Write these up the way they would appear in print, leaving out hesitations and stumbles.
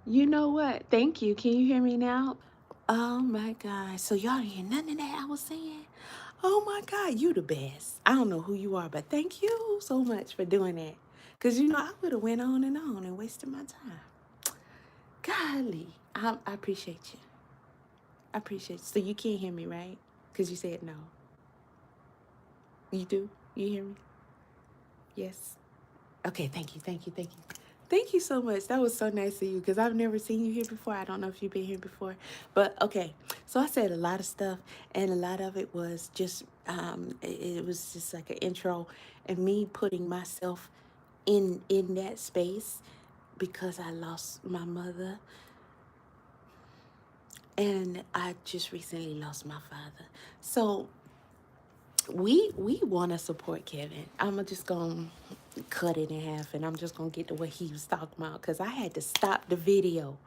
You know what? Thank you. Can you hear me now? Oh my God. So y'all didn't hear none of that I was saying? Oh my God, you the best. I don't know who you are, but thank you so much for doing that. Cause you know I would have went on and wasted my time. Golly, I appreciate you. I appreciate you. So you can't hear me, right? Cause you said no. You do? You hear me? Yes. Okay, thank you, thank you, thank you. Thank you so much. That was so nice of you because I've never seen you here before. I don't know if you've been here before. But okay, so I said a lot of stuff, and a lot of it was just, it was just like an intro and me putting myself in that space because I lost my mother and I just recently lost my father. So we want to support Kevin. I'm just gonna cut it in half, and I'm just gonna get to what he was talking about because I had to stop the video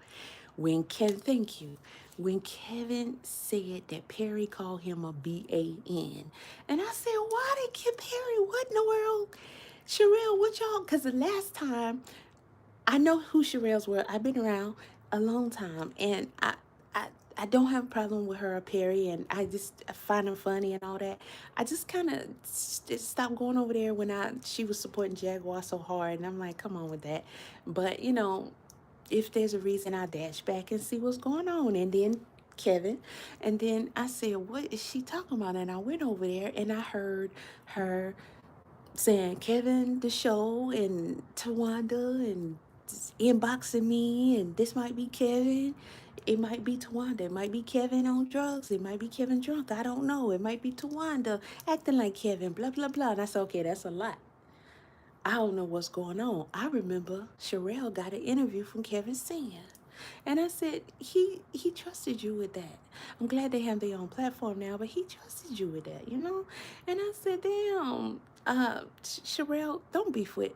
when Kevin. Thank you. When Kevin said that Perry called him a BAN, and I said, "Why did Kid Perry? What in the world, Sherelle? What y'all?" Because the last time I know who Sherells were. I've been around a long time, and I, I don't have a problem with her or Perry, and I just find them funny and all that. I just kind of stopped going over there when she was supporting Jaguar so hard, and I'm like, come on with that. But you know, if there's a reason, I dash back and see what's going on, and then Kevin, and then I said, what is she talking about? And I went over there and I heard her saying Kevin the show and Tawanda and inboxing me and this might be Kevin. It might be Tawanda. It might be Kevin on drugs. It might be Kevin drunk. I don't know. It might be Tawanda acting like Kevin, blah, blah, blah. And I said, okay, that's a lot. I don't know what's going on. I remember Sherelle got an interview from Kevin saying. And I said, he trusted you with that. I'm glad they have their own platform now, but he trusted you with that, you know? And I said, damn, Sherelle, don't beef with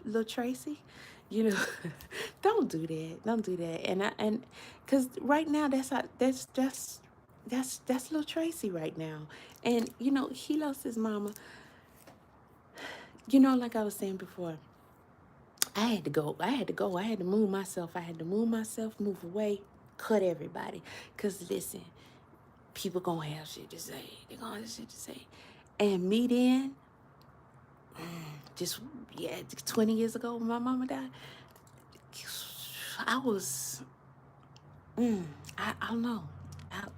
little Tracy. You know, don't do that. Don't do that. And because right now that's little Tracy right now. And you know, he lost his mama. You know, like I was saying before, I had to go. I had to go. I had to move myself. I had to move myself, move away, cut everybody. Because listen, people gonna have shit to say. They gonna have shit to say. And me then, just, yeah, 20 years ago when my mama died, I was, I don't know.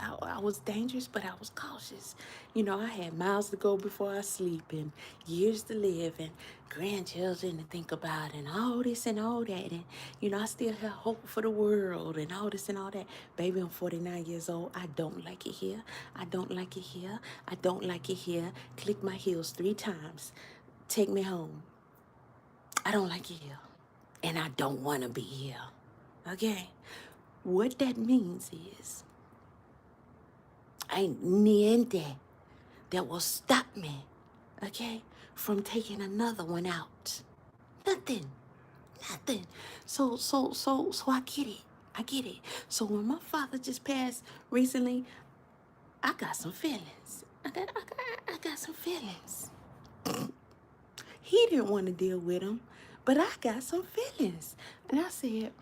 I was dangerous, but I was cautious. You know, I had miles to go before I sleep and years to live and grandchildren to think about and all this and all that. And, you know, I still have hope for the world and all this and all that. Baby, I'm 49 years old. I don't like it here. I don't like it here. I don't like it here. Click my heels 3 times. Take me home. I don't like it here. and I don't want to be here. Okay? What that means is, ain't niente that will stop me, okay, from taking another one out. Nothing. Nothing. So I get it. I get it. So when my father just passed recently, I got some feelings. I got some feelings. He didn't want to deal with them, but I got some feelings. And I said,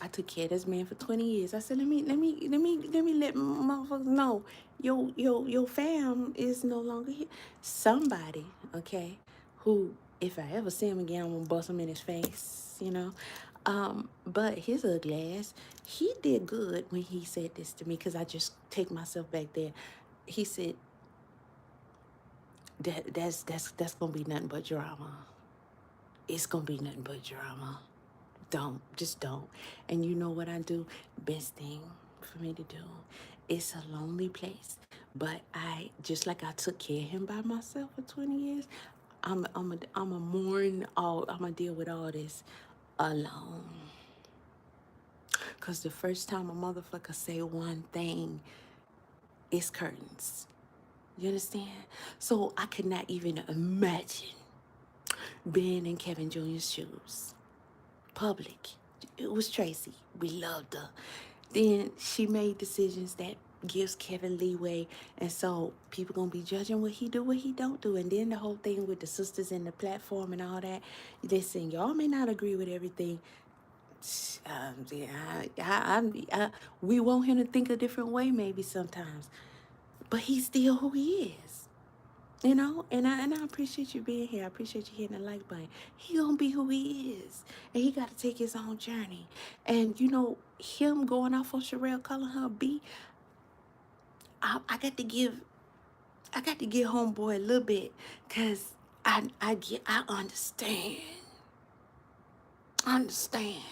I took care of this man for 20 years. I said, let motherfuckers know your fam is no longer here. Somebody, okay, who, if I ever see him again, I'm gonna bust him in his face, you know. But his ugly ass, he did good when he said this to me, because I just take myself back there. He said that's gonna be nothing but drama. It's gonna be nothing but drama. Just don't. And you know what I do? Best thing for me to do. It's a lonely place, but I, just like I took care of him by myself for 20 years, I'm a mourn all. I'm gonna deal with all this alone. Cause the first time a motherfucker say one thing, it's curtains. You understand? So I could not even imagine being in Kevin Jr.'s shoes. Public. It was Traci. We loved her. Then she made decisions that gives Kevin leeway, and so people gonna be judging what he do, what he don't do. And then the whole thing with the sisters and the platform and all that. Listen, y'all may not agree with everything. Yeah, we want him to think a different way maybe sometimes, but he's still who he is. You know, and I appreciate you being here. I appreciate you hitting the like button. He gonna be who he is, and he got to take his own journey. And you know, him going off on Sherelle, calling her a B, I got to give, homeboy a little bit, cause I understand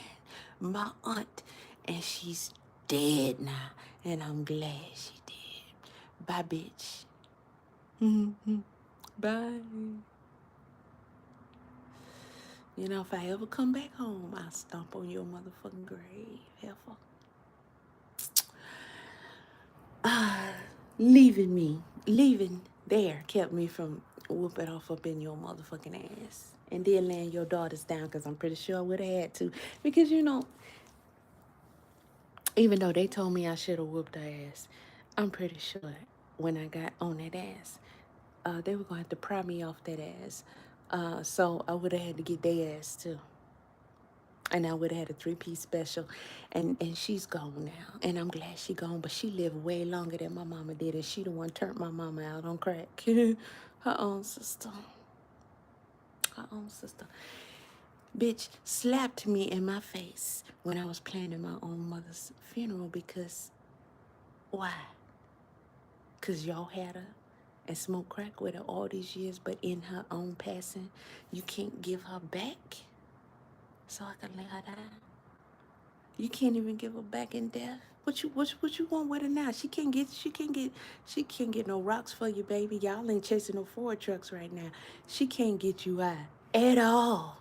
my aunt, and she's dead now, and I'm glad she did. Bye, bitch. Bye. You know, if I ever come back home, I'll stomp on your motherfucking grave, heifer. Leaving there kept me from whooping off up in your motherfucking ass. And then laying your daughters down, because I'm pretty sure I would have had to. Because, you know, even though they told me I should have whooped her ass, I'm pretty sure when I got on that ass, they were going to have to pry me off that ass. So I would have had to get their ass too. And I would have had a 3-piece special. And she's gone now. And I'm glad she gone. But she lived way longer than my mama did. And she the one turned my mama out on crack. Her own sister. Her own sister. Bitch slapped me in my face when I was planning my own mother's funeral. Because, why? Because y'all had her and smoked crack with her all these years. But in her own passing, you can't give her back so I can lay her down. You can't even give her back in death. What you want with her now? She can't get no rocks for you, baby. Y'all ain't chasing no Ford trucks right now. She can't get you out at all.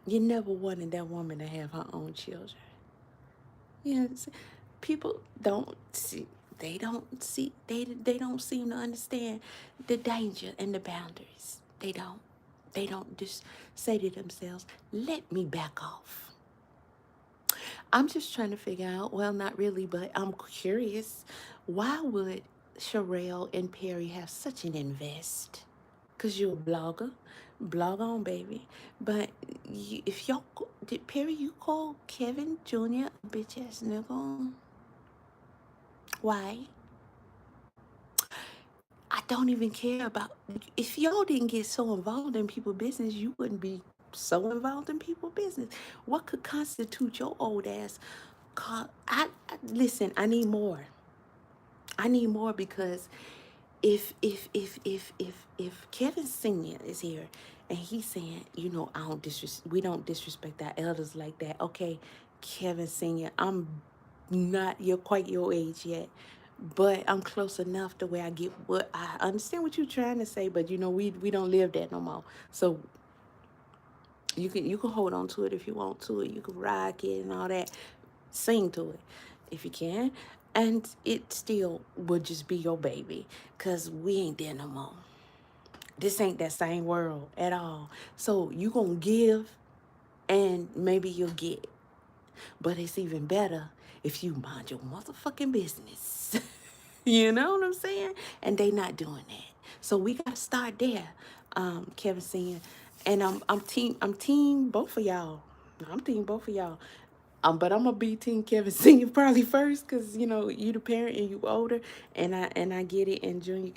You never wanted that woman to have her own children. You know, people don't see. They don't see. They don't seem to understand the danger and the boundaries. They don't. They don't just say to themselves, "Let me back off." I'm just trying to figure out, well, not really, but I'm curious. Why would Sherelle and Perry have such an invest? Because you're a blogger. Blog on, baby. But if y'all, did Perry, you call Kevin Jr. a bitch ass nigga? Why? I don't even care about, if y'all didn't get so involved in people's business, you wouldn't be so involved in people's business. What could constitute your old ass? Listen, I need more. I need more, because if Kevin Senior is here and he's saying, you know, we don't disrespect our elders like that. Okay, Kevin Senior, I'm not quite your age yet, but I'm close enough to where I get what I understand what you're trying to say, but we don't live that no more. So you can hold on to it if you want to. You can rock it and all that. Sing to it if you can. And it still would just be your baby. Cause we ain't there no more. This ain't that same world at all. So you gonna give and maybe you'll get. But it's even better if you mind your motherfucking business. You know what I'm saying? And they not doing that. So we gotta start there. Kevin saying, and I'm team both of y'all. I'm team both of y'all. But I'm gonna be Team Kevin Senior probably first, cause you the parent and you older, and I get it. And Junior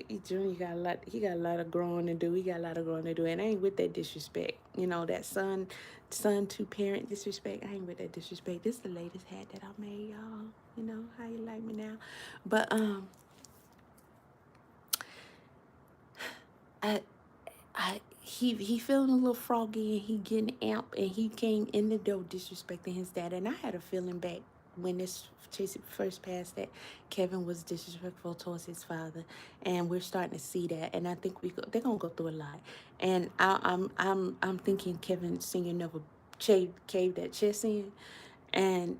got a lot. He got a lot of growing to do. He got a lot of growing to do, and I ain't with that disrespect. That son to parent disrespect. I ain't with that disrespect. This is the latest hat that I made, y'all. How you like me now? But I he feeling a little froggy and he getting amp and he came in the door disrespecting his dad, and I had a feeling back when this Tracy first passed that Kevin was disrespectful towards his father, and we're starting to see that, and I think they're gonna go through a lot, and I'm thinking Kevin Senior never caved that chest in. And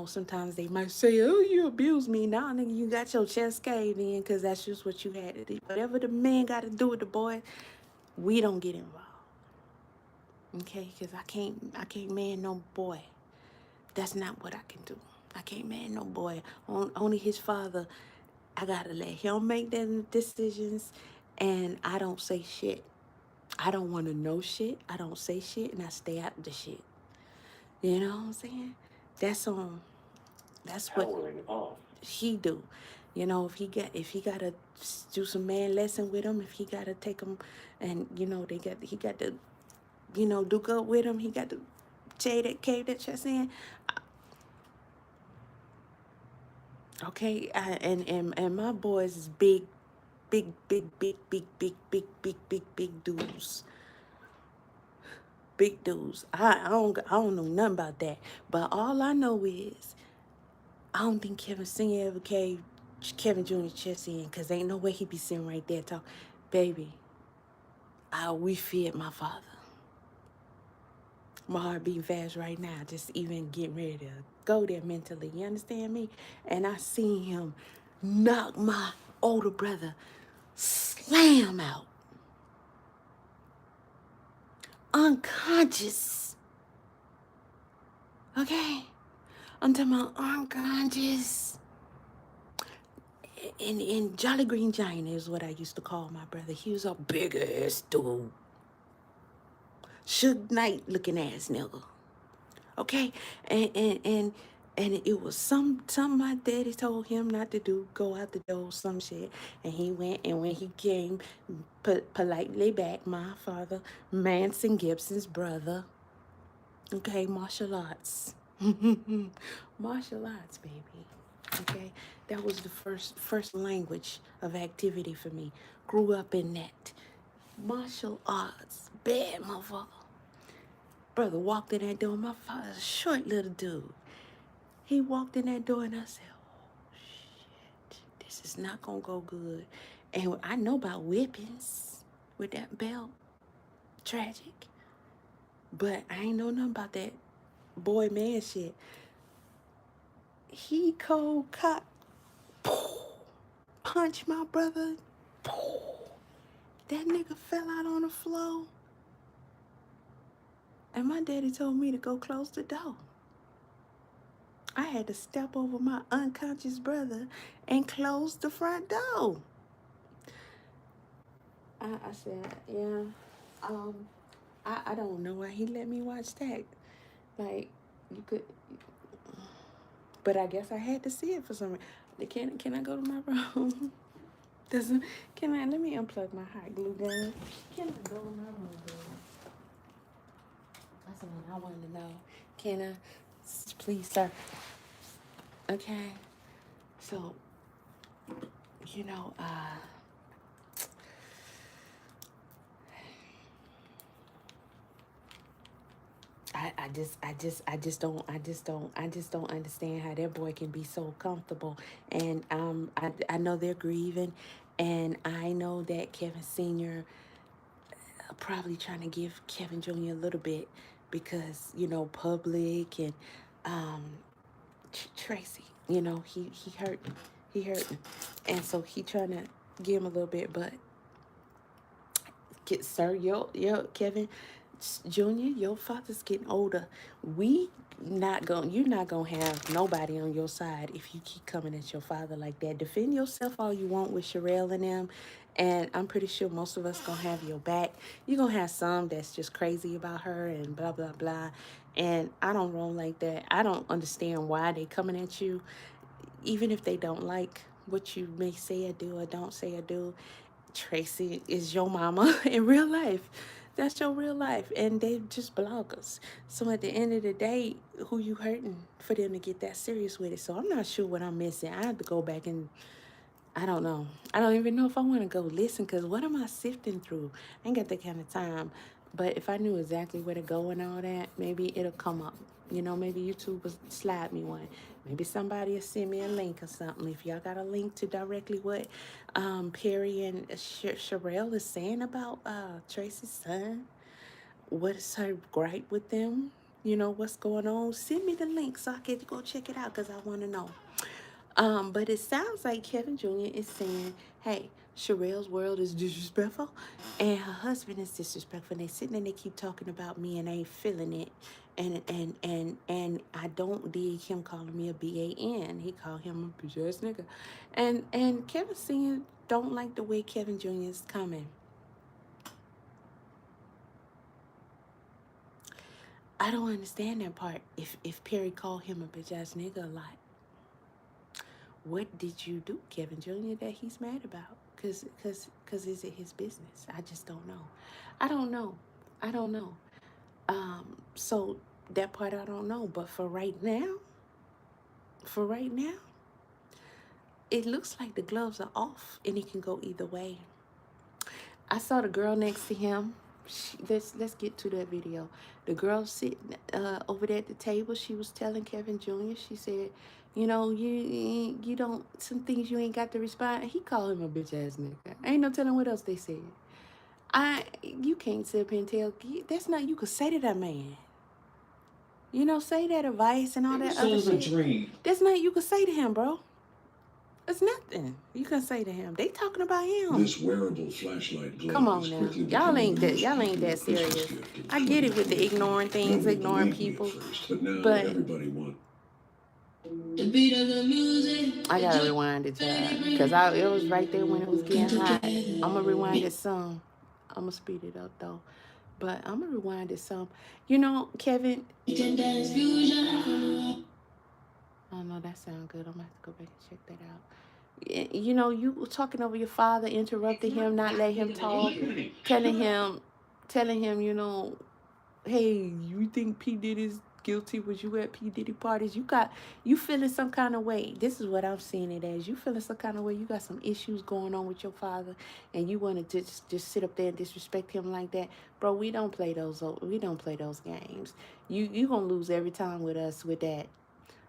sometimes they might say, "Oh, you abuse me." Nah, nigga, you got your chest caved in because that's just what you had to do. Whatever the man got to do with the boy, we don't get involved, okay? Because I can't man no boy. That's not what I can do. I can't man no boy. Only his father. I gotta let him make them decisions, and I don't say shit. I don't want to know shit. I don't say shit, and I stay out of the shit. You know what I'm saying? That's on. That's what he do. If he gotta do some man lesson with him, if he gotta take him, and he got to duke up with him. He got to cave that chest in. Okay, and my boys is big, big, big, big, big, big, big, big, big, big dudes. Big dudes. I don't know nothing about that. But all I know is I don't think Kevin Senior ever caved Kevin Jr. chest in, because ain't no way he be sitting right there talking, baby. We feared my father. My heart beating fast right now, just even getting ready to go there mentally. You understand me? And I seen him knock my older brother slam out. Unconscious. Okay? I'm talking about unconscious. And Jolly Green Giant is what I used to call my brother. He was a big ass dude. Suge Knight looking ass nigga. Okay? And it was something my daddy told him not to do, go out the door, some shit. And he went, and when he came politely back, my father, Manson Gibson's brother, okay, martial arts. Martial arts, baby. Okay? That was the first language of activity for me. Grew up in that. Martial arts. Bad motherfucker. Brother walked in that door. My father's a short little dude. He walked in that door and I said, "Oh shit, this is not gonna go good." And I know about whippings with that belt. Tragic. But I ain't know nothing about that boy man shit. He cold cock punched my brother. That nigga fell out on the floor. And my daddy told me to go close the door. I had to step over my unconscious brother and close the front door. I said, yeah, I don't know why he let me watch that. Like, you could, but I guess I had to see it for some reason. Can I go to my room? Let me unplug my hot glue gun. Can I go to my room, girl? That's what I wanted to know. Can I, please, sir? Okay. So, you know, I just don't understand how that boy can be so comfortable. And I know they're grieving, and I know that Kevin Senior probably trying to give Kevin Jr. a little bit because public and um Tracy, he hurting, and so he trying to give him a little bit, but get sir, yo, Kevin Junior, your father's getting older. You're not gonna have nobody on your side if you keep coming at your father like that. Defend yourself all you want with Sherelle and them, and I'm pretty sure most of us gonna have your back. You're gonna have some that's just crazy about her and blah blah blah. And I don't roll like that. I don't understand why they coming at you, even if they don't like what you may say or do or don't say or do. Tracy is your mama in real life. That's your real life. And they just bloggers. So at the end of the day, who you hurting for them to get that serious with it? So I'm not sure what I'm missing. I have to go back and I don't know. I don't even know if I want to go listen, because what am I sifting through? I ain't got that kind of time. But if I knew exactly where to go and all that, maybe it'll come up. Maybe YouTube will slide me one. Maybe somebody will send me a link or something. If y'all got a link to directly what Perry and Sherelle is saying about Tracy's son, what's her gripe with them? What's going on? Send me the link so I can go check it out, because I want to know. But it sounds like Kevin Jr. is saying, hey, Sherelle's world is disrespectful and her husband is disrespectful. And they sitting and they keep talking about me and I ain't feeling it. And I don't dig him calling me a BAN. He called him a bitch ass nigga. And Kevin Sr. don't like the way Kevin Jr. is coming. I don't understand that part. If Perry called him a bitch ass nigga a lot, what did you do, Kevin Jr., that he's mad about? Cause is it his business? I just don't know. I don't know. So that part I don't know. But for right now, it looks like the gloves are off, and it can go either way. I saw the girl next to him. Let's get to that video. The girl sitting over there at the table, she was telling Kevin Jr., she said, you don't, some things you ain't got to respond. He called him a bitch ass nigga. Ain't no telling what else they said. You can't sit up here and tell, that's not, you could say to that man. Say that advice and all that other shit. That's not you could say to him, bro. It's nothing you can say to him. They talking about him. This wearable flashlight glow. Come on now. Y'all ain't that serious. I get it with the ignoring things, ignoring people. But everybody want the beat of the music. I gotta rewind it, child. Because it was right there when it was getting hot. I'ma rewind it some. I'ma speed it up though. But I'ma rewind it some. Kevin. Oh no, that sounds good. I'm gonna have to go back and check that out. You were talking over your father, interrupting him, not let him talk, telling him, hey, you think P Diddy's guilty? Was you at P Diddy parties? You feeling some kind of way. This is what I'm seeing it as. You feeling some kind of way. You got some issues going on with your father, and you want to just sit up there and disrespect him like that, bro. We don't play those games. You gonna lose every time with us with that.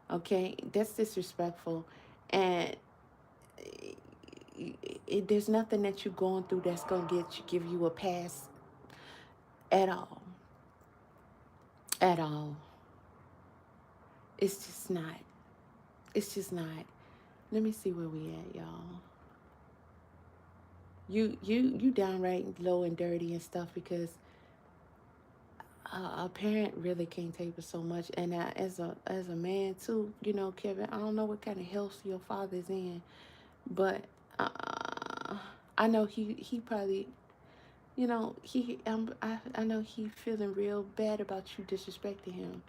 Okay, that's disrespectful, and there's nothing that you're going through that's gonna give you a pass at all. At all. It's just not. Let me see where we at, y'all. You downright low and dirty and stuff, because a parent really can't take it so much. And as a man too, Kevin, I don't know what kind of health your father's in, but I know he probably, I know he feeling real bad about you disrespecting him.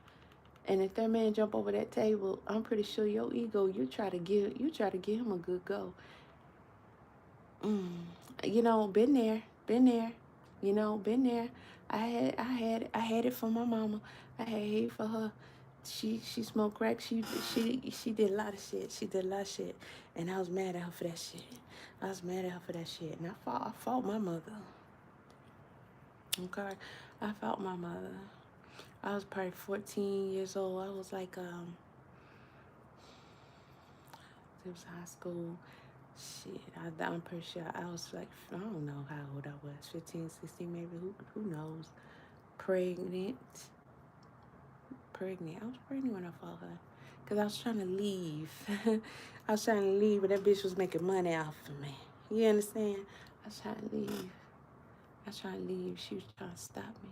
And if that man jump over that table, I'm pretty sure your ego, you try to give him a good go. Been there. Been there. I had it for my mama. I had hate for her. She smoked crack. She did a lot of shit. And I was mad at her for that shit. And I fought my mother. Okay, I fought my mother. I was probably 14 years old. I was like, it was high school. Shit, I'm pretty sure I was like, I don't know how old I was, 15, 16 maybe, who knows. Pregnant. I was pregnant when I fought her. Because I was trying to leave. I was trying to leave, but that bitch was making money off of me. You understand? I was trying to leave. She was trying to stop me.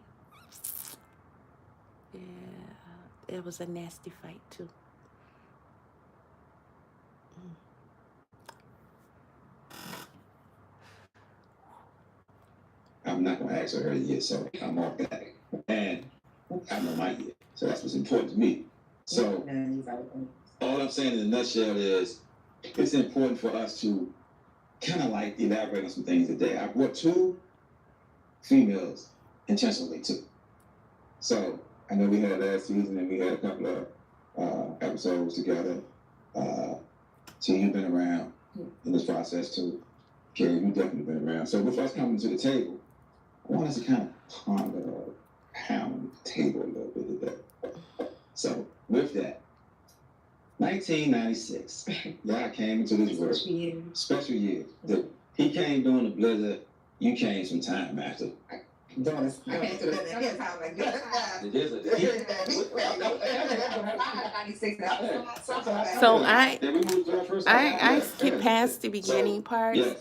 Yeah, it was a nasty fight too. I'm not going to ask her year, so I'm off that. And I know my year, so that's what's important to me. So all I'm saying in a nutshell is it's important for us to kind of like elaborate on some things today. I brought 2 females intentionally too. So I know we had last season and we had a couple of episodes together. So you've been around in this process too. Kerry, you've definitely been around. So with us coming to the table, I want us to kind of ponder or pound the table a little bit today. So with that, 1996, y'all came into this world. Special year. He came during the blizzard. You came some time after. So I skipped past the beginning parts.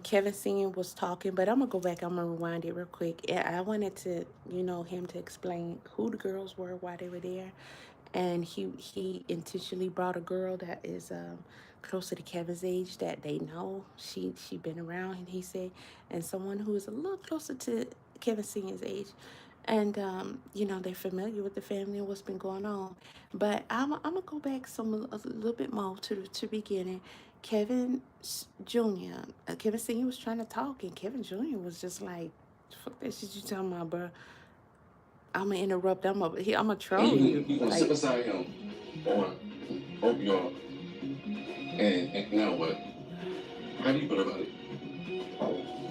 Kevin Senior was talking, but I'm gonna go back. I'm gonna rewind it real quick. I wanted to, him to explain who the girls were, why they were there, and he intentionally brought a girl that is closer to Kevin's age that they know. She been around, and he said, and someone who is a little closer to Kevin Senior's age, and they're familiar with the family and what's been going on. But I'm gonna go back a little bit more to the beginning. Kevin Jr. Kevin Senior was trying to talk, and Kevin Jr. was just like, "Fuck that shit you talking about, bro. I'm gonna interrupt. I'm gonna troll you." You gonna sit beside him on opioid, and now what? How do you feel about it?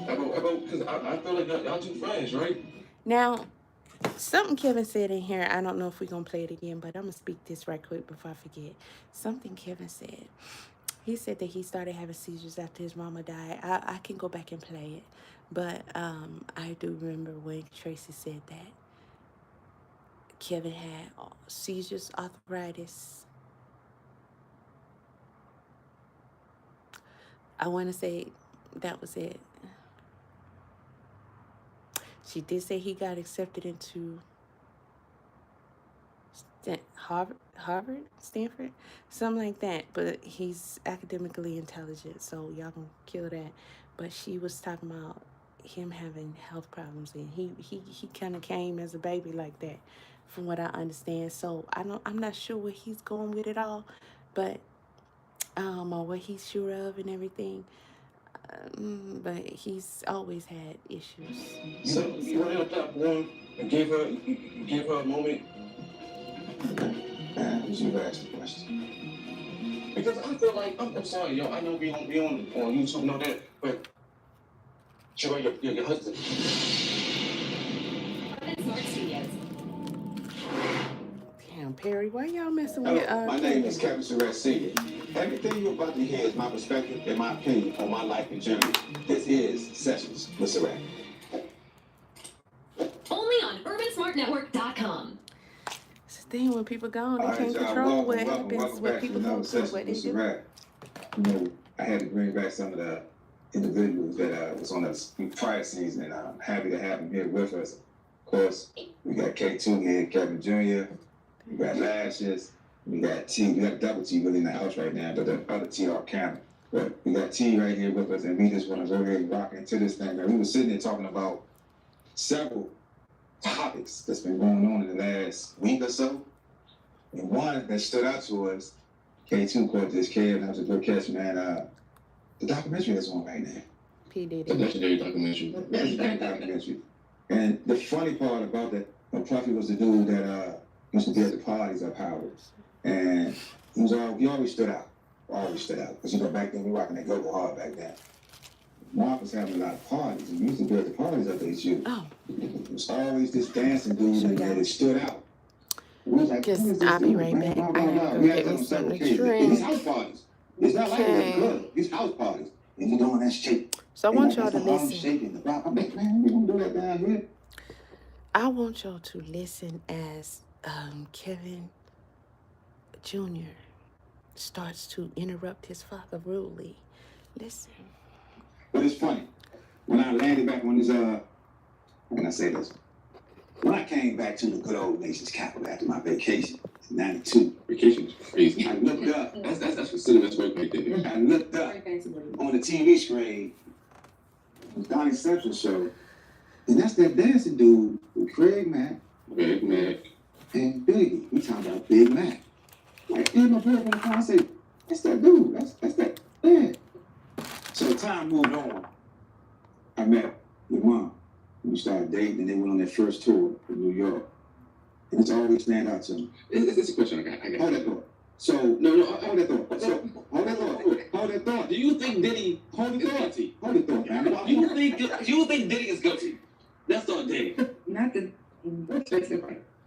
Because I feel like y'all 2 friends, right? Now, something Kevin said in here, I don't know if we're going to play it again, but I'm going to speak this right quick before I forget. Something Kevin said. He said that he started having seizures after his mama died. I can go back and play it, but I do remember when Traci said that Kevin had seizures, arthritis. I want to say that was it. She did say he got accepted into Harvard, Stanford, something like that. But he's academically intelligent, so y'all can kill that. But she was talking about him having health problems, and he kind of came as a baby like that, from what I understand. So I'm not sure where he's going with it all, but or what he's sure of and everything. But he's always had issues. So you went on the platform and gave her a moment. You asked the question. Because I feel like I'm sorry, yo. I know we don't be on YouTube and all that, but your husband. Damn, Perry, why y'all messing with my name is Kevin Sherells Senior. Everything you're about to hear is my perspective and my opinion on my life and journey. This is Sessions with Sherells. Only on UrbanSmartNetwork.com. It's the thing, when people gone, they can't control what happens when people go through what they do. I had to bring back some of the individuals that was on the prior season, and I'm happy to have them here with us. Of course, we got K2 here, Kevin Jr., we got Lashes, we got T, we got double T really in the house right now, but the other T off camera. But we got T right here with us, and we just want to go ahead and rock into this thing. Now, we were sitting there talking about several topics that's been going on in the last week or so. And one that stood out to us, K2 caught this kid, and that was a good catch, man. The documentary that's on right now. P. Diddy. The legendary documentary. Legendary documentary. And the funny part about that, Puffy was the dude that used to be at the parties at Howard. And he always stood out. Because, back then we were rocking that go-go hard back then. Mark was having a lot of parties, and he used to be at the parties up there, too. Oh. was always this dancing dude in there that stood out. We was like, Just, who is this I'll be dude, right man? back. Blah, I blah, gotta blah. go We get had me done on several something to occasions. These drink. house parties. It's not like it's Okay. a club. These house parties. And you doing that shake. So I And want that's y'all to the arm listen. shaking. The block. I'm like, man, we don't do that down here. I want y'all to listen as Kevin Jr. starts to interrupt his father rudely. Listen. But it's funny. When I landed back on this, how can I say this? When I came back to the good old nation's capital after my vacation in '92, Vacation was crazy. I looked up. That's considered work right there. I looked up on the TV screen. It was Donnie Central show, and that's that dancing dude with Craig Mack Big Mac. and Biggie. We talking about Big Mac. Like, in my boy from the car, I said, that's that dude. That's that man. So time moved on. I met with Mom. We started dating, and they went on their first tour in New York. And it's always stand out to me. It's a question I got. Hold that thought. So, hold that thought. So, hold that thought. Hold that thought. Do you think Diddy Hold the is thought. guilty? Hold the thought, man. Do you think Diddy is guilty? That's all Diddy. Not the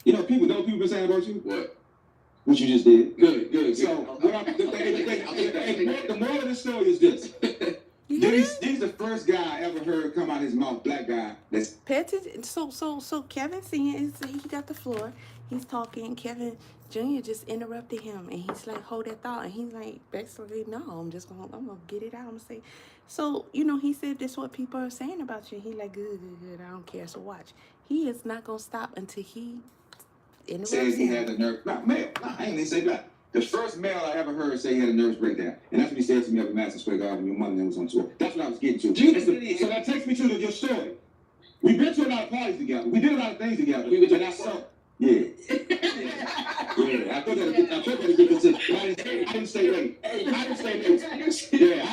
You know, people been saying about you? What? What you just did. Good. So, the moral of the story is this. You hear Diddy's that? the first guy I ever heard come out of his mouth, black guy, that's Pay attention. So Kevin seeing he got the floor. He's talking. Kevin Jr. just interrupted him, and he's like, "Hold that thought." And he's like, basically, "No, I'm gonna get it out." I'm gonna say, so he said this is what people are saying about you. He like, good. I don't care. So watch. He is not gonna stop until he interrupts says he had him. a nerve. I ain't even say that. The first male I ever heard say he had a nervous breakdown. And that's what he said to me up at Madison Square Garden when your mother was on tour. That's what I was getting to. So that takes me to your story. We've been to a lot of parties together. We did a lot of things together. We were to And I that saw. Yeah. I thought that would be good to say. I didn't say late. Yeah,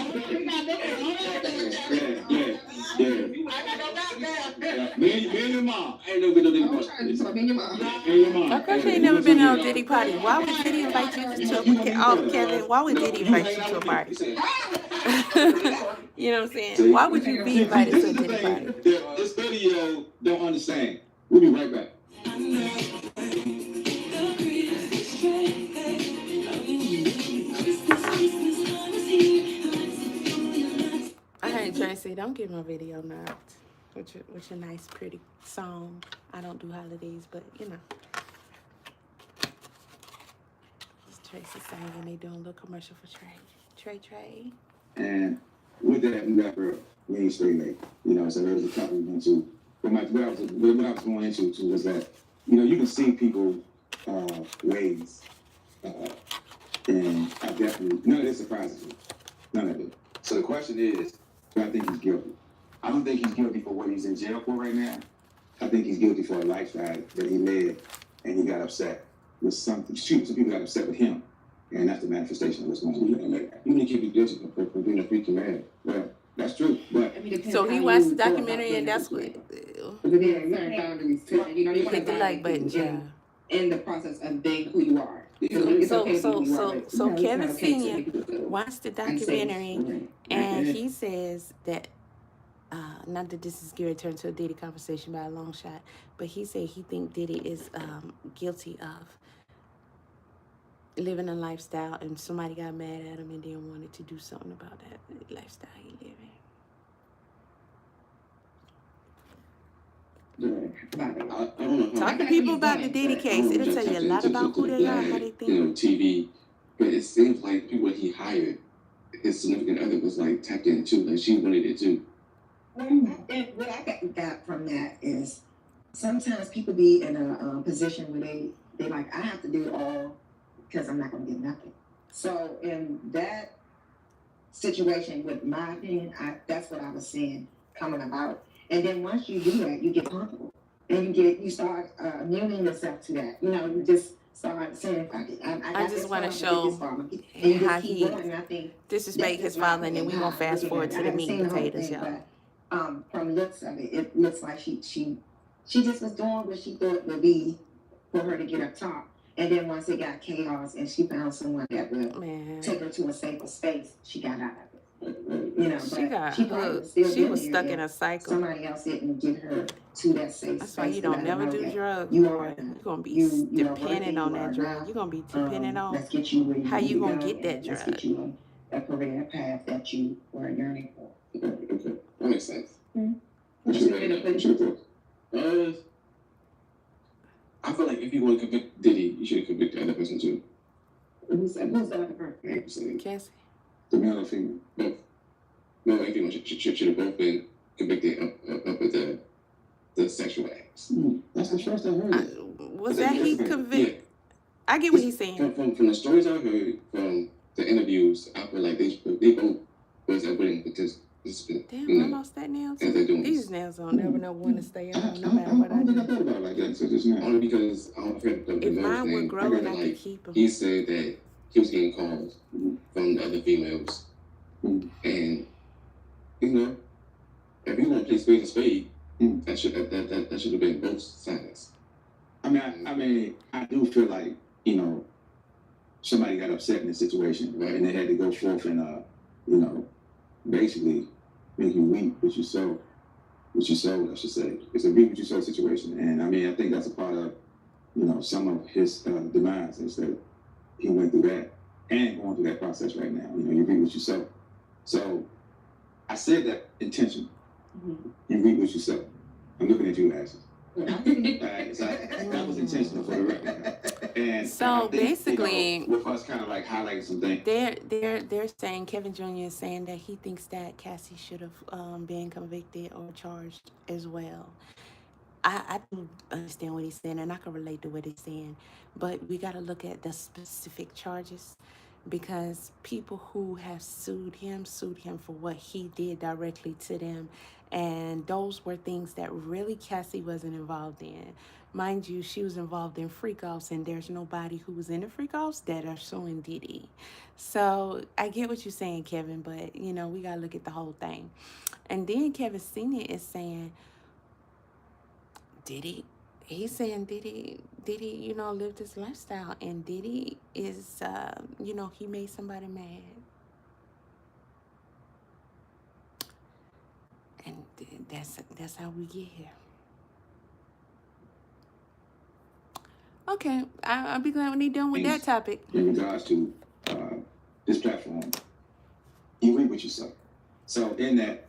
Me and your mom. I ain't never been to Diddy I'm party. trying to talk in your mom. Me and your mom. Aakasha ain't never been on a Diddy party. Why would Diddy invite you to Kevin? Why would Diddy invite you to a party? You know what I'm saying? Why would you be invited to a Diddy party? This 30-year-old don't understand. We'll be right back. Hey Tracy, don't get my video knocked with your nice pretty song. I don't do holidays, but it's Tracy singing. They doing a little commercial for Trey. And with that, we got her. We ain't stay late. So there was a couple we went to. But what I was going into too was that, you can see people ways. And I definitely, none of this surprises me. None of it. So the question is, do I think he's guilty? I don't think he's guilty for what he's in jail for right now. I think he's guilty for a lifestyle that he led, and he got upset with something. Some people got upset with him, and that's the manifestation of what's going on. You need to be guilty for being a freaking man. Well, that's true, but So he watched the documentary, and that's what. But there are certain boundaries too. You want Hit the like button, child. in the process of being who you are. So Kevin Senior watched the documentary, and he says that not that this is going to turn to a Diddy conversation by a long shot, but he said he think Diddy is guilty of living a lifestyle, and somebody got mad at him and then wanted to do something about that lifestyle he living. I don't know. Talk to people about the Diddy case. It'll tell you a lot about who they are, how they think. TV, but it seems like people he hired, his significant other was like tapped in too, like she wanted it too. And what I got from that is sometimes people be in a position where they like, I have to do it all because I'm not going to get nothing. So in that situation, with my opinion, that's what I was seeing coming about. And then once you do that, you get comfortable, and you start immuning yourself to that. You just start saying, I just want to show how he disrespect his father, and then we're going to fast forward to the meat and potatoes, y'all. From looks of it, it looks like she just was doing what she thought would be for her to get up top. And then once it got chaos and she found someone that would take her to a safer space, she got out of it. You know, She but got she probably would hooked. still She been was there stuck if in a cycle. somebody else didn't get her to that safe That's why space you to don't let her never know do that drugs, you boy. are You're gonna be you are dependent worthy, on you are that drug. enough. You're gonna be dependent on Let's get you where you how need you to gonna go, get that and let's drug. get you on that career path that you were yearning for. Okay, that makes sense. What you gonna put? I feel like if you want to convict Diddy, you should convict the other person too. Who's the other person? Like, saying Cassie. The male or female? both. No, like you know, should have both been convicted of the sexual acts. That's the first I heard it. Was that he convicted? Yeah. I get what he's saying. From the stories I heard, from the interviews, I feel like they both was willing because Damn, you I know, lost that nail as they're too. doing These this. nails don't never know when to stay I on, no don't matter what I think I do. thought about it like that until just now. Only because I don't forget the If man's mine were name. growing, I Like, could keep them. he said that he was getting calls from the other females, and you know, if you want to play spade to spade, that should have been both sides. I mean, I do feel like, you know, somebody got upset in the situation, right? And they had to go forth and, you know, basically make you weep what you sow, I should say. It's a reap what you sow situation. And I mean, I think that's a part of, you know, some of his demise is that he went through that and going through that process right now. You know, you reap what you sow. So I said that intentionally. You reap what you sow. I'm looking at you, Ashley. Right, so that was intentional for the record. And So I think, basically, you know, with us kind of like highlighting some things. they're saying Kevin Jr. is saying that he thinks that Cassie should have been convicted or charged as well. I do understand what he's saying, and I can relate to what he's saying, but we got to look at the specific charges, because people who have sued him for what he did directly to them, and those were things that really Cassie wasn't involved in. Mind you, she was involved in freak-offs, and there's nobody who was in the freak-offs that are suing Diddy. So I get what you're saying, Kevin, but you know, we got to look at the whole thing. And then Kevin Sr. is saying, he's saying Diddy, you know, lived his lifestyle, and Diddy is, you know, he made somebody mad. And that's how we get here. Okay, I'll be glad when they're done with that topic. In regards to this platform, you reap what you sow. So in that,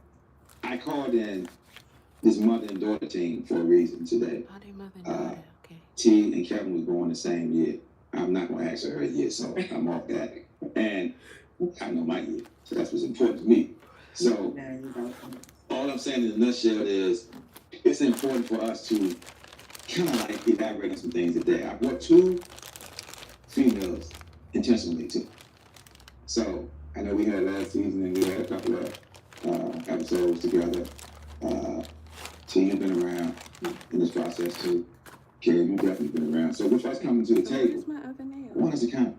I called in this mother and daughter team for a reason today. Oh, they mother and daughter, okay. T and Kevin was born the same year. I'm not going to ask her year, so I'm off that. And I know my year, so that's what's important to me. So all I'm saying in a nutshell is it's important for us to kind of like elaborate on some things today. I brought two females intentionally too. So I know we had last season and we had a couple of episodes together. T, you've been around in this process too. Karen, you've definitely been around. So with us coming to the table, Where's my other nail? I want us to kind of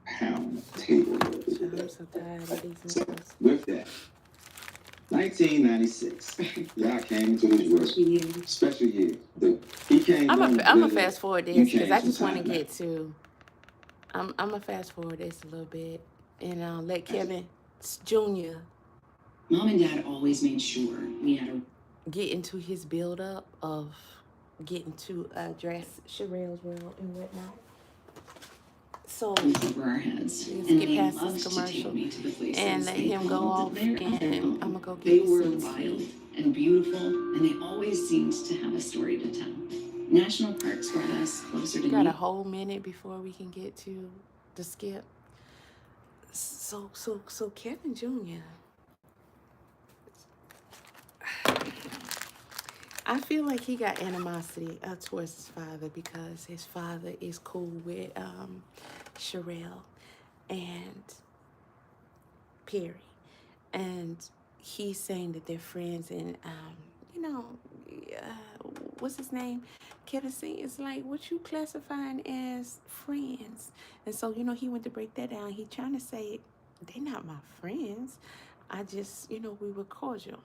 pound the table a little bit today. I'm so tired of these So nails. with that, 1996, y'all came into this world. Special year. He came. I'm a fast forward this because I just want to sometime get to. I'm a fast forward this a little bit, and let Kevin Jr. Mom and Dad always made sure we had a get into his build up of getting to address Sherells world and whatnot. So roof over our heads, let's and get they past loved this to commercial take me to the places and let they him go called off, their and other home. I'm gonna go get They me were some wild tea. and beautiful, and they always seemed to have a story to tell. National parks brought us closer We to got a whole minute before we can get to the skip. So Kevin Jr. I feel like he got animosity towards his father because his father is cool with Sherelle and Perry, and he's saying that they're friends, and you know, what's his name? Kevin C is like, what you classifying as friends? And so, you know, he went to break that down. He trying to say they're not my friends. I just, you know, we were cordial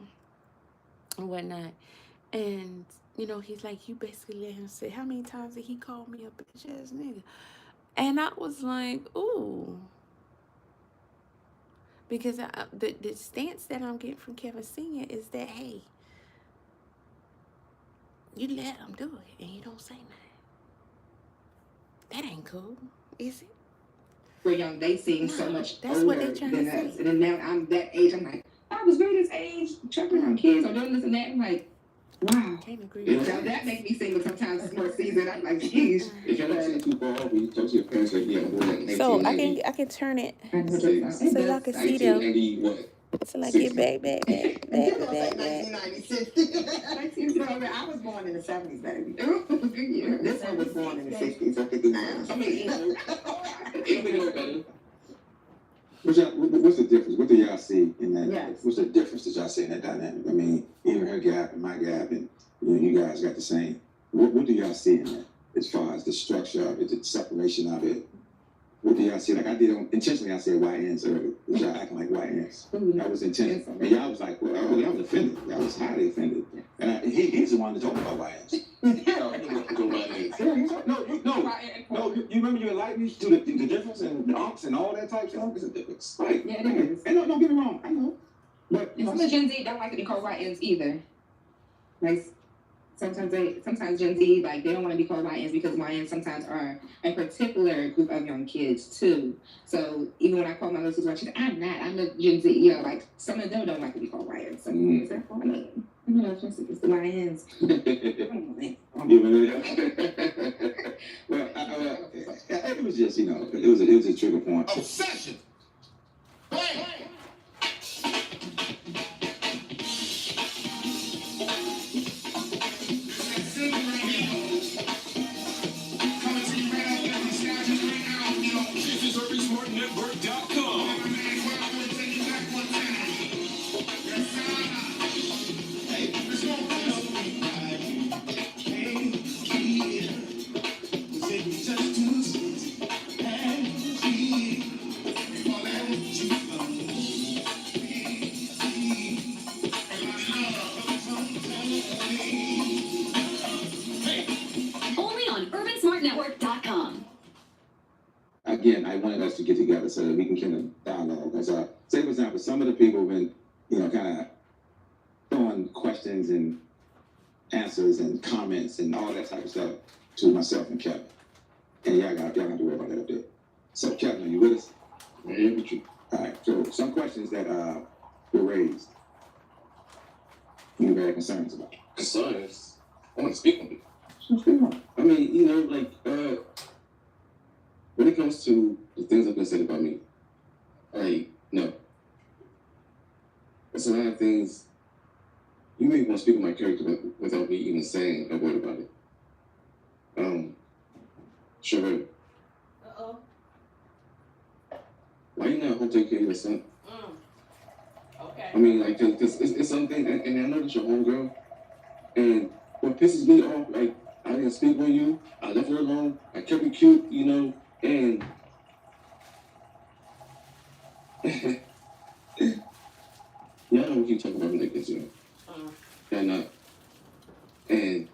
and whatnot. And, you know, he's like, you basically let him say, how many times did he call me a bitch ass nigga? And I was like, ooh. Because the stance that I'm getting from Kevin Sr. is that, hey, you let him do it and you don't say nothing. That ain't cool, is it? We're young, they seem No, so much that's older what they trying than to us. say. And then now I'm that age, I'm like, I was really this age, chucking around kids or doing this and that. I'm like, wow. Can't agree Yeah. with Now that. that makes me seem sometimes more seasoned. I'm like, geez. If you're not seeing too far off, you talk to your parents like, yeah, I'm doing that in So I 1990. can turn it I know what you're saying. so y'all can see them. 1990 what? So I get back. You're gonna say 1996. I was born in the 70s, baby. Good year. This one was born in the 60s or 59. I mean, you know, it would know better. What's the difference? What do y'all see in that? Yes. What's the difference that y'all see in that dynamic? I mean, even her gap and my gap, and you guys got the same. What do y'all see in that as far as the structure of it, the separation of it? What do y'all see? Like I did intentionally, I said YNs earlier. Y'all acting like YNs. That was intentional. And y'all was like, well, y'all was offended. Y'all was highly offended. And he's the one that told me about YNs. No, you remember you enlightened me to the difference and the ops and all that type stuff? It's a difference. Like, Yeah, it is. And don't get me wrong, I know. But, you know, Some of Gen Z don't like to be called YNs either. Like, sometimes Gen Z, like, they don't want to be called YNs because YNs sometimes are a particular group of young kids, too. So, even when I call my little sister, she's like, I'm a Gen Z. You know, like, some of them don't like to be called YNs. So, is that for me? You know, it's the YNs. Well, it was just, it was a trigger point. Obsession. Bang. Only on UrbanSmartNetwork.com. Again, I wanted us to get together so that we can kind of dialogue. Because, say, for example, some of the people have been, kind of throwing questions and answers and comments and all that type of stuff to myself and Kevin. And y'all got to worry about that up there. So, Kevin, are you with us? I'm here with you. All right. So, some questions that were raised. You very concerns about. Concerns? I want to speak on it. So, speak on it. I mean, when it comes to the things that have been said about me, no. There's a lot of things you may want to speak on my character without me even saying a word about it. Sherells, Uh-oh. why you not home take care of your son? Okay. I mean, like, cause it's something, and I know that you're homegirl, and what pisses me off, like, I didn't speak on you, I left her alone, I kept it cute, and y'all don't keep talking about me like this, And and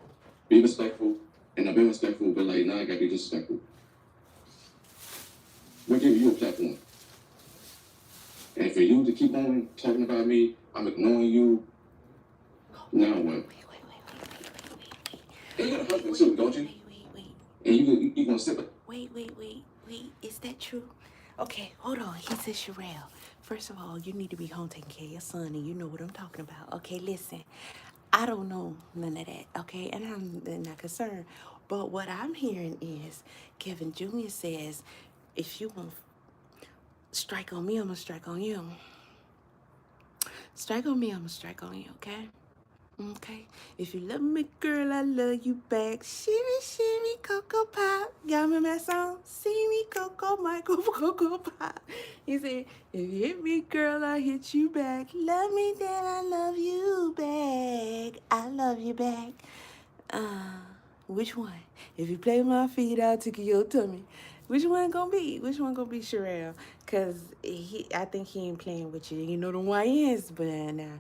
be respectful, and I've been respectful, but like now I gotta be disrespectful. We're giving you a platform. And for you to keep on talking about me, I'm ignoring you. Now what? And you got a husband too, don't you? Wait. And you gonna sit with. Wait. Is that true? Okay, hold on. He said, Sherelle, first of all, you need to be home taking care of your son, and you know what I'm talking about. Okay, listen, I don't know none of that, okay? And I'm not concerned. But what I'm hearing is Kevin Jr. says, if you want strike on me, I'm going to strike on you. Strike on me, I'm going to strike on you, okay? Okay, if you love me, girl, I love you back. Shimmy, Cocoa Pop. Y'all remember that song? See me, Cocoa, Michael, Cocoa Pop. He said, if you hit me, girl, I hit you back. Love me, then I love you back. I love you back. Which one? If you play with my feet, I'll tickle your tummy. Which one gonna be? Which one gonna be Sherelle? Cause I think he ain't playing with you. You know the YNs, but now.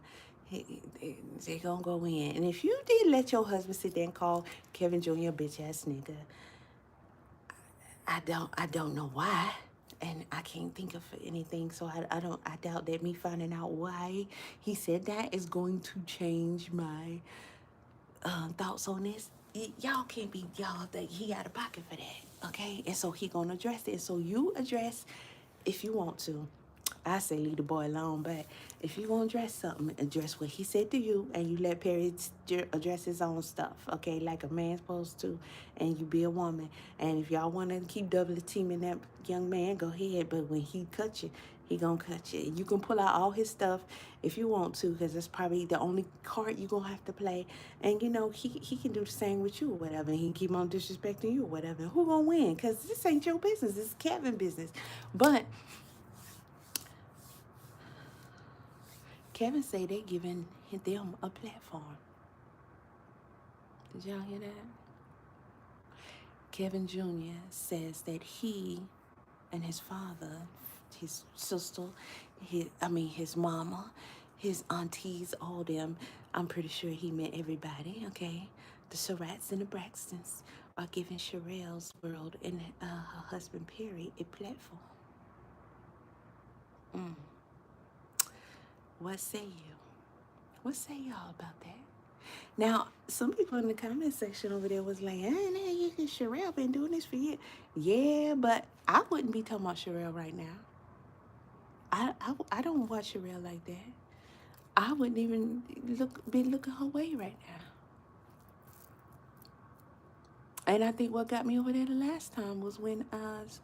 They gonna go in. And if you did let your husband sit there and call Kevin Jr. a bitch ass nigga, I don't know why. and I can't think of anything. So I doubt that me finding out why he said that is going to change my thoughts on this. Y'all can't be y'all that he out of pocket for that, okay? And so he gonna address it. So you address if you want to. I say leave the boy alone, but if you want to address something, address what he said to you, and you let Perry address his own stuff, okay, like a man's supposed to, and you be a woman. And if y'all want to keep double teaming that young man, go ahead, but when he cut you, he gonna cut you. You can pull out all his stuff if you want to, because it's probably the only card you gonna have to play. And you know, he can do the same with you or whatever, and he can keep on disrespecting you or whatever. Who gonna win? Because this ain't your business, this is Kevin's business. But Kevin say they giving them a platform. Did y'all hear that? Kevin Jr. says that he and his father, his sister, his mama, his aunties, all them, I'm pretty sure he meant everybody, okay? The Sherells and the Braxtons are giving Sherells World and her husband Perry a platform. What say you? What say y'all about that? Now, some people in the comment section over there was like, Sherelle been doing this for years. Yeah, but I wouldn't be talking about Sherelle right now. I don't watch Sherelle like that. I wouldn't even be looking her way right now. And I think what got me over there the last time was when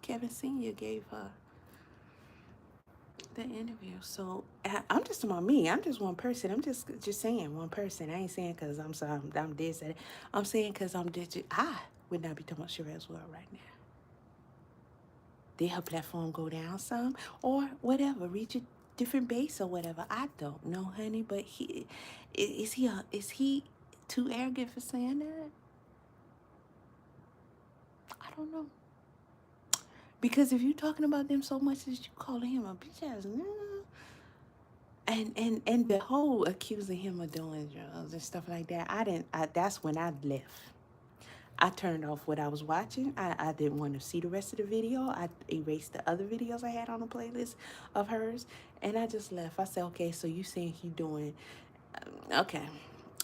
Kevin Sr. gave her the interview. So I'm just about me. I'm just one person. I'm just saying one person. I ain't saying because I'm sorry, I'm this and I'm saying because I would not be talking about Sherells World right now. Did her platform go down some or whatever? Reach a different base or whatever? I don't know, honey. But is he too arrogant for saying that? I don't know. Because if you're talking about them so much as you calling him a bitch ass nigga. And the whole accusing him of doing drugs and stuff like that, that's when I left. I turned off what I was watching. I didn't want to see the rest of the video. I erased the other videos I had on the playlist of hers, and I just left. I said, okay, so you saying he doing, okay.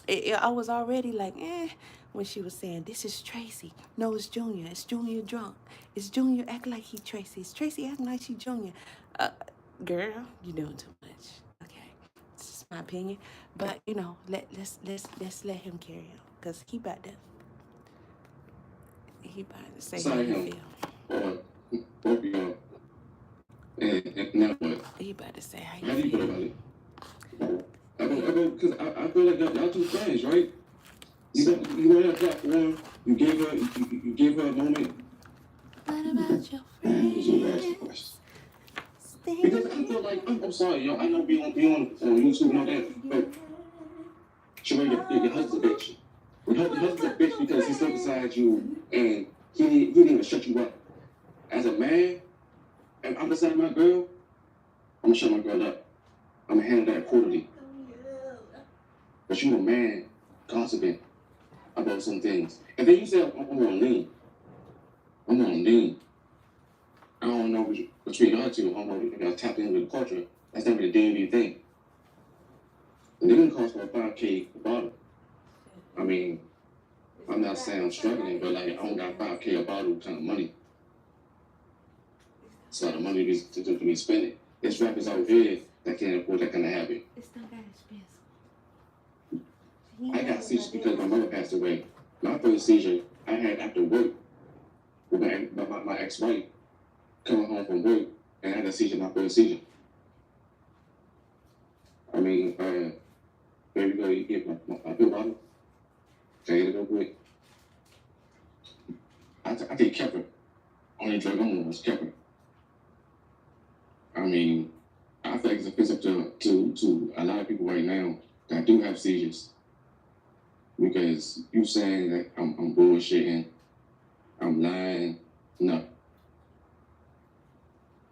I was already like, when she was saying, this is Traci. No, it's Junior. It's Junior drunk. It's Junior acting like he Traci. It's Traci acting like she Junior. Girl, you're doing too much. It's just my opinion, but you know, let's let him carry on, cause he about to say how he feel. Both of y'all. And now what? He about to say how do you he feel feel. about it? Because I feel like y'all two friends, right? You were on that platform. You gave her a moment. What about your friends? Because I feel like I'm sorry, yo. I know be on YouTube and all that, but Sherelle, your husband's a bitch. Your husband's a bitch because he stood beside you and he didn't even shut you up. As a man, if I'm beside my girl, I'm gonna shut my girl up. I'm gonna handle that accordingly. But you a man, gossiping about some things, and then you say I'm gonna lean. I'm gonna lean. I don't know between y'all two. I don't know if y'all tap in with the culture. That's not really the DMV thing. And they didn't cost about $5K a bottle. I mean, I'm not saying I'm struggling, but like I don't got $5K a bottle kind of money. It's a lot of money to be spending. There's rappers out there that can't afford that kind of habit. It's not that expensive. I got seizures because my mother passed away. My first seizure I had after work with my ex-wife coming home from work, and I had a seizure, my first seizure. I mean, baby girl, you get my pill bottle. Tell you to go quick. I take Kepper. Only drug I'm on was Kepper. I mean, I feel like it's up to a lot of people right now that do have seizures. Because you saying that I'm bullshitting, I'm lying, no.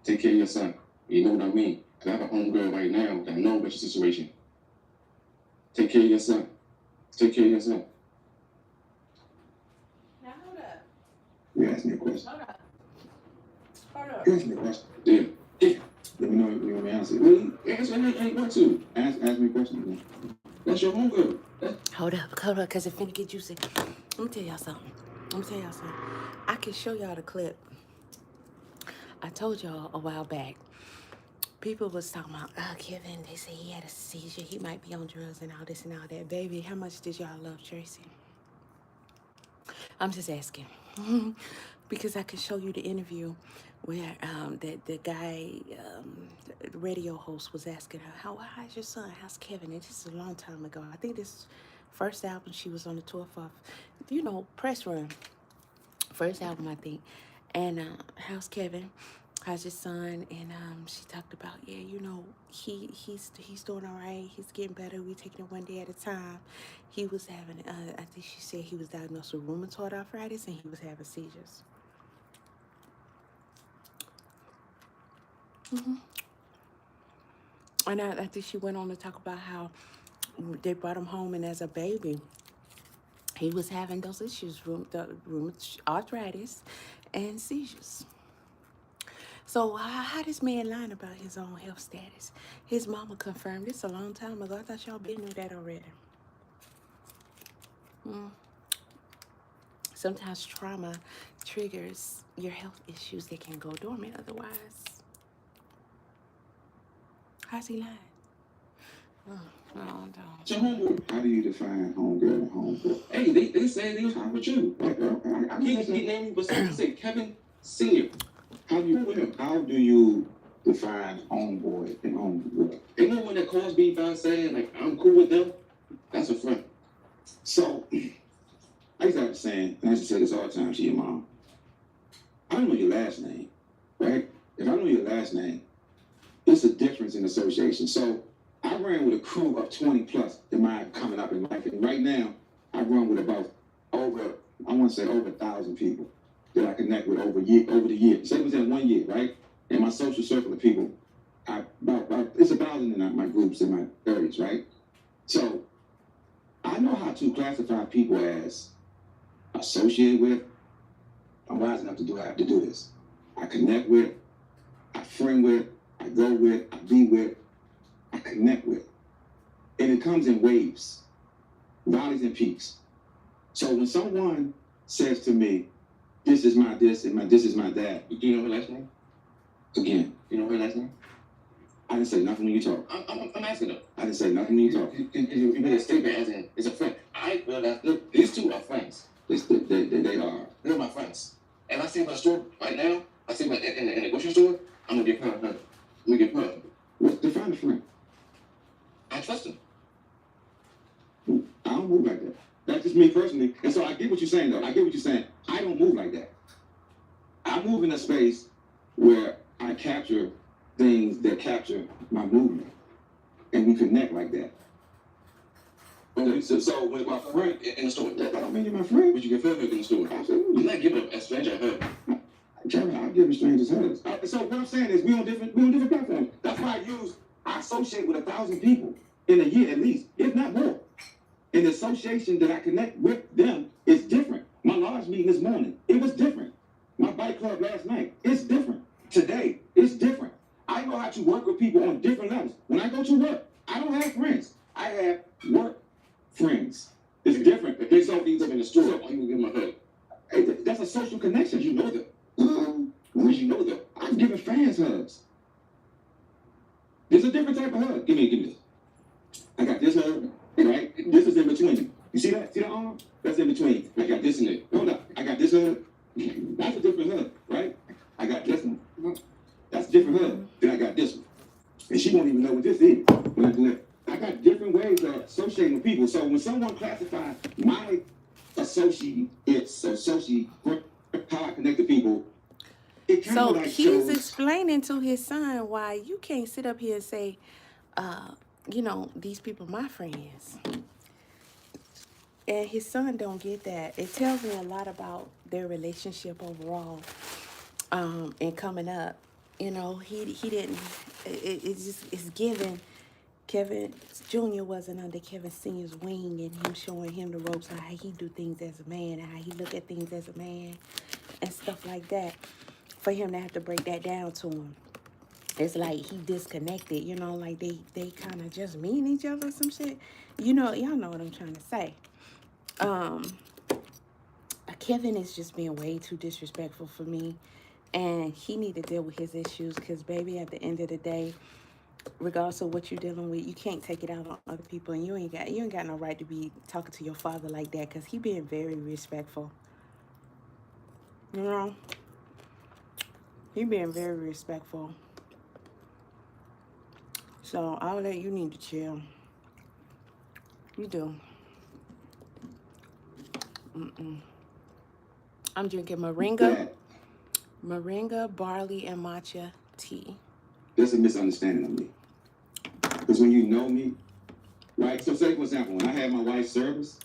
Take care of your son. You know what I mean? Because I have a homegirl right now that knows about your situation. Take care of your son. Take care of your son. Now hold up. You asked me a question. Hold up. Ask me a question. Yeah. Let me know if you want me to answer it. Really? Answer ain't want to. Ask me a question again. That's your homegirl. Hold up, because it finna get juicy. Let me tell y'all something. I can show y'all the clip. I told y'all a while back. People was talking about, Kevin, they say he had a seizure. He might be on drugs and all this and all that. Baby, how much did y'all love Traci? I'm just asking. Because I can show you the interview where the guy, the radio host was asking her, how's your son? How's Kevin? And this is a long time ago. I think this first album she was on the tour for, press run. First album, I think. And how's Kevin? How's your son? And she talked about, he's doing all right. He's getting better. We taking it one day at a time. He was having, I think she said he was diagnosed with rheumatoid arthritis and he was having seizures. And I think she went on to talk about how they brought him home, and as a baby, he was having those issues, rheumatoid arthritis and seizures. So how this man lying about his own health status? His mama confirmed this a long time ago. I thought y'all been knew that already. Sometimes trauma triggers your health issues that can go dormant otherwise. How's he lying? No. Your homeboy. How do you define homegirl and homeboy? Hey, they said they was with you. I can't get named, but somebody said Kevin Senior. How do you define homeboy and homegirl? Ain't no one that calls me by saying like I'm cool with them. That's a friend. So, I used to have a saying, and I used to say this all the time to your mom. I don't know your last name, right? If I know your last name, it's a difference in association. So, I ran with a crew of 20 plus in my coming up in life. And right now, I run with about over 1,000 people that I connect with over the year. Say it was in 1 year, right? In my social circle of people, it's 1,000 in my groups in my 30s, right? So I know how to classify people as associated with. I'm wise enough to do. I have to do this. I connect with, I friend with, I go with, I be with, I connect with. And it comes in waves, valleys and peaks. So when someone says to me, this is my this and this is my that. Do you know her last name? Again. You know her last name? I didn't say nothing when you talk. I'm asking her. I didn't say nothing when you talk. You made a statement as in, it's a friend. Look, these two are friends. They are. They're my friends. And I see them in the store right now. I see them in the grocery store. I'm going to get her. I'm going to get her. What's define a friend? I trust him. I don't move like that. That's just me personally. And so I get what you're saying, though. I get what you're saying. I don't move like that. I move in a space where I capture things that capture my movement. And we connect like that. Okay, so with my friend in the store, I don't mean you're my friend. would you give her a hug in the store? Absolutely. I'm not giving a stranger a hug. Kevin, I'll give strangers hugs. So what I'm saying is we on different platforms. That's why I associate with 1,000 people in a year at least, if not more. And the association that I connect with them is different. My large meeting this morning, it was different. My bike club last night, it's different. Today, it's different. I know how to work with people on different levels. When I go to work, I don't have friends. I have work friends. It's different. If they saw these up in the store, I'm gonna give them a hug. Hey, that's a social connection. You know them. When you know them, I'm giving fans hugs. There's a different type of hug. Give me this. I got this hug, right? This is in between. You see that? See the arm? That's in between. I got this in it. Hold up. I got this hug. That's a different hug, right? I got this one. That's a different hug. Then I got this one. And she won't even know what this is when I do it. I got different ways of associating with people. So when someone classifies my associate, how I connect to people, it kind So of like he's shows. explaining to his son why you can't sit up here and say, these people my friends. And his son don't get that. It tells me a lot about their relationship overall. And coming up, he didn't. It's given. Kevin Jr. wasn't under Kevin Sr.'s wing, and him showing him the ropes on how he do things as a man and how he look at things as a man and stuff like that. for him to have to break that down to him. It's like he disconnected, you know, like they kind of just mean each other or some shit. You know, y'all know what I'm trying to say. Kevin is just being way too disrespectful for me, and he need to deal with his issues, because baby, at the end of the day, regardless of what you're dealing with, you can't take it out on other people, and you ain't got no right to be talking to your father like that, because he being very respectful. You know, he being very respectful. So all that, you need to chill. You do. I'm drinking moringa, barley, and matcha tea. There's a misunderstanding of me. Because when you know me, right? So say, for example, when I had my wife's service,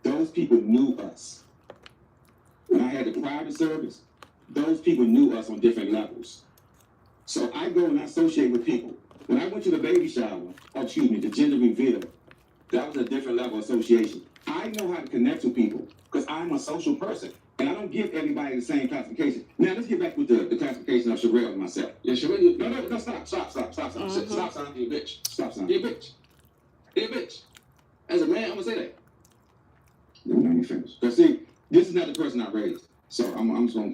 those people knew us. When I had the private service, those people knew us on different levels. So I go and I associate with people. When I went to the baby shower, the gender reveal, that was a different level of association. I know how to connect with people because I'm a social person. And I don't give everybody the same classification. Now, let's get back with the classification of Sherells and myself. Yeah, Sherells, no, stop, stop, son. Stop, son. You're a bitch. Stop, son. You're a bitch. You're a bitch. As a man, I'm gonna say that. Don't let me finish. Because see, this is not the person I raised. So I'm at a flow. I'm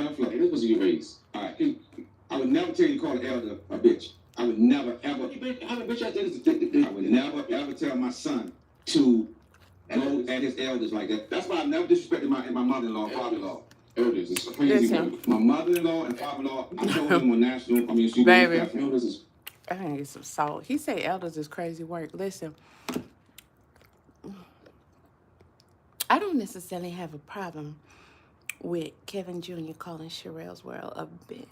at a flow. Hey, this was you raised. All right. I would never tell you to call an elder a bitch. I would never, ever. I would never, ever tell my son to go at his elders like that. That's why I never disrespected my mother-in-law and father-in-law. Elders, it's crazy. My mother-in-law and father-in-law, I told them on national. Baby, I can get some salt. He said elders is crazy work. Listen, I don't necessarily have a problem with Kevin Jr. calling Sherells World a bitch.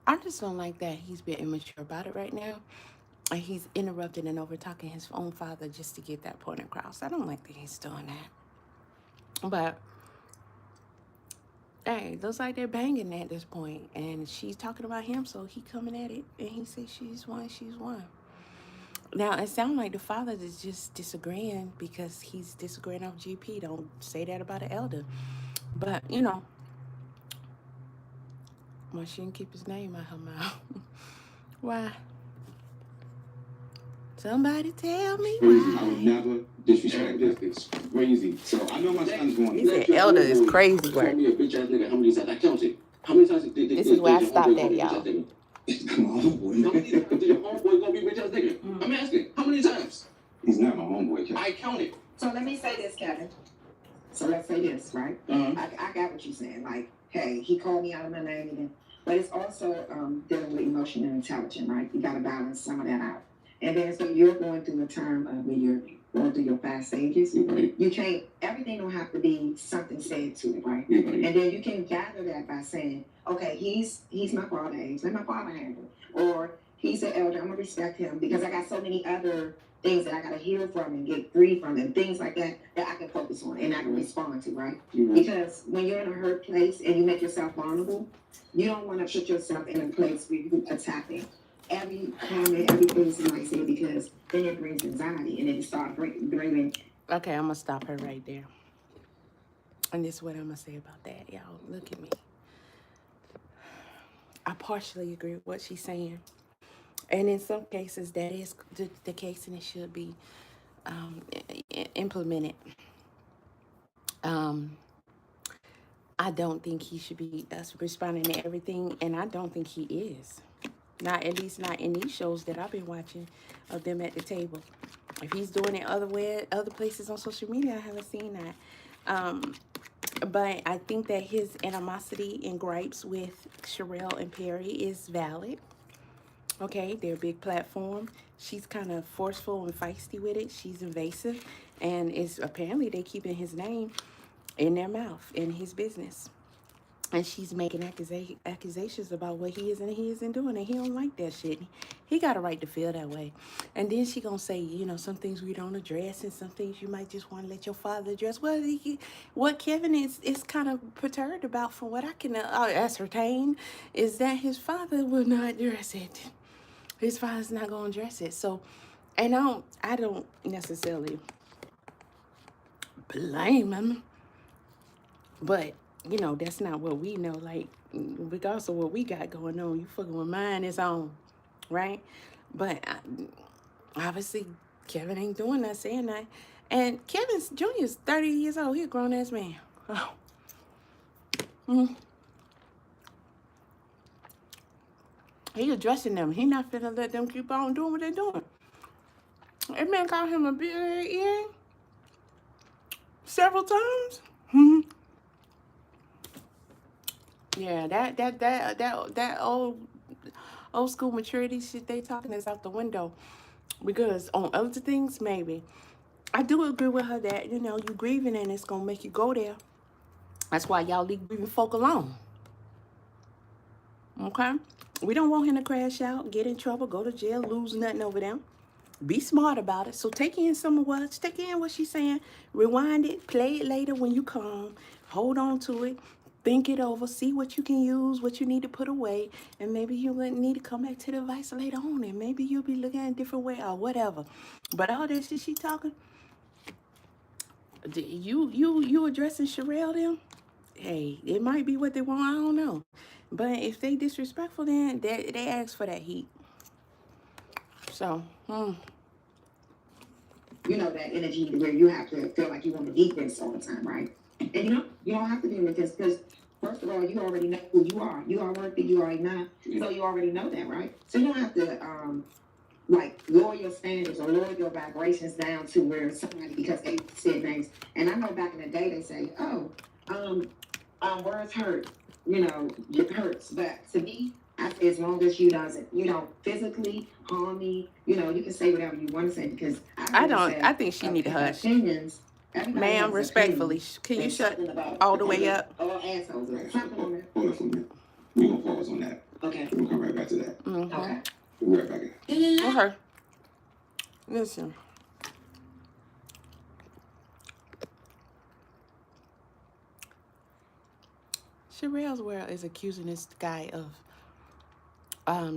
I just don't like that he's being immature about it right now. And he's interrupting and over talking his own father just to get that point across. I don't like that he's doing that. But hey, looks like they're banging at this point, and she's talking about him, so he coming at it, and he says she's one. Now it sounds like the father is just disagreeing because he's disagreeing off GP. Don't say that about an elder, but you know, well, she didn't keep his name out her mouth. Why? Somebody tell me why. I would never disrespect this. It's crazy. So I know my son's going. He said elder is crazy work. Me a bitch ass nigga. How many times I counted? How many times did This is where I stopped at, y'all. Come on, homeboy. How many times did your homeboy gonna be a bitch ass nigga? I'm asking. How many times? He's not my homeboy, Kevin. I counted. So let me say this, Kevin. So let's say this, right? I got what you're saying. Like, hey, he called me out of my name again. But it's also dealing with emotional intelligence, right? You got to balance some of that out. And then so you're going through a time when you're going through your fast stages. Right. You can't, everything don't have to be something said to it, right? Right. And then you can gather that by saying, okay, he's my father age, let my father handle it. Or he's an elder, I'm going to respect him because I got so many other things that I got to heal from and get free from and things like that I can focus on and I can respond to, right? Mm-hmm. Because when you're in a hurt place and you make yourself vulnerable, you don't want to put yourself in a place where you attacking every comment, everything somebody said, because then it brings anxiety and then it starts bringing. Okay, I'm gonna stop her right there. And this is what I'm gonna say about that, y'all. Look at me. I partially agree with what she's saying, and in some cases that is the case, and it should be implemented. I don't think he should be responding to everything, and I don't think he is. Not, at least not in these shows that I've been watching of them at the table. If he's doing it other places on social media, I haven't seen that. But I think that his animosity and gripes with Sherelle and Perry is valid. Okay, they're a big platform. She's kind of forceful and feisty with it. She's invasive, and it's apparently they keeping his name in their mouth, in his business. And she's making accusations about what he is and he isn't doing, and he don't like that shit. He got a right to feel that way. And then she gonna say, you know, some things we don't address and some things you might just want to let your father address. Well, what Kevin is kind of perturbed about, from what I can ascertain, is that his father will not address it. His father's not gonna address it. So, and I don't necessarily blame him. But, you know, that's not what we know. Like, regardless of what we got going on, you fucking with mine is on, right? But obviously, Kevin ain't doing that, saying that. And Kevin Jr. is 30 years old. He a grown-ass man. Oh. Mm. He addressing them. He not finna let them keep on doing what they're doing. That man called him a big ear several times. Yeah, that old school maturity shit they talking is out the window. Because on other things, maybe. I do agree with her that, you know, you grieving and it's gonna make you go there. That's why y'all leave grieving folk alone. Okay? We don't want him to crash out, get in trouble, go to jail, lose nothing over them. Be smart about it. So take in some of take in what she's saying, rewind it, play it later when you calm, hold on to it, think it over, see what you can use, what you need to put away, and maybe you wouldn't need to come back to the advice later on, and maybe you'll be looking at a different way or whatever. But all that shit she talking, you addressing Sherelle them? Hey, it might be what they want, I don't know. But if they disrespectful, then they ask for that heat. So, You know, that energy where you have to feel like you want to eat this all the time, right? And you don't have to be with this because first of all, you already know who you are. You are worthy, you are enough. So you already know that, right? So you don't have to like lower your standards or lower your vibrations down to where somebody, because they said things. And I know back in the day they say, oh, words hurt, you know, it hurts. But to me, as long as you don't physically harm me, you know, you can say whatever you want to say because I think she need to hush. Opinions. Ma'am, respectfully, can you shut all the way up? Oh, assholes. Something on that. Hold on for a minute. We're going to pause on that. Okay. We're going to come right back to that. Okay. We'll be right back in. Okay. Listen. Sherells World is accusing this guy of,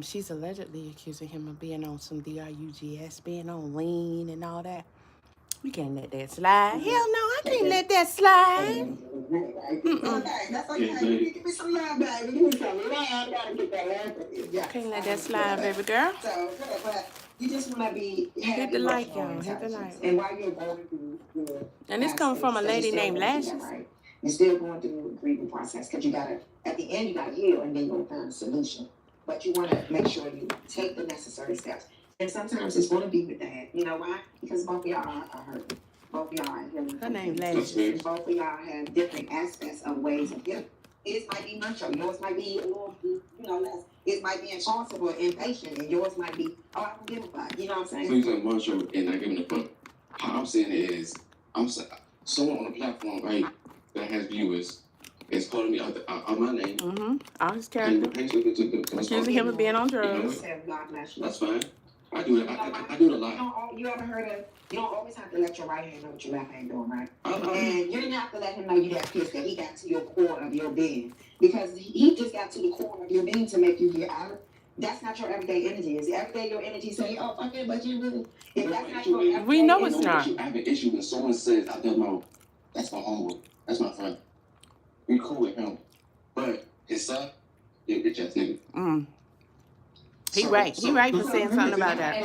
she's allegedly accusing him of being on some drugs, being on lean and all that. We can't let that slide. Hell no, I can't let that slide. That's okay. Give me some love, baby. Give me some love. I gotta get that love. Can't let that slide, baby girl. So, but you just want to be hit the like, y'all. Hit the like. And while you're going through your and this comes from a lady named Lashes. Right? You're still going through the grieving process because you gotta, at the end, you gotta heal and then you'll find a solution. But you want to make sure you take the necessary steps. And sometimes it's going to be with that. You know why? Because both of y'all are hurting. Both of y'all are healing. Her name Lashes. Both of y'all have different aspects of ways of healing. It might be macho. Yours might be a little, less. It might be impulsive or impatient. And yours might be, oh, I don't give a fuck. You know what I'm saying? So you said macho and not giving a fuck. How I'm saying it is, someone on the platform, right, that has viewers is calling me out my name. All his character. Accusing him of being on drugs. That's fine. I do it. I do it a lot. You ever heard of, you don't always have to let your right hand know what your left hand doing, right? And you didn't have to let him know you that pissed that he got to your core of your being. Because he just got to the core of your being to make you get out. That's not your everyday energy. Is every day your energy say, oh, fuck it, but you really, if that's not your everyday we know it's not. I have an issue when someone says, I don't know, that's my homeboy, that's my friend. We cool with him. But his son, you're a bitch ass nigga. He right for saying something about that.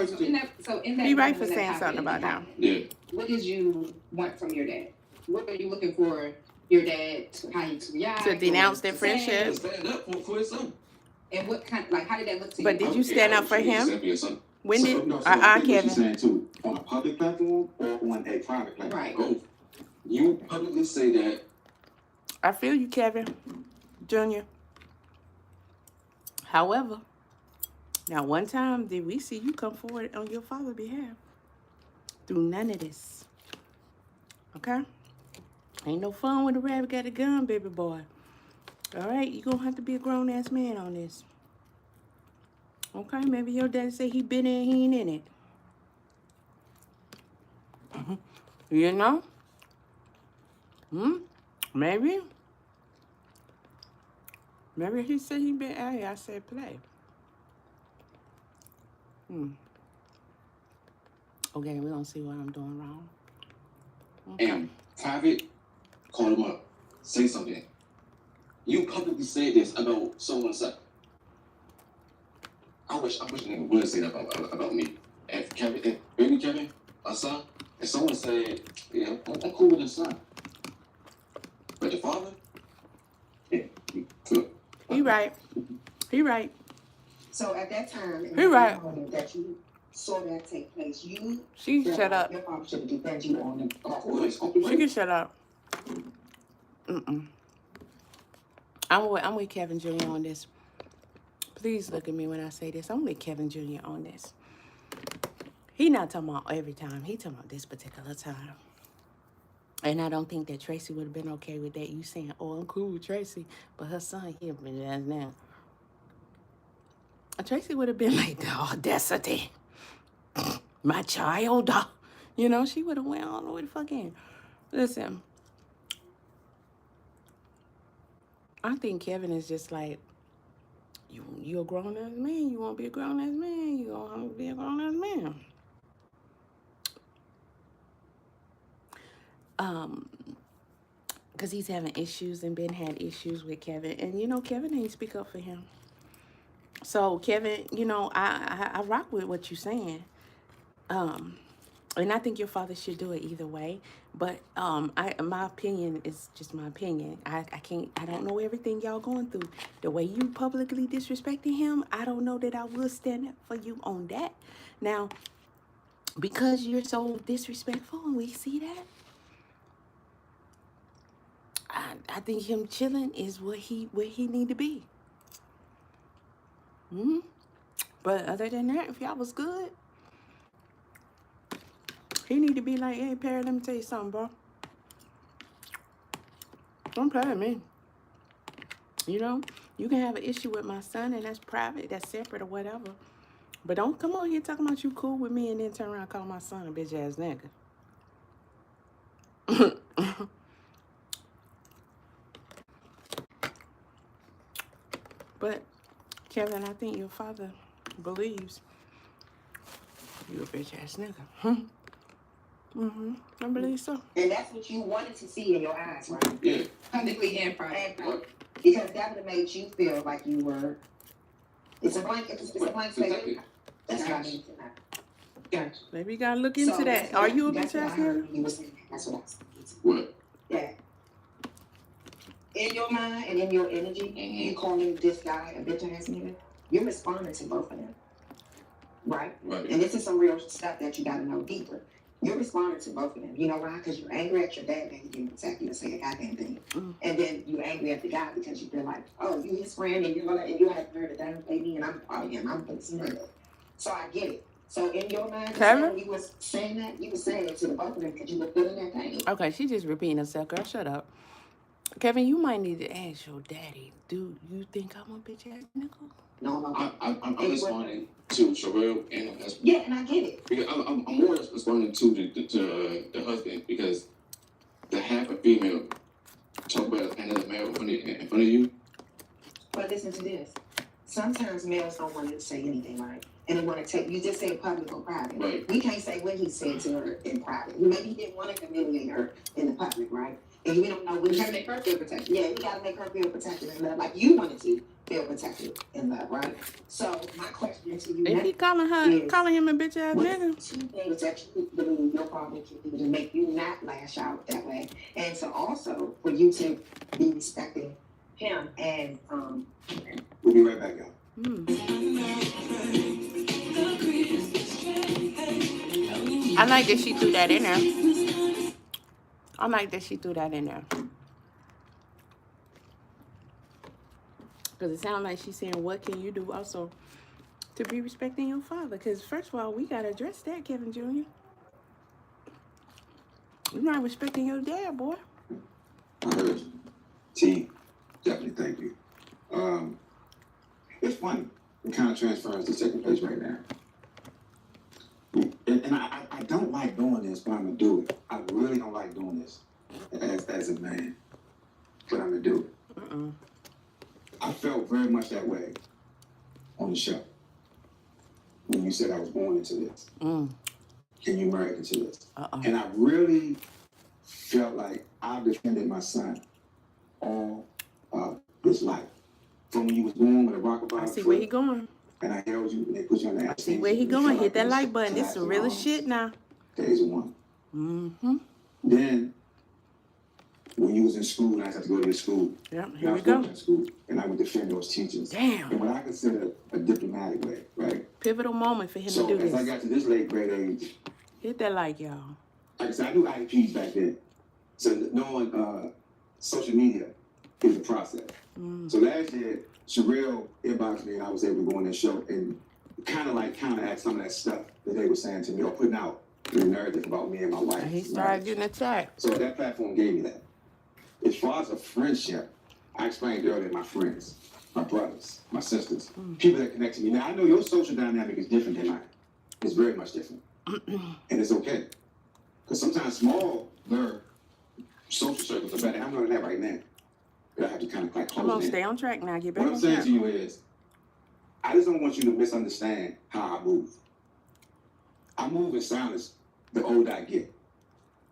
He right for saying something about that. Yeah. What did you want from your dad? What are you looking for your dad to, how you to react? To denounce their friendship. Stand up for his son. And what kind, like, how did that look to you? But did you stand up for him? When did Kevin? Saying too, on a public platform or on a private platform? Right. Both. You publicly say that. I feel you, Kevin Jr. However, now one time did we see you come forward on your father's behalf? Do none of this. Okay? Ain't no fun when the rabbit got a gun, baby boy. All right, you gonna have to be a grown-ass man on this. Okay, maybe your daddy say he been in, he ain't in it. You know? Maybe. Maybe he said he been out here. I said play. Okay, we're gonna see what I'm doing wrong. Okay. And private, call him up. say something. You publicly said this about someone's son. I wish a nigga would say that about me. If baby Kevin, my son, if someone said, yeah, I'm cool with his son. But the father, yeah, He right. He right. So at that time, in He right. moment that you saw that take place, you She felt shut like up. your mom should have defended you on the She can shut up. I'm with Kevin Jr. on this. Please look at me when I say this. I'm with Kevin Jr. on this. He not talking about every time. He talking about this particular time. And I don't think that Traci would have been okay with that. You saying, oh, I'm cool with Traci, but her son here been as now. Traci would have been like, the audacity. My child. You know, she would have went all the way to fucking. Listen. I think Kevin is just like, you're a grown-ass man. You want to be a grown-ass man. You want to be a grown-ass man. Because he's having issues and Ben had issues with Kevin. And, you know, Kevin ain't speak up for him. So, Kevin, you know, I rock with what you're saying. And I think your father should do it either way. But my opinion is just my opinion. I don't know everything y'all going through. The way you publicly disrespecting him, I don't know that I will stand up for you on that. Now, because you're so disrespectful and we see that, I think him chilling is where he need to be. But other than that, if y'all was good, he need to be like, hey, Perry, let me tell you something, bro. Don't play with me. You know, you can have an issue with my son, and that's private, that's separate or whatever. But don't come over here talking about you cool with me and then turn around and call my son a bitch-ass nigga. But, Kevin, I think your father believes you a bitch-ass nigga. I believe so. And that's what you wanted to see in your eyes, right? yeah. Publicly and private. Because that would have made you feel like you were. It's a blank slate. Exactly. That's what I need to know. Gotcha. Maybe you gotta look into that. Are you a bitch-ass nigga? You were saying that. That's what I was saying. What? Yeah. In your mind and in your energy, you calling this guy a bitch-ass nigga, you're responding to both of them. Right? Right. And this is some real stuff that you gotta know deeper. You're responding to both of them. You know why? Because you're angry at your dad that he didn't protect you and say a goddamn thing. And then you're angry at the guy because you feel like, oh, you his friend and you have heard of that baby and I'm part of him. I'm putting some murder. So I get it. So in your mind, Kevin? you was saying that, you were saying it to the both of them because you were feeling that pain. Okay, she just repeating herself. Girl, shut up. Kevin, you might need to ask your daddy, do you think I'm a bitch-ass nigga? No. I'm responding to Sherells and her husband. Yeah, and I get it. Because I'm more responding to the husband because to have a female talk about another male in front of you. But listen to this. Sometimes males don't want to say anything, right? And they want to take, you just say public or private. Right. We can't say what he said to her in private. Maybe he didn't want to humiliate her in the public, right? And we don't know what We gotta make her feel protected. Yeah, we gotta make her feel protected and loved, like you wanted to feel protected and loved, right? So my question to you If he calling him a bitch-ass nigga. two things that you believe your father can do to make you not lash out that way, and to also for you to be respecting him and We'll be right back, y'all. I like that she threw that in there. I like that she threw that in there. Because it sounds like she's saying, what can you do also to be respecting your father? Because first of all, we got to address that, Kevin Jr. You're not respecting your dad, boy. I heard you. T, definitely thank you. It's funny. The kind of transference that's taking place right now. And I don't like doing this, but I'm going to do it. I really don't like doing this as a man, but I'm going to do it. I felt very much that way on the show when you said I was born into this and you married into this. And I really felt like I defended my son all his life. From when you was born with a rock about I see where he going. and I held you and they put you on the app. See where he going. Hit that like button. This is real shit now. Days one. Mm-hmm. Then when you was in school and I had to go to your school. Yep, here we go. In school, and I would defend those teachers. Damn. In what I consider a diplomatic way, right? Pivotal moment for him So to do as I this. got to this late grade age, Hit that like, y'all. like I said, I knew IEPs back then. So knowing social media is a process. So last year, Sherells inboxed me and I was able to go on their show and kind of like counteract some of that stuff that they were saying to me or putting out the narrative about me and my wife. And he started getting attacked. So that platform gave me that. As far as a friendship, I explained earlier, my friends, my brothers, my sisters, people that connect to me. Now, I know your social dynamic is different than mine. It's very much different. And it's okay. Because sometimes smaller social circles are better. I'm learning that right now. But I have to kind of like close Come on, in. stay on track now. Get back What I'm on saying track. to you is, I just don't want you to misunderstand how I move. I move in silence the older I get.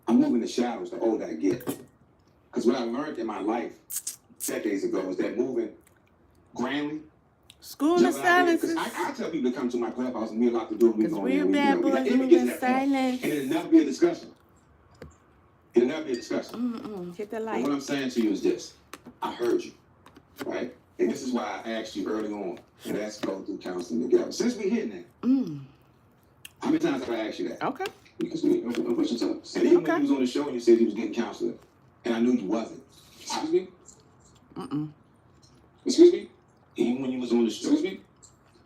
I move in the shadows the older I get. Because what I learned in my life decades ago is that moving grandly. School in silence. Because I tell people to come to my clubhouse and we lock the door and we Because go real in bad boys move in silence. And it'll never be a discussion. It'll never be a discussion. Hit the And like. what I'm saying to you is this. I heard you, right? And this is why I asked you early on, and let's go through counseling together. Since we hitting that, how many times have I asked you that? Okay. Because I'm pushing something. And even when you was on the show and you said you was getting counseling, and I knew you wasn't. Excuse me? Excuse me? Even when you was on the show, excuse me?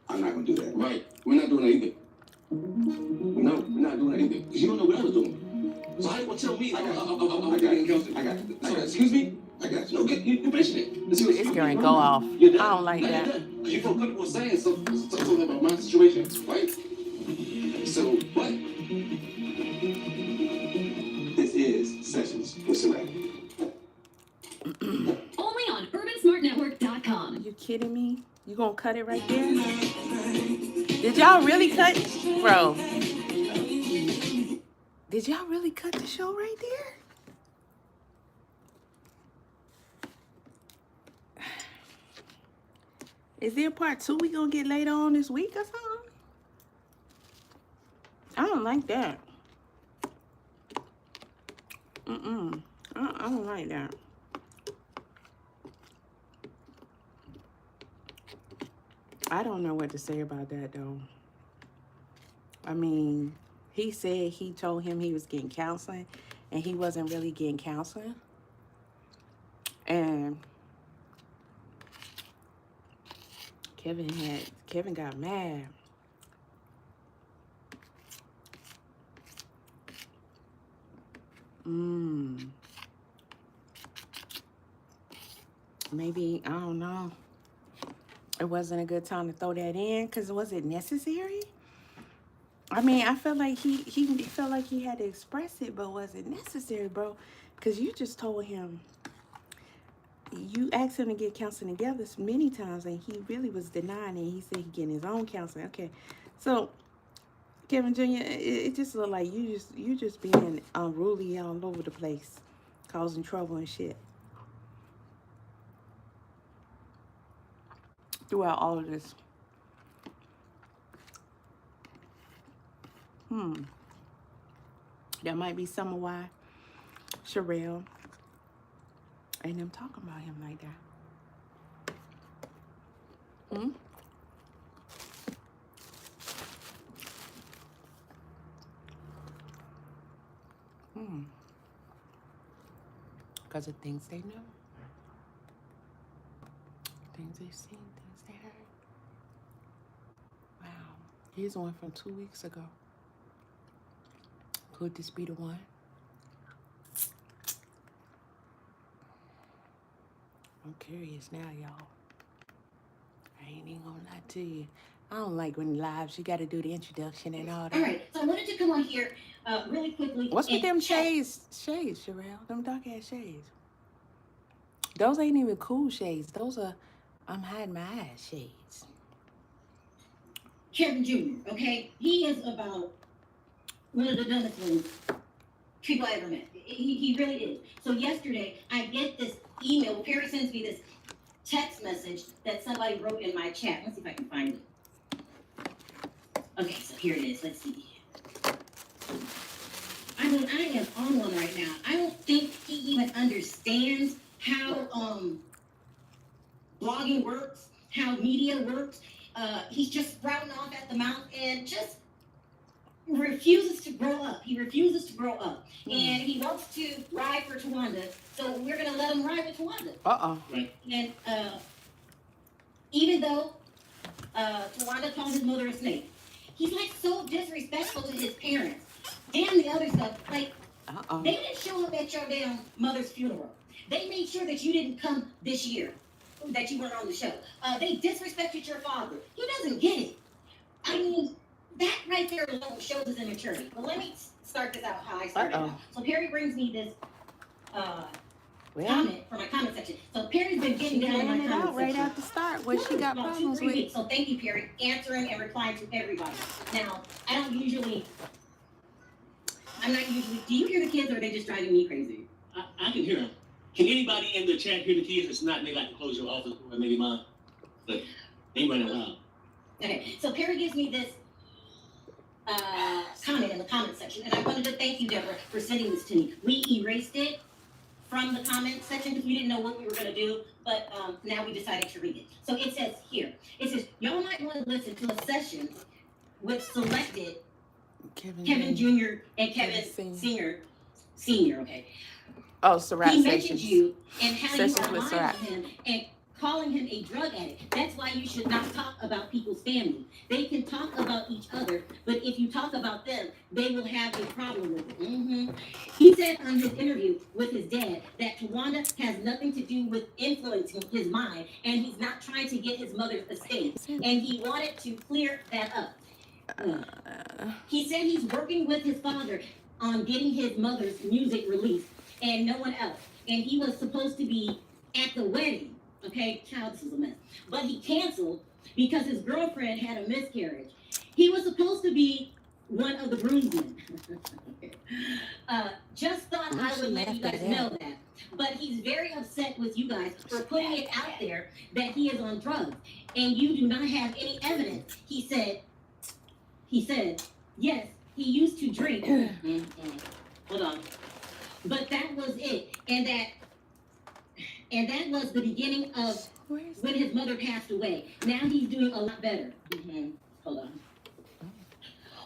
I'm not gonna do that. Right. We're not doing that either. No, we're not doing that either. Because you don't know what I was doing. So how you gonna tell me? I got you. So, excuse me? I got you. No, you mentioned it. It's going to go off. I don't like that. Because you feel comfortable saying something about my situation, right? So, what? This is Sessions with Sewist. Only on UrbanSmartNetwork.com. Are you kidding me? You gonna cut it right there? Did y'all really cut? Bro. Did y'all really cut the show right there? Is there a part 2 we gonna get later on this week or something? I don't like that. I don't like that. I don't know what to say about that though. I mean, he said he told him he was getting counseling and he wasn't really getting counseling. And Kevin got mad. Maybe, I don't know. It wasn't a good time to throw that in because was it necessary? I mean, I felt like he felt like he had to express it, but was it necessary, bro? Because you just told him, you asked him to get counseling together many times, and he really was denying it. He said he getting his own counseling. Okay, so Kevin Jr., it just looked like you just being unruly all over the place, causing trouble and shit throughout all of this. That might be some of why Sherells ain't them talking about him like that. Because of things they know. Things they've seen, things they heard. Wow. Here's one from 2 weeks ago. Could this be the one? I'm curious now, y'all. I ain't even gonna lie to you. I don't like when lives, you gotta do the introduction and all that. All right, so I wanted to come on here really quickly. What's with them shades, Sherells? Them dark ass shades. Those ain't even cool shades. Those are, I'm hiding my eyes shades. Kevin Jr., okay? He is about one of the dumbest people I ever met. He really is. So yesterday, I get this email. Perry sends me this text message that somebody wrote in my chat. Let's see if I can find it. Okay, so here it is. Let's see. I mean, I am on one right now. I don't think he even understands how blogging works, how media works. He's just sprouting off at the mouth and just refuses to grow up. He refuses to grow up. And he wants to ride for Tawanda, so we're going to let him ride with Tawanda. Right. And even though Tawanda calls his mother a snake, he's like so disrespectful to his parents. Damn the other stuff. Like, they didn't show up at your damn mother's funeral. They made sure that you didn't come this year, that you weren't on the show. They disrespected your father. He doesn't get it. I mean, that right there alone shows his immaturity. But let me start this out how I started out. So Perry brings me this comment from my comment section. So Perry's been getting down in my comment section. Right at the start where she got about problems 2-3 with. weeks. So thank you, Perry, answering and replying to everybody. Now, I don't usually, I'm not usually, do you hear the kids or are they just driving me crazy? I can hear them. Can anybody in the chat hear the kids? It's not, they like to close your office door, maybe mine. But they running loud. Okay, so Perry gives me this comment in the comment section, and I wanted to thank you, Deborah, for sending this to me. We erased it from the comment section because we didn't know what we were going to do, but now we decided to read it. So it says here, it says, y'all might want to listen to a session with selected Kevin Jr. and Kevin Senior, okay? Oh, Sarat He sessions. mentioned you and how you Sessions are with lying Sarat. to him and calling him a drug addict. That's why you should not talk about people's family. They can talk about each other, but if you talk about them, they will have a problem with it. He said on his interview with his dad that Tawanda has nothing to do with influencing his mind, and he's not trying to get his mother's estate. And he wanted to clear that up. He said he's working with his father on getting his mother's music released and no one else. And he was supposed to be at the wedding. Okay, child, this is a mess. But he canceled because his girlfriend had a miscarriage. He was supposed to be one of the groomsmen. Just thought I would let you guys know that. But he's very upset with you guys for putting it out there that he is on drugs. And you do not have any evidence. He said, yes, he used to drink. Hold on. But that was it. And that was the beginning of when his mother passed away. Now he's doing a lot better. Hold on.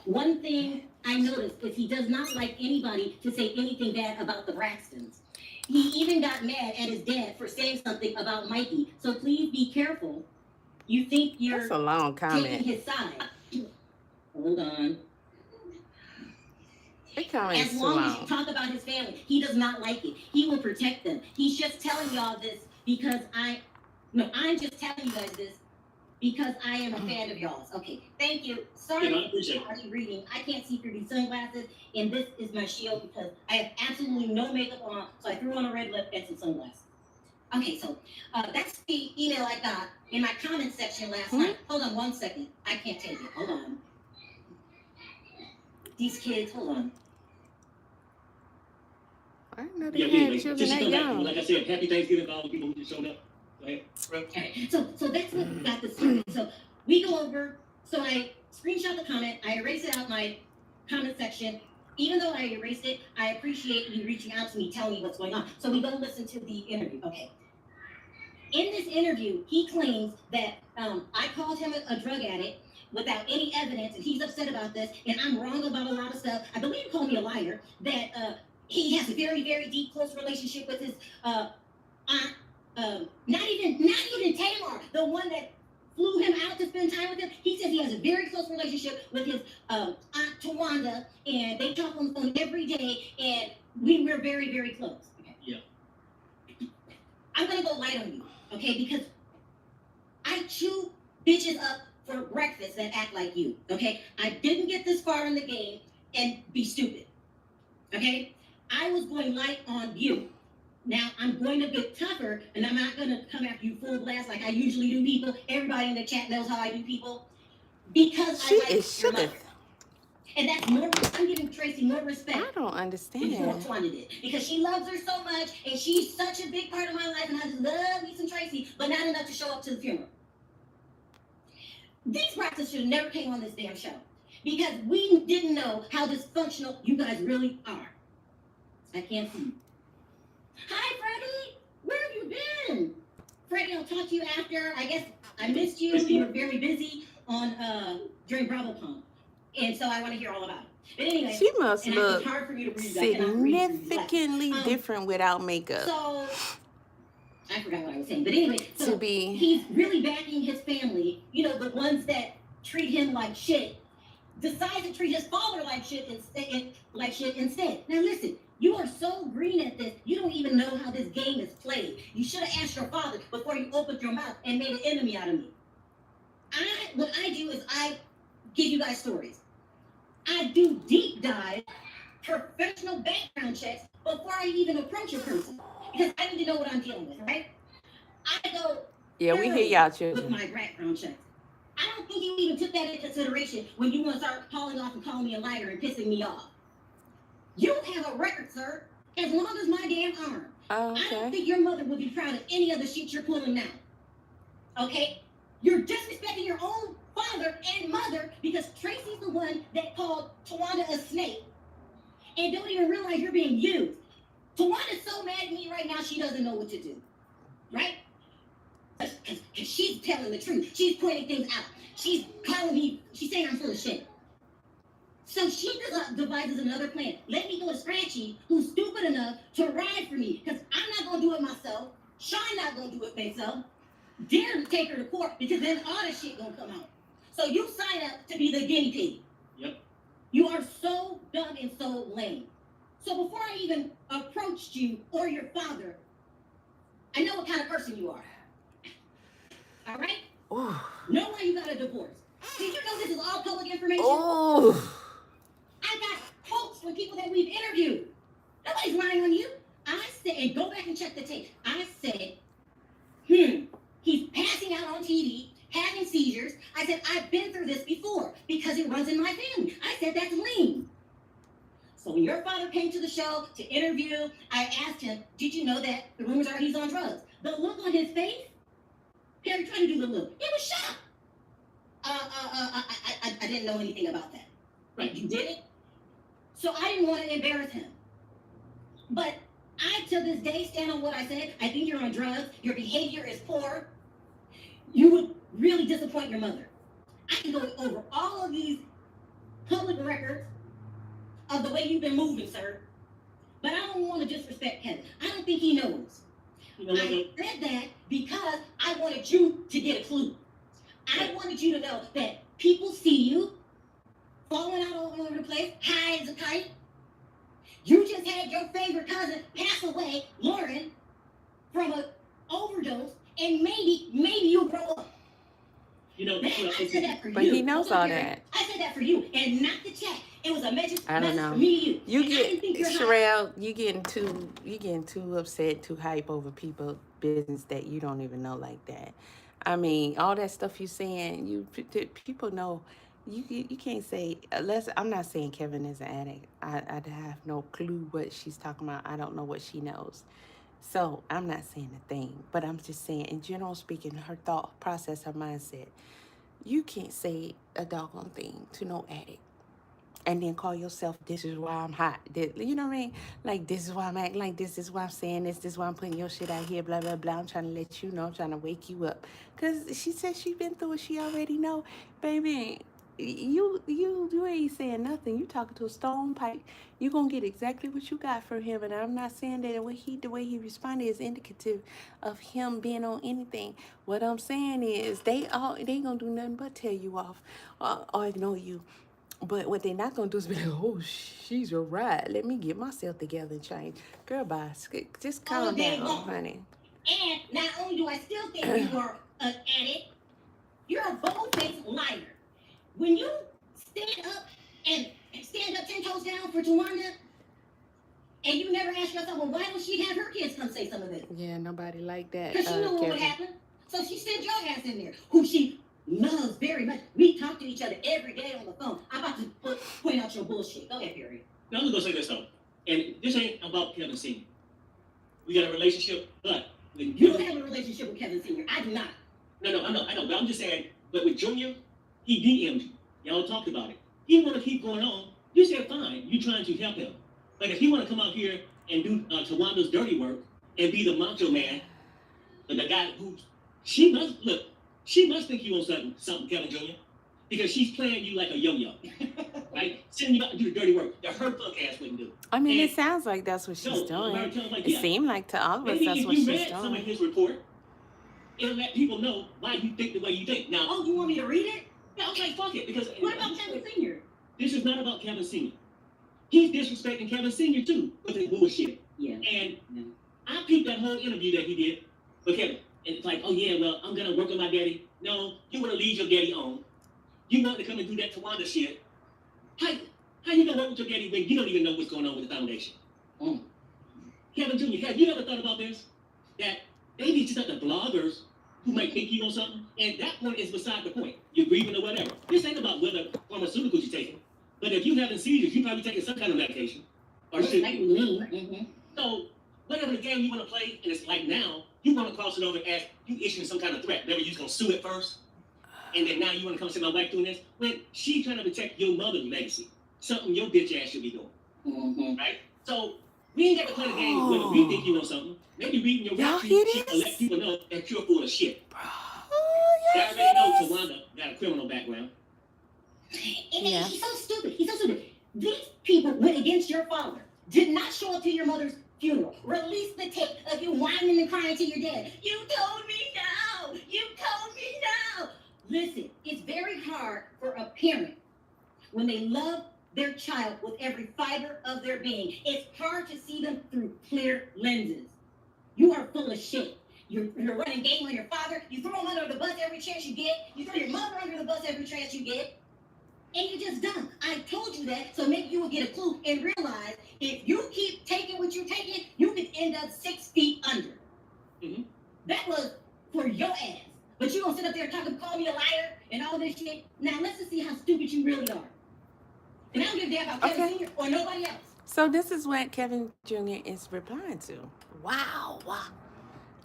One thing I noticed is he does not like anybody to say anything bad about the Braxtons. He even got mad at his dad for saying something about Mikey. So please be careful. You think you're That's a long comment. taking his side. Hold on. As long as you talk about his family, he does not like it. He will protect them. He's just telling y'all this because I'm just telling you guys this because I am a fan of y'all's. Okay, thank you. Sorry, I'm reading. I can't see through these sunglasses, and this is my shield because I have absolutely no makeup on, so I threw on a red lip and some sunglasses. Okay, so that's the email I got in my comment section last night. Hold on 1 second. I can't take it. Hold on. These kids, hold on. I didn't know they had children that young. Like I said, happy Thanksgiving to all the people who just showed up. Right? Okay, so that's what got this started. So we go over, so I screenshot the comment, I erase it out my comment section. Even though I erased it, I appreciate you reaching out to me, telling me what's going on. So we go listen to the interview. Okay. In this interview, he claims that I called him a drug addict without any evidence, and he's upset about this, and I'm wrong about a lot of stuff. I believe he called me a liar, that he has a very, very deep, close relationship with his aunt. Not even Tamar, the one that flew him out to spend time with him. He says he has a very close relationship with his aunt Tawanda, and they talk on the phone every day, and we're very, very close. Okay. Yeah. I'm gonna go light on you, okay? Because I chew bitches up for breakfast that act like you, okay? I didn't get this far in the game and be stupid, okay? I was going light on you. Now, I'm going to get tougher, and I'm not going to come after you full blast like I usually do people. Everybody in the chat knows how I do people. Because She I like is your mother. shooketh. And that's more, I'm giving Traci more respect. I don't Than understand. Tawanda did. Because she loves her so much, and she's such a big part of my life, and I just love me some Traci, but not enough to show up to the funeral. These Braxtons should have never came on this damn show. Because we didn't know how dysfunctional you guys really are. I can't see you. Hi, Freddie! Where have you been? Freddie, I'll talk to you after. I guess I missed you. You were very busy on during BravoCon. And so I want to hear all about it. But anyway, She must and look it's hard for me to read. I cannot read through these significantly letters. different without makeup. So, I forgot what I was saying. But anyway, so To be- he's really backing his family. You know, the ones that treat him like shit. Decides to treat his father like shit instead. Now listen, you are so green at this, you don't even know how this game is played. You should have asked your father before you opened your mouth and made an enemy out of me. What I do is I give you guys stories. I do deep dive, professional background checks before I even approach a person. Because I need to know what I'm dealing with, right? I go Yeah, we hear y'all with children. my background checks. I don't think you even took that into consideration when you want to start calling off and calling me a liar and pissing me off. You have a record, sir, as long as my damn arm. Oh, I don't okay. think your mother would be proud of any of the shit you're pulling now. Okay? You're disrespecting your own father and mother because Traci's the one that called Tawanda a snake and don't even realize you're being used. Tawanda's so mad at me right now, she doesn't know what to do. Right? Because she's telling the truth. She's pointing things out. She's calling me, she's saying I'm full of shit. So she devises another plan. Let me go to Traci, who's stupid enough to ride for me. Because I'm not going to do it myself. Sean not going to do it myself. Dare to take her to court because then all this shit going to come out. So you sign up to be the guinea pig. Yep. You are so dumb and so lame. So before I even approached you or your father, I know what kind of person you are. All right? Ooh. Know why you got a divorce. Did you know this is all public information? Oh. I got quotes from people that we've interviewed. Nobody's lying on you. I said, and go back and check the tape. I said, he's passing out on TV, having seizures. I said, I've been through this before because it runs in my family. I said, that's lean. So when your father came to the show to interview, I asked him, did you know that the rumors are he's on drugs? The look on his face, Perry tried to do the look. It was shock. I didn't know anything about that. Right, you did it? So I didn't want to embarrass him. But I, to this day, stand on what I said. I think you're on drugs. Your behavior is poor. You would really disappoint your mother. I can go over all of these public records of the way you've been moving, sir. But I don't want to disrespect Kevin. I don't think he knows. I said that because I wanted you to get a clue. I wanted you to know that people see you falling out all over the place, high as a kite. You just had your favorite cousin pass away, Lauren, from an overdose, and maybe you'll grow up. You know, I said that for you. But he knows all Gary. that. I said that for you, and not the chat. It was a message, I don't know. for me to you. You And I didn't get think you're high. Sherelle, you getting too upset, too hype over people business that you don't even know like that. I mean, all that stuff you saying, people know. You can't say unless I'm not saying Kevin is an addict. I have no clue what she's talking about. I don't know what she knows. So I'm not saying a thing, but I'm just saying in general speaking, her thought process, her mindset. You can't say a doggone thing to no addict. And then call yourself, this is why I'm hot. You know what I mean? Like, this is why I'm acting like this is why I'm saying this is why I'm putting your shit out here, blah, blah, blah. I'm trying to let you know. I'm trying to wake you up. Because she said she's been through it. She already know. Baby, you ain't saying nothing. You talking to a stone pipe. You going to get exactly what you got from him. And I'm not saying that the way he responded is indicative of him being on anything. What I'm saying is they ain't going to do nothing but tell you off or ignore you. But what they're not going to do is be like, oh, she's a right. Let me get myself together and change. Girl, bye. Just calm down, honey. And not only do I still think you are an addict, you're a bold-faced liar. When you stand up 10 toes down for Tawanda, and you never ask yourself, well, why don't she have her kids come say some of it? Yeah, nobody like that. Because she knew what would Kevin. happen. So she sent your ass in there, who she loves very much. We talk to each other every day on the phone. I'm about to point out your bullshit. Go ahead, Perry. Now I'm gonna say this though, and this ain't about Kevin Senior. We got a relationship, but when You don't have a relationship with Kevin Senior. I do not. No, I know, but I'm just saying. But with Junior, he DM'd you. Y'all talked about it. He want to keep going on. You said fine. You trying to help him. Like if he want to come out here and do Tawanda's dirty work and be the macho man, and the guy who she must think you on something, Kevin Junior, because she's playing you like a yo-yo, right? Sending you out to do the dirty work that her fuck ass wouldn't do. I mean, And it sounds like that's what she's doing. like, It seemed like to all of us maybe that's if what you she's read some of doing. his report, it'll let people know why you think the way you think. Now, Oh, you want me to read it? yeah, okay, fuck it, because What about Kevin Senior? this is not about Kevin Senior. He's disrespecting Kevin Senior too with his bullshit. Yeah. And I peeped that whole interview that he did with Kevin. And it's like, oh yeah, well, I'm gonna work on my daddy. No, you wanna leave your daddy on. You want to come and do that Tawanda shit. How you gonna work with your daddy when you don't even know what's going on with the foundation? Kevin Jr., have you ever thought about this? That maybe it's just the bloggers who might think you know something, and that point is beside the point. You're grieving or whatever. This ain't about whether pharmaceuticals you're taking, but if you having seizures, you're probably taking some kind of medication. Or shit. So whatever the game you want to play, and it's like now, you want to cross it over as you issuing some kind of threat. Maybe you're going to sue it first, and then now you want to come say my wife doing this, when she's trying to protect your mother's legacy. Something your bitch ass should be doing. Right? So we ain't got to play the game whether we think you know something. Maybe reading your rap sheet will let people know that you're full of shit. I already know Tawanda got a criminal background. And he's so stupid. He's so stupid. These people went against your father. Did not show up to your mother's funeral. Release the tape of you whining and crying to your dad. You told me no. You told me no. Listen, it's very hard for a parent when they love their child with every fiber of their being. It's hard to see them through clear lenses. You are full of shit. You're running game on your father. You throw him under the bus every chance you get. You throw your mother under the bus every chance you get. And you're just dumb. I told you that, so maybe you will get a clue and realize if you keep taking what you're taking, you could end up 6 feet under. That was for your ass. But you gonna sit up there talking, call me a liar and all this shit. Now let's just see how stupid you really are. And I don't give a damn about Kevin Senior or nobody else. So this is what Kevin Jr. is replying to. Wow.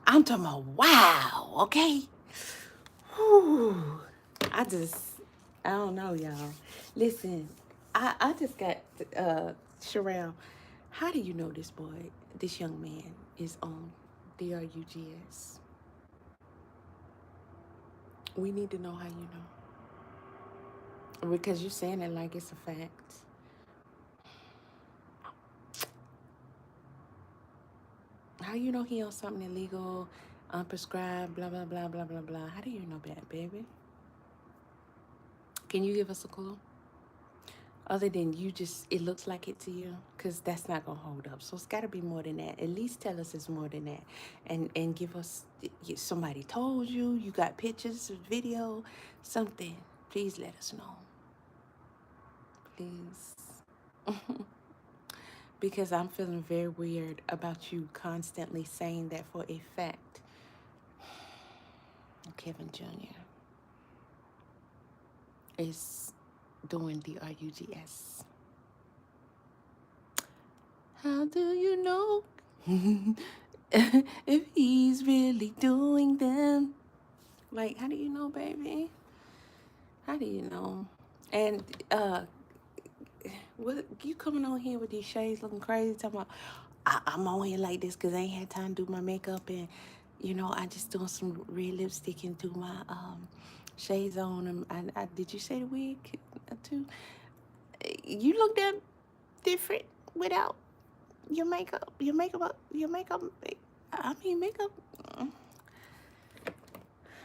I'm talking about wow, okay? Whew. I don't know, y'all. Listen, I just got, Sherelle, how do you know this young man is on DRUGS? We need to know how you know. Because you're saying it like it's a fact. How you know he on something illegal, unprescribed, blah, blah, blah, blah, blah, blah? How do you know that, baby? Can you give us a clue? Other than it looks like it to you? Because that's not going to hold up. So it's got to be more than that. At least tell us it's more than that. And give us, somebody told you, you got pictures, video, something. Please let us know. Please. Because I'm feeling very weird about you constantly saying that for a fact. Kevin Jr. is doing the RUGS. How do you know if he's really doing them? Like, how do you know, baby? How do you know? And what you coming on here with these shades looking crazy, talking about I'm on here like this because I ain't had time to do my makeup, and I just doing some red lipstick and do my shades on them. I did you say the wig too? You look that different without your makeup. Your makeup. I mean makeup.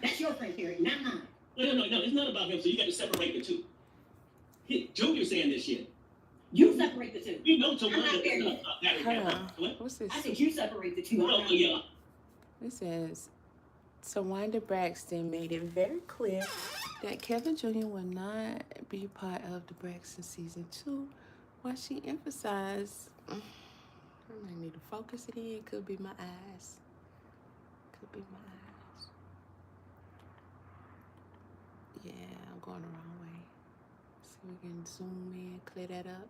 That's your friend theory, not mine. No. It's not about him. So you got to separate the two. Junior saying this shit. You separate the two. You know Tawanda. What's this? I said you separate the two. Oh, yeah. This says, Tawanda Braxton made it very clear that Kevin Jr. will not be part of the Braxton season 2, while she emphasized, I might need to focus it in, could be my eyes. going the wrong way. See if we can zoom in, clear that up.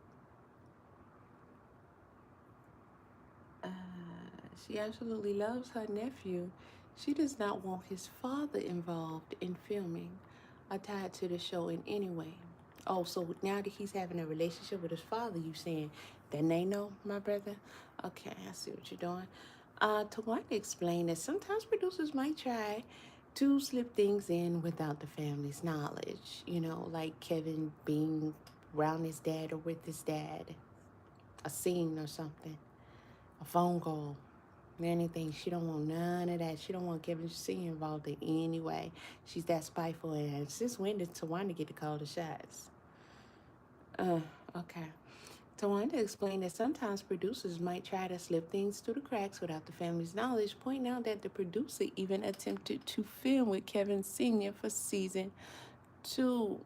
She absolutely loves her nephew. She does not want his father involved in filming or tied to the show in any way. Oh, so now that he's having a relationship with his father, you saying that they know, my brother? Okay, I see what you're doing. Tawanda explained that sometimes producers might try to slip things in without the family's knowledge. You know, like Kevin being around his dad or with his dad, a scene or something, a phone call, anything. She don't want none of that. She don't want Kevin C involved in any way. She's that spiteful. And since when did Tawanda get to call the shots? Okay. Tawanda explained that sometimes producers might try to slip things through the cracks without the family's knowledge, pointing out that the producer even attempted to film with Kevin Sr. for season 2.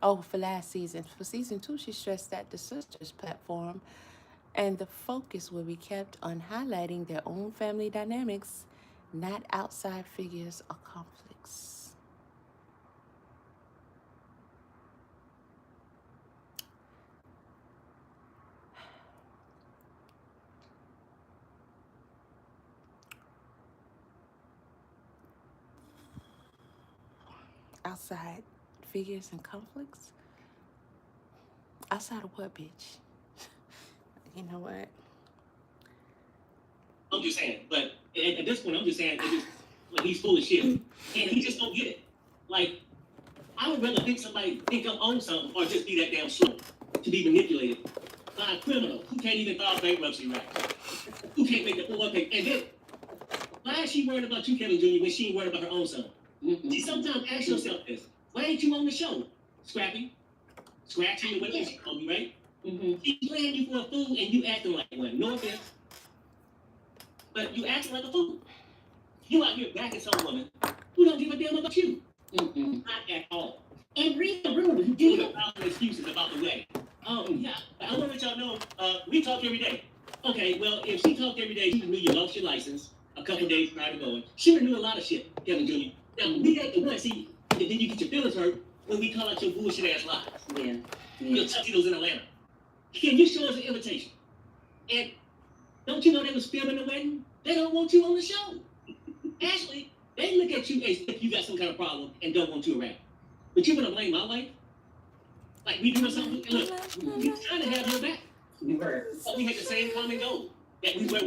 Oh, for last season. For season 2, she stressed that the sisters' platform and the focus will be kept on highlighting their own family dynamics, not outside figures or conflicts. Outside figures and conflicts? Outside of what, bitch? You know what? I'm just saying, but at this point, I'm just saying, like, he's full of shit, and he just don't get it. Like, I would rather think somebody think I'm on something, or just be that damn slow to be manipulated by a criminal who can't even file bankruptcy right, who can't make the full pay. And then, why is she worried about you, Kevin Jr., when she ain't worried about her own son? See, sometimes ask yourself this: why ain't you on the show, Scrappy, Scratchy, or whatever she called you, right? She's playing you for a fool, and you acting like one. No offense, but you acting like a fool. You out here backing some woman who don't give a damn about you. Not at all. And read the room. Do You you? have excuses about the wedding. Yeah, I want to let y'all know, we talk every day. Okay, well, if she talked every day, she knew you lost your license a couple days prior to going. She would knew a lot of shit, Kevin Jr. Now, we ain't the one, see, and then you get your feelings hurt when we call out your bullshit ass lies. Yeah. Your tuxedos in Atlanta. Can you show us an invitation? And don't you know they was filming the wedding? They don't want you on the show. Actually, they look at you as if you got some kind of problem and don't want you around. But you want to blame my wife? Like we doing something? And look, we trying to have your back. We were. But we had the same common goal that we were,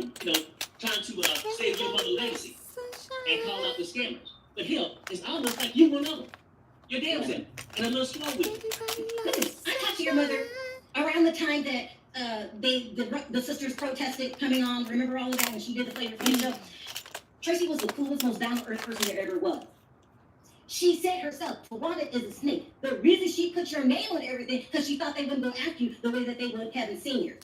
trying to save your mother's legacy and call out the scammers. But hell, it's almost like you one of them. Your damn self, and a little slow with it. Listen, I talked to your mother around the time that the sisters protested coming on. Remember all of that when she did the Flavor Flav show? Traci was the coolest, most down-to-earth person there ever was. She said herself, Tawanda is a snake. The reason she put your name on everything because she thought they wouldn't go after you the way that they would Kevin Sr.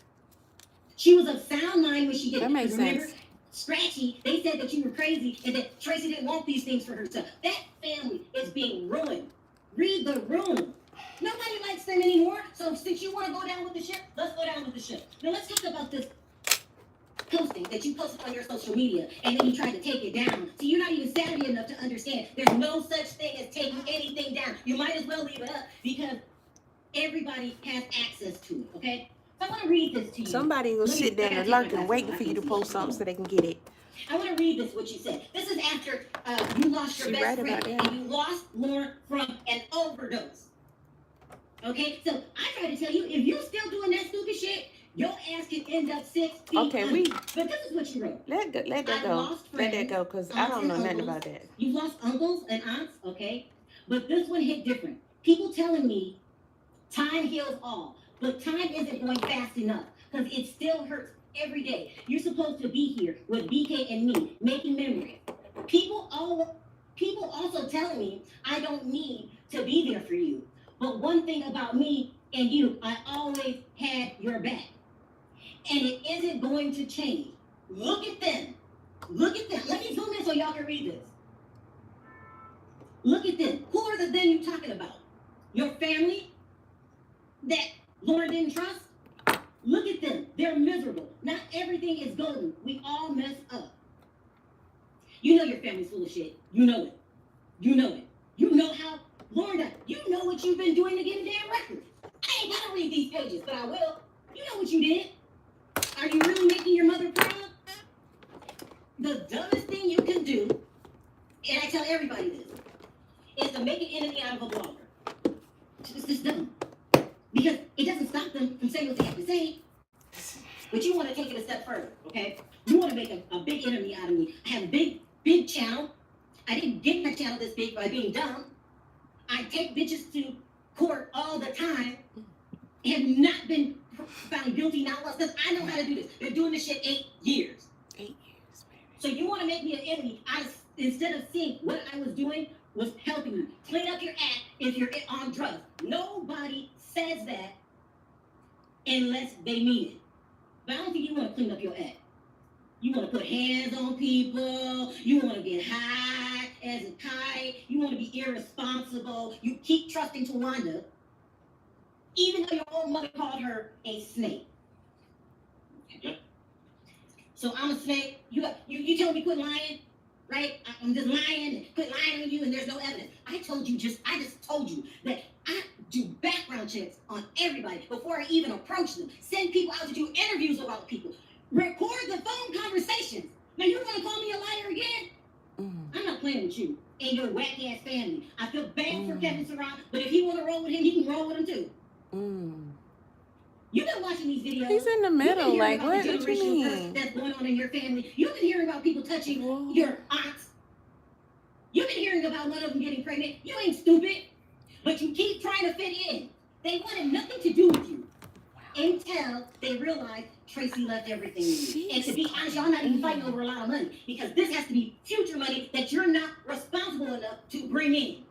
She was of sound mind when she did it. That makes Remember, sense. Scratchy, they said that you were crazy and that Traci didn't want these things for herself. That family is being ruined. Read the room. Nobody likes them anymore. So since you want to go down with the ship, let's go down with the ship. Now let's talk about this posting that you posted on your social media and then you tried to take it down. So you're not even savvy enough to understand there's no such thing as taking anything down. You might as well leave it up because everybody has access to it, okay? So I want to read this to you. Somebody will sit there and lurk and waiting for you to post something so they can get it. I want to read this, what you said. This is after you lost your She best right friend about that. and you lost Lauren from an overdose. Okay, so I try to tell you, if you're still doing that stupid shit, your ass can end up 6 feet Okay, under. we But this is what you wrote. let that I've go. lost Let that friends, go, cause I aunts, don't and know nothing uncles. about that. You've lost uncles and aunts, okay? But this one hit different. People telling me time heals all, but time isn't going fast enough because it still hurts every day. You're supposed to be here with BK and me making memories. People also telling me I don't need to be there for you. But one thing about me and you, I always had your back. And it isn't going to change. Look at them. Look at them. Let me zoom in so y'all can read this. Look at them. Who are the them you talking about? Your family that Lauren didn't trust? Look at them. They're miserable. Not everything is golden. We all mess up. You know your family's full of shit. You know it. You know it. You know how Lauren, you know what you've been doing to get a damn record. I ain't gotta read these pages, but I will. You know what you did. Are you really making your mother proud? The dumbest thing you can do, and I tell everybody this, is to make an enemy out of a blogger. It's just dumb. Because it doesn't stop them from saying what they have to say. But you want to take it a step further, okay? You want to make a big enemy out of me. I have a big channel. I didn't get my channel this big by being dumb. I take bitches to court all the time. Have not been found guilty, not once, because I know how to do this. Been doing this shit 8 years. 8 years, baby. So you want to make me an enemy? Instead of seeing what I was doing was helping you clean up your act if you're on drugs. Nobody says that unless they mean it. But I don't think you want to clean up your act. You want to put hands on people. You want to get high as a kite. You want to be irresponsible. You keep trusting Tawanda, even though your own mother called her a snake. Yep. So I'm a snake. You tell me quit lying, right? I'm just lying and quit lying on you, and there's no evidence. I just told you that I do background checks on everybody before I even approach them. Send people out to do interviews about people. Record the phone conversations. Now you want to call me a liar again? I'm not playing with you and your whack ass family. I feel bad for Kevin Surratt, but if he want to roll with him, he can roll with him too. You've been watching these videos. He's in the middle. Like, what do you mean? That's going on in your family. You've been hearing about people touching your aunts. You've been hearing about one of them getting pregnant. You ain't stupid, but you keep trying to fit in. They wanted nothing to do with you until they realized Traci left everything with you. And to be honest, y'all not even fighting over a lot of money because this has to be future money that you're not responsible enough to bring in.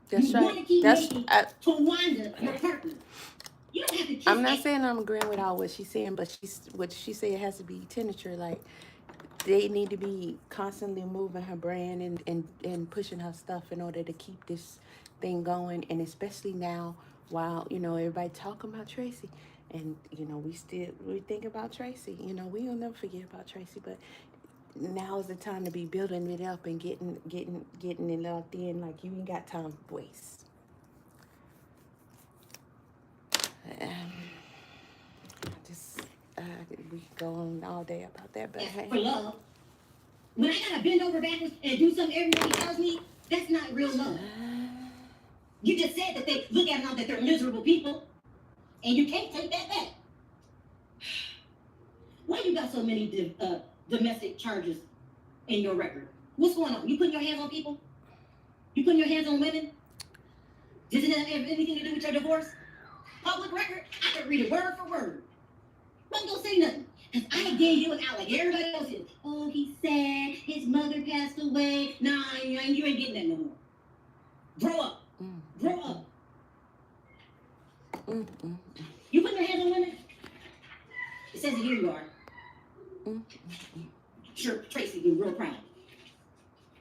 That's you right. want to keep making Tawanda your partner. You don't have to kiss I'm not saying I'm agreeing with all what she's saying, but what she said has to be temperature. Like, they need to be constantly moving her brand and pushing her stuff in order to keep this thing going. And especially now, while, you know, everybody talking about Traci. And, you know, we think about Traci. You know, we'll never forget about Traci. But now is the time to be building it up and getting it locked in. Like, you ain't got time to waste. We could go on all day about that, but hey. For love. When I gotta bend over backwards and do something everybody tells me, that's not real love. You just said that they look at them that they're miserable people, and you can't take that back. Why you got so many domestic charges in your record? What's going on? You putting your hands on people? You putting your hands on women? Doesn't that have anything to do with your divorce? Public record, I can read it word for word. Don't go say nothing. Because I gave you an out like everybody else is. Oh, he's sad. His mother passed away. Nah, you ain't getting that no more. Grow up. Grow up. You putting your hands on women? It says it here you are. Sure, Traci, you're real proud.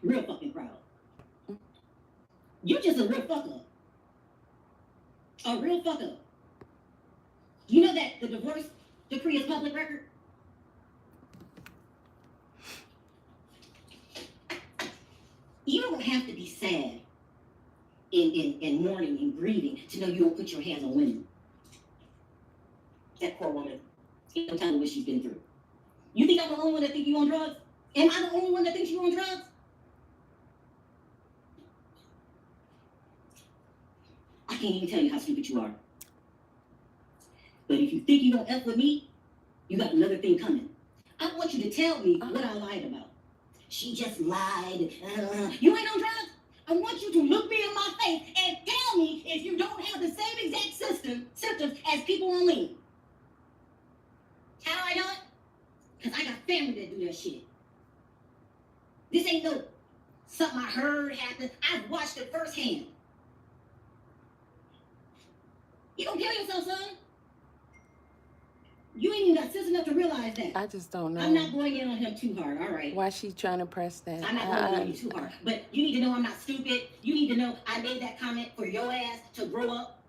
Real fucking proud. You're just a real fuck up. A real fuck up. You know that the divorce decree is public record? You don't have to be sad in mourning and grieving to know you don't put your hands on women. That poor woman. You don't tell me what she's been through. You think I'm the only one that thinks you on drugs? Am I the only one that thinks you on drugs? I can't even tell you how stupid you are. But if you think you're going to F with me, you got another thing coming. I want you to tell me what I lied about. She just lied. You ain't on drugs? I want you to look me in my face and tell me if you don't have the same exact symptoms as people on lean. How do I know it? Because I got family that do that shit. This ain't no something I heard happen. I've watched it firsthand. You don't kill yourself, son. You ain't even got sense enough to realize that. I just don't know. I'm not going in on him too hard, all right? Why she trying to press that? I'm not going in on you too hard. But you need to know I'm not stupid. You need to know I made that comment for your ass to grow up.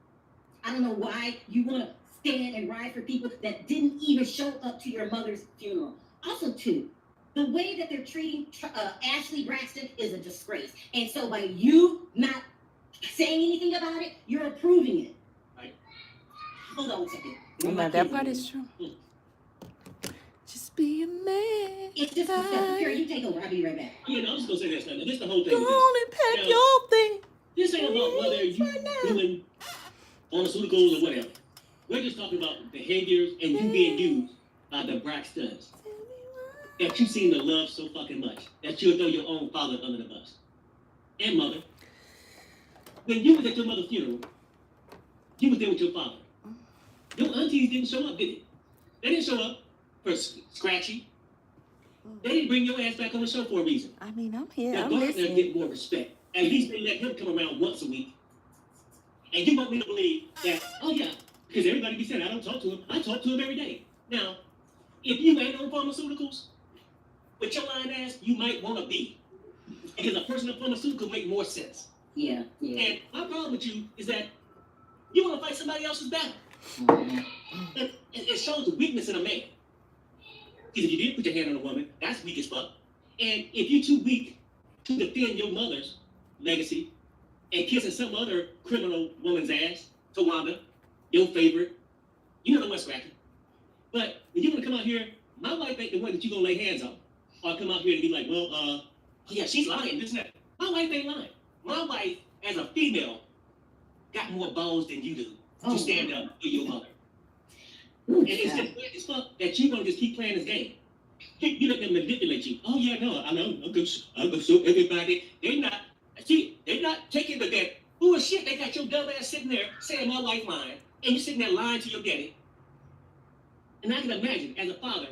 I don't know why you want to stand and ride for people that didn't even show up to your mother's funeral. Also, too, the way that they're treating Ashley Braxton is a disgrace. And so by you not saying anything about it, you're approving it. Right. Hold on a second. Now that part is true. Just be a man. It's just Carrie, you take over. I'll be right back. Yeah, no, I'm just gonna say this. Now, this is the whole thing. Go on and pack Now, your thing. This ain't about whether you doing pharmaceuticals or whatever. We're just talking about behaviors and you being used by the Braxtons that you seem to love so fucking much that you'll throw your own father under the bus and mother. When you was at your mother's funeral, you was there with your father. Your aunties didn't show up, did they? They didn't show up for scratchy. They didn't bring your ass back on the show for a reason. I mean, I'm here. Now, I'm Gartner listening. get more respect. At least they let him come around once a week. And you want me to believe that, oh yeah, because everybody be saying, I don't talk to him. I talk to him every day. Now, if you ain't on pharmaceuticals, with your lying ass, you might want to be. Because a person on pharmaceutical make more sense. Yeah. And my problem with you is that you want to fight somebody else's battle. It shows the weakness in a man. Because if you did put your hand on a woman, that's weak as fuck. And if you're too weak to defend your mother's legacy and kissing some other criminal woman's ass, Tawanda, your favorite, you know what's cracking. But when you want to come out here, my wife ain't the one that you're going to lay hands on. Or come out here and be like, well, oh yeah, she's lying, this and that. My wife ain't lying. My wife, as a female, got more balls than you do to stand up for your mother. And it's just weird as fuck that you're going to just keep playing this game. You let them manipulate you. Oh yeah, no, I know. I'm gonna show everybody. They're not taking the that bullshit. They got your dumb ass sitting there saying my wife lying, and you're sitting there lying to your daddy. And I can imagine, as a father,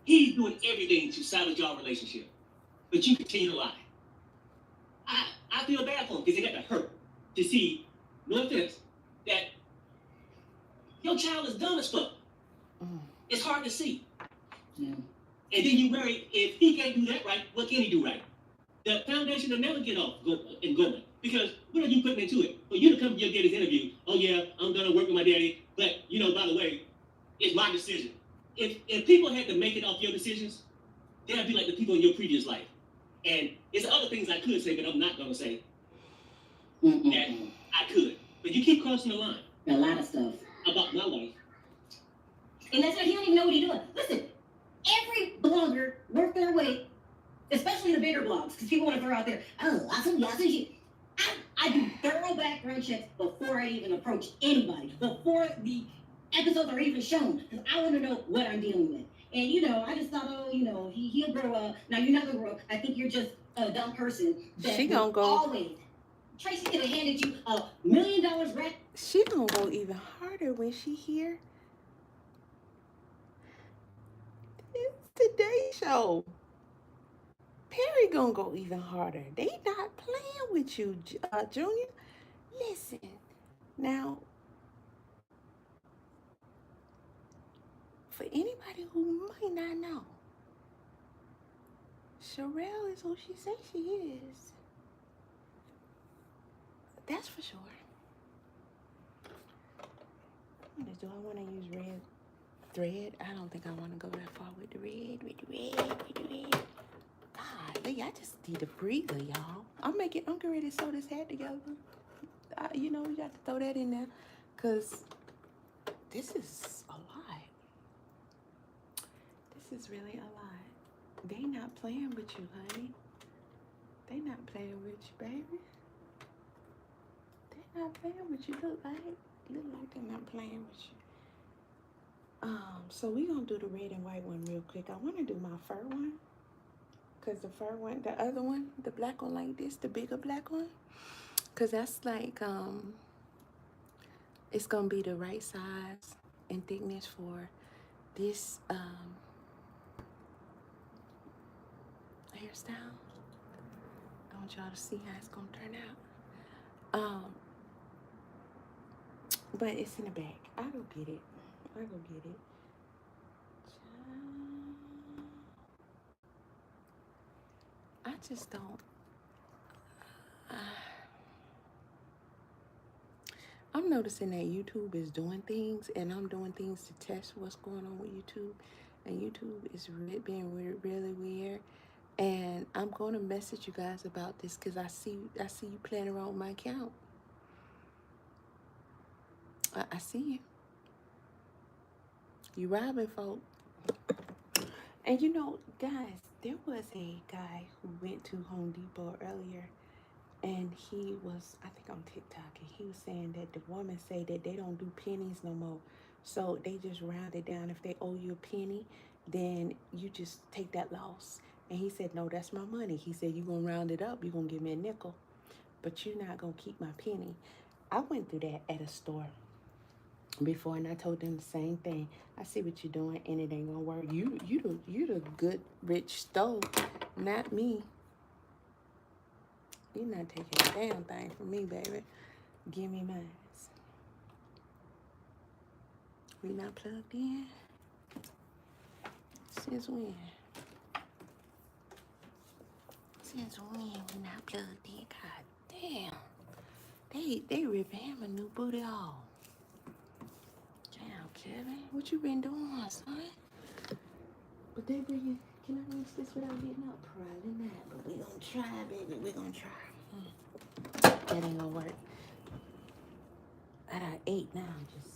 he's doing everything to salvage your relationship, but you continue to lie. I feel bad for him because it got to hurt to see, no offense, that your child is dumb as fuck. It's hard to see. Yeah. And then you marry, if he can't do that right, what can he do right? The foundation will never get off and going. Because what are you putting into it? For you to come to your daddy's interview, oh yeah, I'm gonna work with my daddy, but by the way, it's my decision. If people had to make it off your decisions, they'd be like the people in your previous life. And there's other things I could say, but I'm not gonna say. That I could. But you keep crossing the line. A lot of stuff. About my life. And that's why he don't even know what he's doing. Listen, every blogger worked their way, especially the bigger blogs, because people want to throw out there, oh, awesome shit. I do thorough background checks before I even approach anybody, before the episodes are even shown, because I want to know what I'm dealing with. And, I just thought, he'll grow up. Now, you're not going to grow up. I think you're just a dumb person. She gonna go. Always. Tracy could have handed you $1 million rack. She gonna go even harder when she here. It's Today's show. Perry gonna go even harder. They not playing with you, Junior. Listen, now, for anybody who might not know, Sherells is who she says she is. That's for sure. Do I want to use red thread? I don't think I want to go that far with the red. God, I just need a breather, y'all. I'm getting ready to sew this hat together. We got to throw that in there, because this is a lot. This is really a lot. They not playing with you, honey. They not playing with you, baby. They not playing with you. Look like they're not playing with you. So we gonna do the red and white one real quick. I want to do my fur one, because the fur one, the other one, the black one like this, the bigger black one, because that's like it's gonna be the right size and thickness for this hairstyle. I want y'all to see how it's gonna turn out. But it's in the back. I'll go get it. I just don't. I'm noticing that YouTube is doing things, and I'm doing things to test what's going on with YouTube. And YouTube is being really weird. And I'm going to message you guys about this, because I see you playing around with my account. I see you. You robbing folk. And you know, guys, there was a guy who went to Home Depot earlier, and he was, I think on TikTok, and he was saying that the women say that they don't do pennies no more. So they just round it down. If they owe you a penny, then you just take that loss. And he said, no, that's my money. He said, you're going to round it up. You're going to give me a nickel, but you're not going to keep my penny. I went through that at a store before, and I told them the same thing. I see what you're doing, and it ain't gonna work. You the good rich stove, not me. You're not taking a damn thing from me, baby. Give me mine. We not plugged in. Since when? Since when we not plugged in? God damn. They ripping him a new booty off. Damn, Kevin, what you been doing, son? But they bringing, can I reach this without getting up? Probably not, but we gonna try, baby. We gonna try. That ain't gonna work. I got 8 now, just.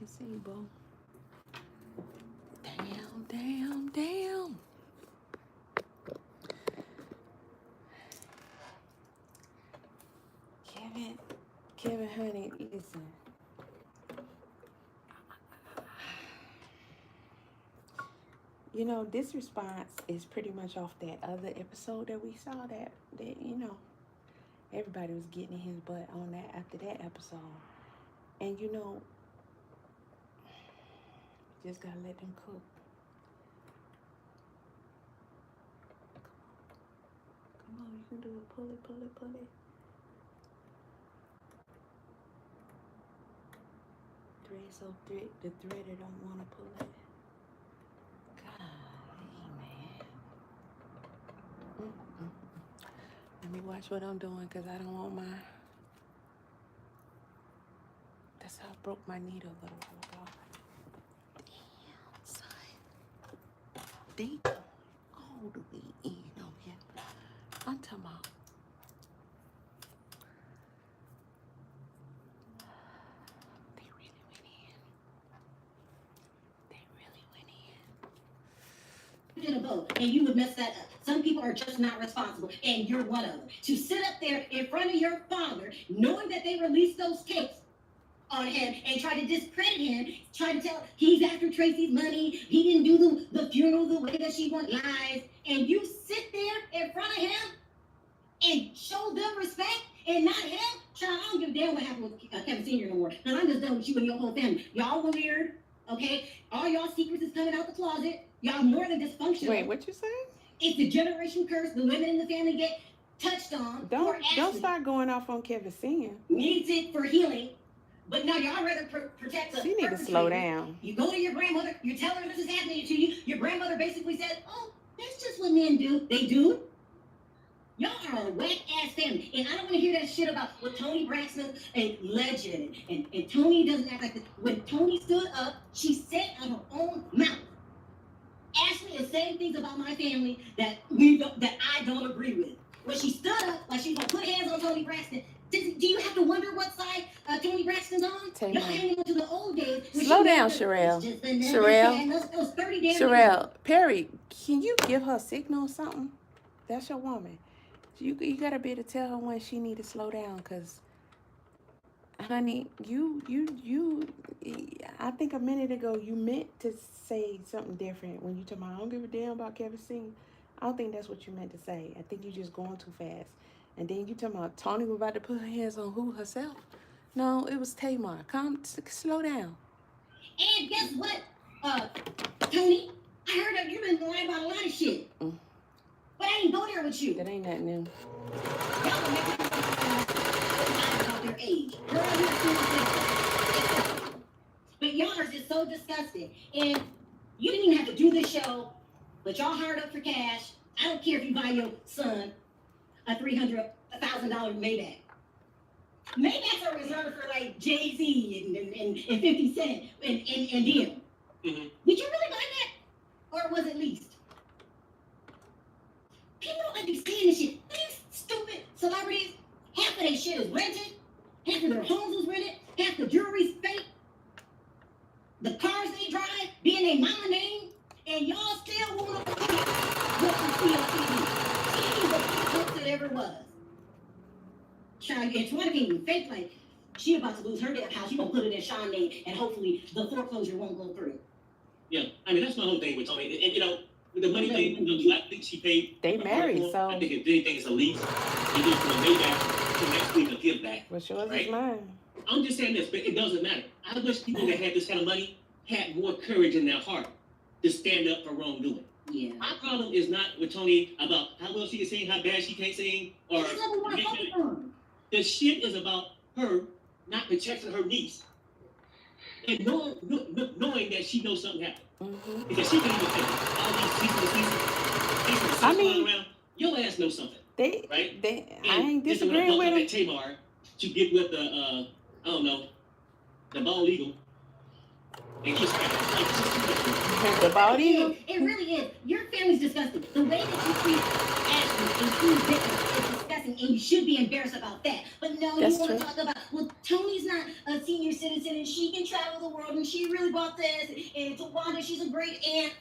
See, boo. Damn. Kevin, honey, listen. You know, this response is pretty much off that other episode that we saw that you know, everybody was getting his butt on that after that episode. And you know, just gotta let them cook. Come on, you can do it. Pull it. The threader don't want to pull it. Golly, man. Let me watch what I'm doing, because I don't want my... That's how I broke my needle a little while ago. Damn, son. They go all the way in on here. I'm talking about... In a boat, and you would mess that up. Some people are just not responsible, and you're one of them. To sit up there in front of your father, knowing that they released those tapes on him, and try to discredit him, try to tell he's after Traci's money, he didn't do the funeral the way that she wanted, lies, and you sit there in front of him and show them respect and not him. Child, I don't give a damn what happened with Kevin Sr. no more, because I'm just done with you and your whole family. Y'all were weird, okay? All y'all secrets is coming out the closet. Y'all more than dysfunctional. Wait, what you say? It's the generation curse. The women in the family get touched on. Don't start going off on Kevin Sr. Needs it for healing. But no, y'all rather protect the She need to slow down. You go to your grandmother, you tell her this is happening to you. Your grandmother basically said, oh, that's just what men do. They do. Y'all are a whack-ass family. And I don't want to hear that shit about what Toni Braxton, a legend. And Toni doesn't act like this. When Toni stood up, she said out her own mouth, Ashley is saying things about my family that I don't agree with. When she stood up, like she's gonna put hands on Toni Braxton, do you have to wonder what side Toni Braxton's on? Y'all hanging on to the old days. Slow down, Sherelle. Sherelle, Perry, can you give her a signal or something? That's your woman. You gotta be able to tell her when she need to slow down, cause honey, I think a minute ago you meant to say something different when you told me I don't give a damn about Kevin Sr. I don't think that's what you meant to say. I think you just going too fast. And then you talking about Toni was about to put her hands on who? Herself? No, it was Tamar. Slow down. And guess what, Toni? I heard that you've been lying about a lot of shit. But I ain't go there with you. That ain't nothing new. Y'all are making about their age. Girl, but y'all are just so disgusting. And you didn't even have to do this show, but y'all hired up for cash. I don't care if you buy your son a $300 $1,000 Maybach. Maybachs are reserved for like Jay-Z and 50 Cent and them. Mhm. Did you really buy that? Or was it leased? People don't understand this shit. These stupid celebrities, half of their shit is rented, half of their homes is rented, half the jewelry's fake. The cars they drive be in their mama name, and y'all still want to what you see on TV. TV is the best it ever was. Child, and Tawana can't even fake like she about to lose her damn house. You gonna put it in Sean's name, and hopefully the foreclosure won't go through. Yeah, I mean that's my whole thing with Tony. And you know, with the money thing, I think she paid. They married, so. I think if anything, it's a lease. You do from a Maybach to next week a give back. What's yours Right? is mine. I'm just saying this, but it doesn't matter. I wish people that had this kind of money had more courage in their heart to stand up for wrongdoing. Yeah. My problem is not with Tony about how well she can sing, how bad she can't sing, or That's what we want to focus on. the shit is about her not protecting her niece. And knowing that she knows something happened. Mm-hmm. Because she can even think all these people I mean- around, your ass knows something, They, right? I ain't This is when disagreeing with at them. Tamar to get with the I don't know, the bald eagle. And kiss her ass. Like, it's just too much. The bald eagle. It really is. Your family's disgusting. The way that you treat Ashley and treat Victor is disgusting, and you should be embarrassed about that. But no, That's you want true. to talk about, well, Tony's not a senior citizen, and she can travel the world, and she really bought this, and Tawanda, she's a great aunt.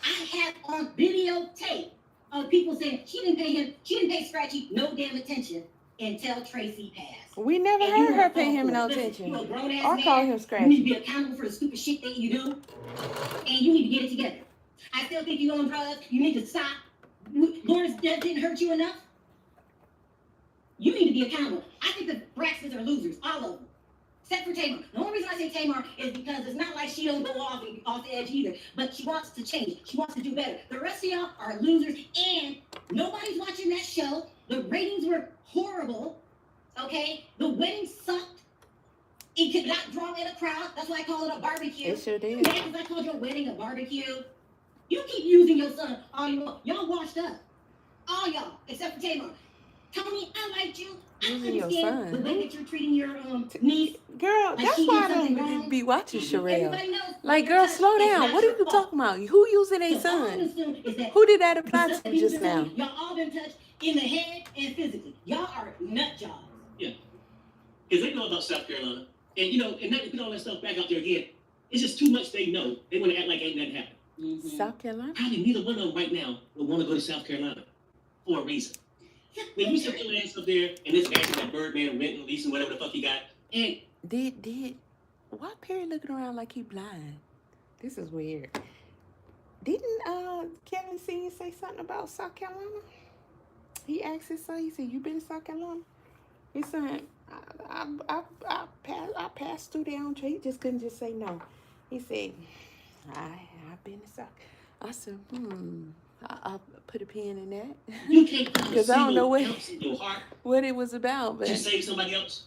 I have on videotape of people saying she didn't pay Scratchy no damn attention until Traci passed. We never And you heard wanna her pay fall him for no it. Listen, attention. you a grown-ass Or man. call him You need to Scratchy. be accountable for the stupid shit that you do, and you need to get it together. I still think you're on drugs. You need to stop. Lawrence, that didn't hurt you enough. You need to be accountable. I think the Braxtons are losers, all of them, except for Tamar. The only reason I say Tamar is because it's not like she don't go off the edge either, but she wants to change. She wants to do better. The rest of y'all are losers, and nobody's watching that show. The ratings were horrible. Okay, the wedding sucked. It could not draw in a crowd. That's why I call it a barbecue. It sure You did. mad because I called your wedding a barbecue? You keep using your son all you want. Y'all washed up. All y'all, except for Tamar. Tony, I liked you. I Using your understand son. the way that you're treating your niece. Girl, Like that's she why did I something don't wrong. be watching Sherells. Everybody knows. Like, girl, slow It's down. not What are your you fault. talking about? Who using their So all I'm son? assuming is that Who did that the apply stuff to that you just tell now? me, y'all all been touched in the head and physically. Y'all are nut jobs. Because they know about South Carolina. And you know, and not to put all that stuff back out there again, it's just too much they know. They want to act like ain't nothing happened. South Carolina? Probably neither one of them right now would want to go to South Carolina for a reason. When you sit your ass up there and this ass that Birdman renting, leasing, whatever the fuck he got, and Why Perry looking around like he blind? This is weird. Didn't Kevin Senior say something about South Carolina? He asked his son, he said, you been to South Carolina? He said, I passed through there on trade. He just couldn't just say no. He said, I've been to South. I said, I'll put a pin in that. you can't find a Because I don't know single ounce in your heart what it was about. But to save somebody else.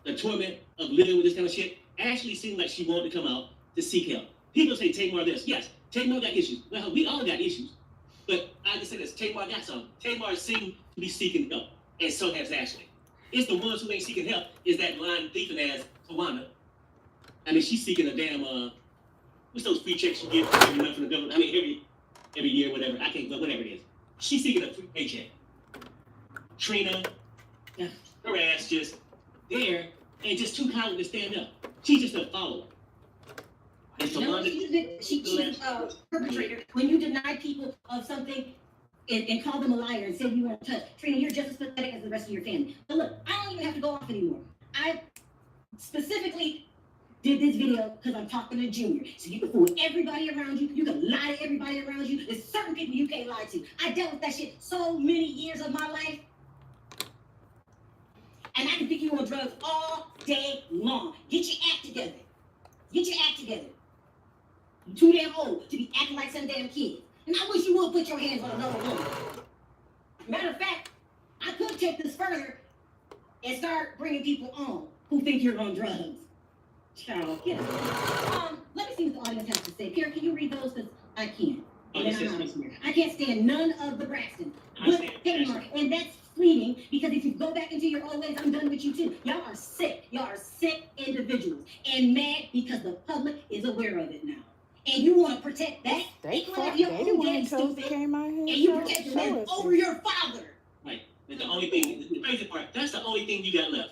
The torment of living with this kind of shit actually seemed like she wanted to come out to seek help. People say Tamar this. Yes, Tamar got issues. Well, we all got issues. But I just say this, Tamar got some. Tamar seemed to be seeking help, and so has Ashley. It's the ones who ain't seeking help is that lying thieving ass Tawanda. I mean, she's seeking a damn what's those free checks you get every month from the government? I mean, every year, whatever. I can't, but whatever it is. She's seeking a free paycheck. Trina, her ass just there and just too cowardly to stand up. She's just a follower. And No, Tawanda, she's a perpetrator. When you deny people of something and call them a liar and say you weren't touched, Trina, you're just as pathetic as the rest of your family. But look, I don't even have to go off anymore. I specifically did this video because I'm talking to Junior. So you can fool everybody around you. You can lie to everybody around you. There's certain people you can't lie to. I dealt with that shit so many years of my life. And I can think you on drugs all day long. Get your act together. Get your act together. You're too damn old to be acting like some damn kid. And I wish you would put your hands on another woman. Matter of fact, I could take this further and start bringing people on who think you're on drugs. Child, get out. Let me see what the audience has to say. Pierre, can you read those? Because I can't. And then I'm out of here. I can't stand none of the Braxton. I stand And that's fleeting because if you go back and is aware of it now. And you want to protect that? They You fought. like your They the own one dad who chose stupid, that came out here and you and protect your show man us over this. your father. Right. But the only thing, the crazy part, that's the only thing you got left.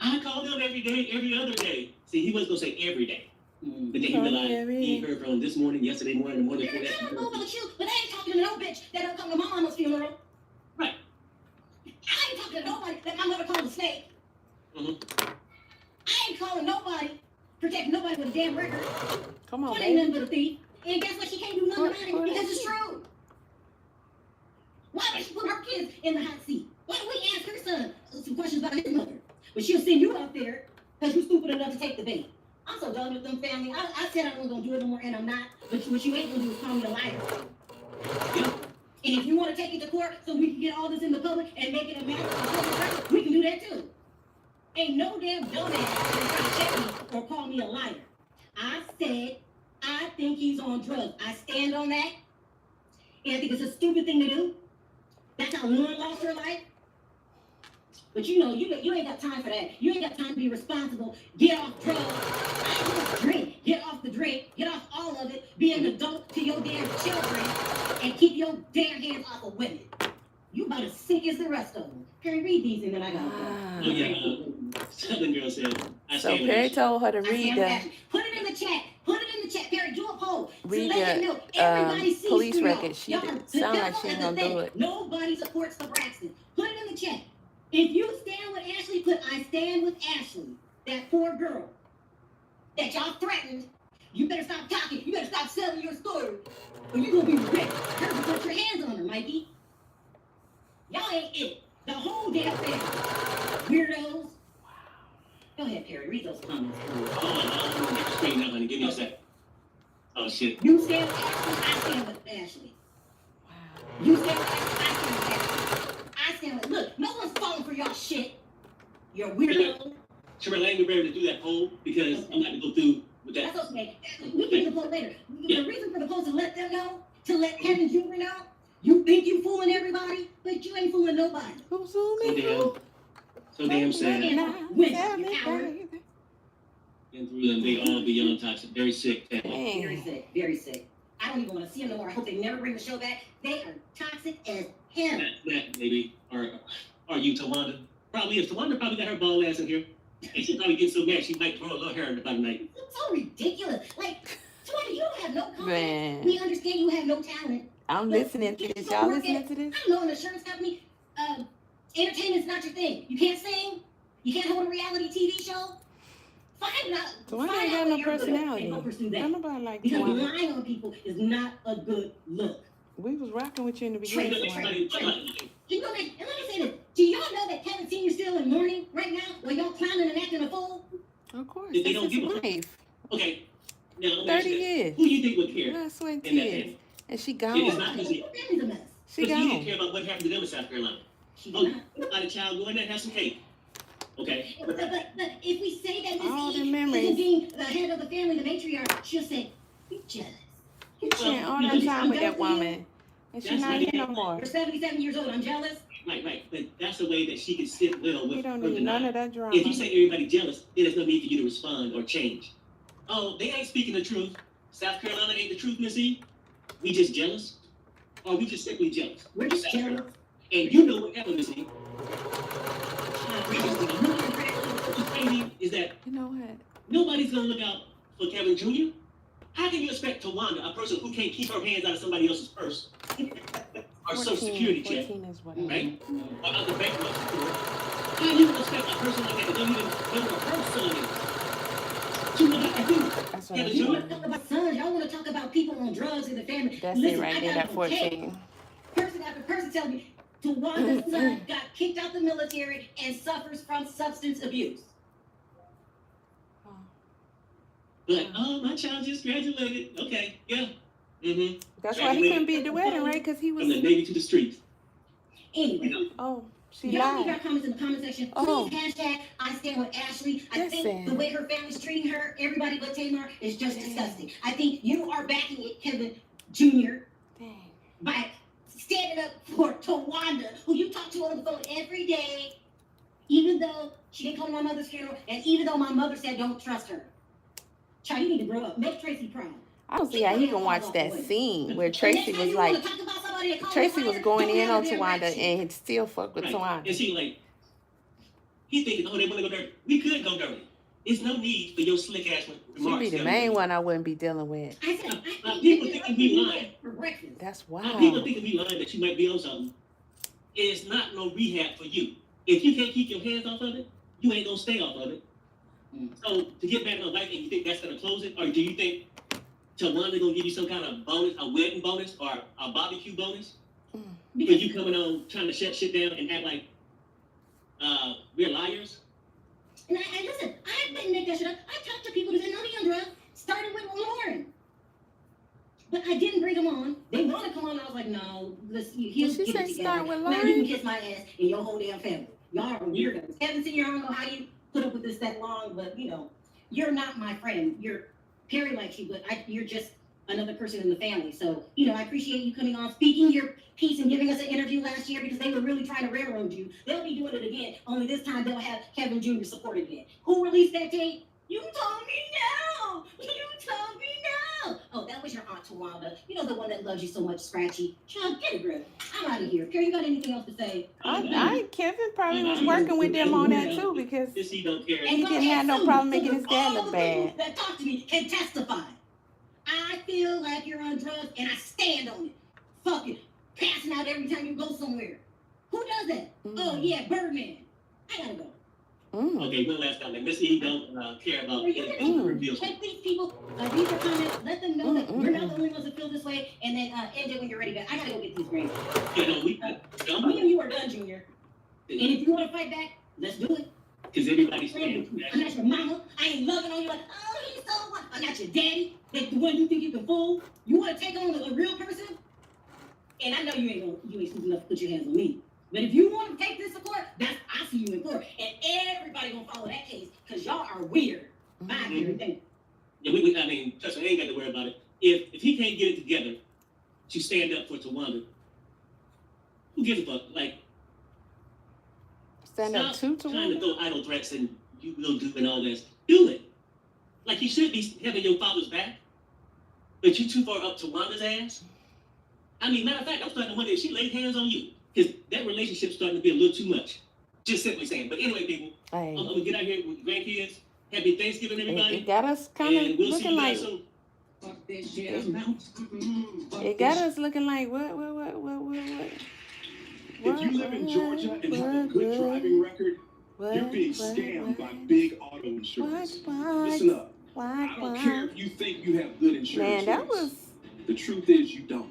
I called him every day, every other day. See, he wasn't gonna say every day. But then he Call me realized every he day. heard from this morning, yesterday morning, the morning I before don't know that. about you, but I ain't talking to no bitch that don't come to my mama's funeral. Right. I ain't talking to nobody that my mother called a snake. Mhm. I ain't calling nobody, protecting nobody with a damn record. Come on, What ain't baby. nothing but a thief. And guess what? She can't do nothing about it What- because it's true. Why would she put her kids in the hot seat? Why don't we ask her son some questions about his mother? But she'll send you out there because you're stupid enough to take the bait. I'm so done with them family. I said I wasn't going to do it no more, and I'm not. But what you ain't going to do is call me a liar. Yeah. And if you want to take it to court so we can get all this in the public and make it a matter of public record, we can do that too. Ain't no damn dumbass gonna try to check me or call me a liar. I said I think he's on drugs. I stand on that. And I think it's a stupid thing to do. That's how Lauren lost her life. But you know, you ain't got time for that. You ain't got time to be responsible. Get off drugs. I just drink. Get off the drink. Get off all of it. Be an adult to your damn children. And keep your damn hands off of women. You about as sick as the rest of them. Perry, read these and then I got Ah. Oh, yeah. Southern girl said, I So stand with Perry Ashley. told her to I read stand with the Ashley. Put it in the chat. Put it in the chat. Perry, do a poll. read to let him know the everybody sees police through y'all. record. She Y'all did- are the sound like devil she ain't and gonna do pathetic. it. Nobody supports the Braxton. Put it in the chat. If you stand with Ashley, put I stand with Ashley. That poor girl that y'all threatened. You better stop talking. You better stop selling your story. Or you're gonna be rich. You're gonna put your hands on her, Mikey. Y'all ain't it. The whole damn thing. Weirdos. Go ahead, Perry. Read those comments. Oh, straighten up, honey. Give me a sec. Oh, shit. You stand with Ashley, I stand with Ashley. Wow. You stand with Ashley, I stand with Ashley. I stand with, look, no one's falling for y'all shit. You're weirdo. Sherelle, I ain't gonna be able to do that poll because I'm not gonna go through with that. That's okay. We can do the poll later. The reason for the poll is to let them know, to let Kevin Jr. know, you think you fooling everybody, but you ain't fooling nobody. Who's So zooming? damn sad. Women, Tell you me, coward. baby. And through them, they all beyond toxic. Very sick. Very Dang. sick, very sick. I don't even want to see them no more. I hope they never bring the show back. They are toxic as hell. Matt, maybe, or you, Tawanda? Probably is. Tawanda probably got her ball ass in here. And she probably gets so mad she might throw a little hair in about a night. It's so ridiculous. Like, Tawanda, you don't have no confidence. Man. We understand you have no talent. I'm listening to this. Y'all listening to this? I don't know, an insurance company, entertainment's not your thing. You can't sing. You can't hold a reality TV show. Find out. Tawanda find ain't got out no what you're good at personality. and go pursue Don't that. nobody like Because Tawanda. lying on people is not a good look. We was rocking with you in the Trade beginning. the Tawanda. trade. You know that, and let me say this. Do y'all know that Kevin Sr.'s still in mourning right now when y'all clowning and acting a fool? Of course. They That's don't his give a- wife. Okay. Now, let me 30 ask you this. years. Who do you think would care Blood, sweat, in that tears. family? And she It is gone. not easy. Your family's a mess. She Because you didn't gone. care about what happened to them in South Carolina. She Oh, did not. you let a child go in there and have some cake. Okay. But if we say that All Miss the E memories. isn't being the head of the family, the matriarch, she'll say, "You jealous. You spent all that time with that woman. And she's That's not not here it. no more. You're 77 years old. I'm jealous." Right. But that's the way that she can sit well We with don't her need none denial. of that drama. If you say everybody jealous, then there's no need for you to respond or change. Oh, they ain't speaking the truth. South Carolina ain't the truth, Miss E. We just jealous? Or we just simply jealous? We're just jealous. And you know what happened, Miss E. What's crazy is that You know what? nobody's gonna look out for Kevin Jr. How can you expect Tawanda, a person who can't keep her hands out of somebody else's purse, or social security check, 14 is what right? Or other bankruptcy court? How do you expect a person like that that don't even know what her son is? To know what I do? That's what Yeah, I'm but You you- want saying. to talk about sons. Y'all want to talk about people on drugs in the family. That's Listen, it right I there, got that a cake. 14. Person after person telling me Tawanda's son got kicked out the military and suffers from substance abuse. Like, oh, my child just graduated. Okay, yeah. Mm-hmm. That's why he couldn't be at the wedding, right? Because he From was. the Navy to the streets. Anyway, Oh, she y'all leave lied. your comments in the comment section. Oh. Please hashtag I stand with Ashley. I That's think sad. the way her family's treating her, everybody but Tamar, is just disgusting. I think you are backing it, Kevin Jr. Dang. by standing up for Tawanda, who you talk to on the phone every day, even though she didn't come to my mother's funeral, and even though my mother said don't trust her. Child, you need to grow up. Make Traci proud. I don't see how he can watch that scene where Tracy was like, Tracy was going in on Tawanda and still fuck with Right. Tawanda. And see, like, he thinking, oh, they want to go dirty. We could go dirty. It's no need for your slick ass remarks. She'd be the main one I wouldn't be dealing with. I said, people think we lying. For breakfast. That's People wild. think we lying that you might be on something. It's not no rehab for you. If you can't keep your hands off of it, you ain't gonna stay off of it. So to get back on life, and you think that's gonna close it, or do you think Tawanda gonna give you some kind of bonus, a wedding bonus, or a barbecue bonus for you coming on trying to shut shit down and act like we're liars? And listen, I didn't make that shit up. I talked to people that didn't know me on drugs, started with Lauren. But I didn't bring them on. They want to come on, and I was like, no, listen, he'll Did she get say it start together. with Now you can Lauren? kiss my ass and your whole damn family. Y'all are weirdos. Kevin Senior, I don't know how you put up with this that long, but you know, you're not my friend. Perry likes you, but you're just another person in the family. So, you know, I appreciate you coming on, speaking your piece and giving us an interview last year because they were really trying to railroad you. They'll be doing it again, only this time they'll have Kevin Jr. support again. Who released that tape? You told me no! You told me no! Oh, that was your Aunt Tawanda. You know, the one that loves you so much, Scratchy. Child, get a grip. I'm out of here. Perry, you got anything else to say? Kevin probably was working with them on that too because He don't care. he didn't have no problem making his dad look bad. All the people that talk to me can testify. I feel like you're on drugs and I stand on it. Fucking passing out every time you go somewhere. Who does that? Oh yeah, Birdman. I gotta go. Okay, one last comment. Missy, he don't care about reveals. Take these people, read their comments, let them know that you're not the only ones that feel this way, and then end it when you're ready. But I gotta go get these grades. You know, Me and you are done, Junior. And if you want to fight back, let's do it. Because everybody's saying I'm not your mama. I ain't loving on you like, oh, he's so what? I'm not your daddy. Like the one you think you can fool. You want to take on a real person? And I know you ain't stupid enough to put your hands on me. But if you want to take this support, I see you in court. And everybody gonna follow that case because y'all are weird. Bye, everything. Yeah, I mean, trust me, I ain't got to worry about it. If he can't get it together to stand up for Tawanda, who gives a fuck? Like, stand up to trying to Tawanda? throw idle threats and you will do and all this. Do it. Like, you should be having your father's back, but you too far up Tawanda's ass. I mean, matter of fact, I'm starting to wonder if she laid hands on you. Because that relationship's starting to be a little too much. Just simply saying. But anyway, people, I'm going to get out here with grandkids. Happy Thanksgiving, everybody. It got us kind of we'll looking like... It got us looking like, what? If you live in Georgia and have a good driving record, you're being scammed by big auto insurance. Listen up. I don't care if you think you have good insurance. Man, that was... The truth is you don't.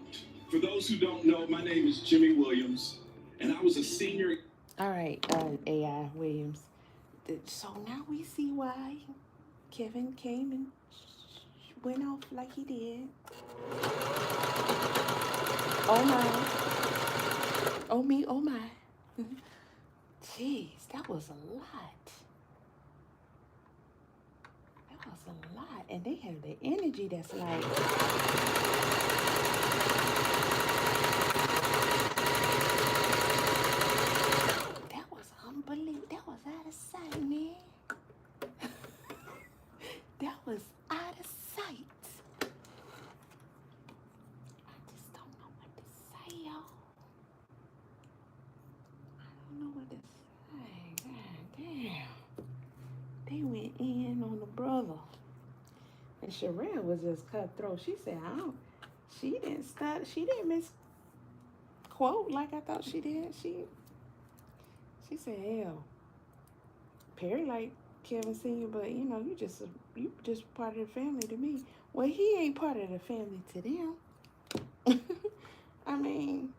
For those who don't know, my name is Jimmy Williams, and I was a senior... All right, AI Williams. So now we see why Kevin came and went off like he did. Oh my. Oh me, oh my. Jeez, that was a lot. That was a lot. And they have the energy that's like... That was unbelievable. That was out of sight, man. That was out of sight. I just don't know what to say, y'all. I don't know what to say. God damn. They went in on the brother. And Sherelle was just cutthroat. She said, she didn't misquote like I thought she did. She said, hell, Perry like Kevin Senior, but you know, you just part of the family to me. Well, he ain't part of the family to them. I mean,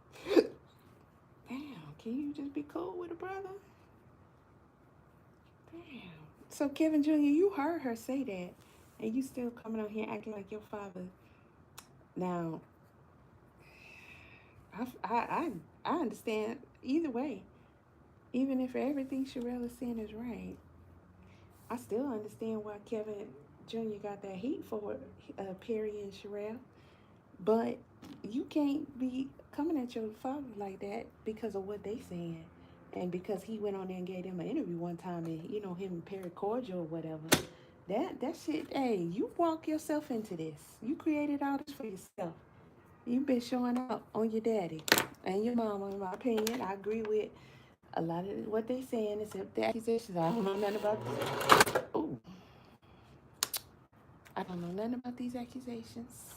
damn, can you just be cool with a brother? Damn. So Kevin Jr., you heard her say that, and you still coming out here acting like your father. Now, I understand either way. Even if everything Sherelle is saying is right, I still understand why Kevin Jr. got that heat for Perry and Sherelle. But you can't be coming at your father like that because of what they saying. And because he went on there and gave them an interview one time and, you know, him and Perry cordial or whatever. That shit, hey, you walk yourself into this. You created all this for yourself. You've been showing out on your daddy and your mama, in my opinion. I agree with a lot of what they saying, except the accusations. I don't know nothing about this. Oh, I don't know nothing about these accusations.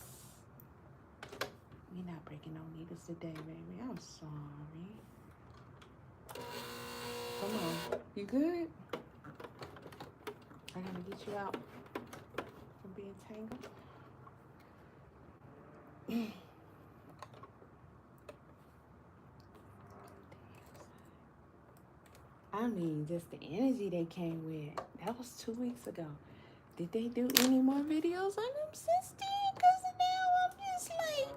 We're not breaking no needles today, baby. I'm sorry. Come on. You good? I gotta get you out from being tangled. I mean, just the energy they came with. That was 2 weeks ago. Did they do any more videos on them since then? Because now I'm just like...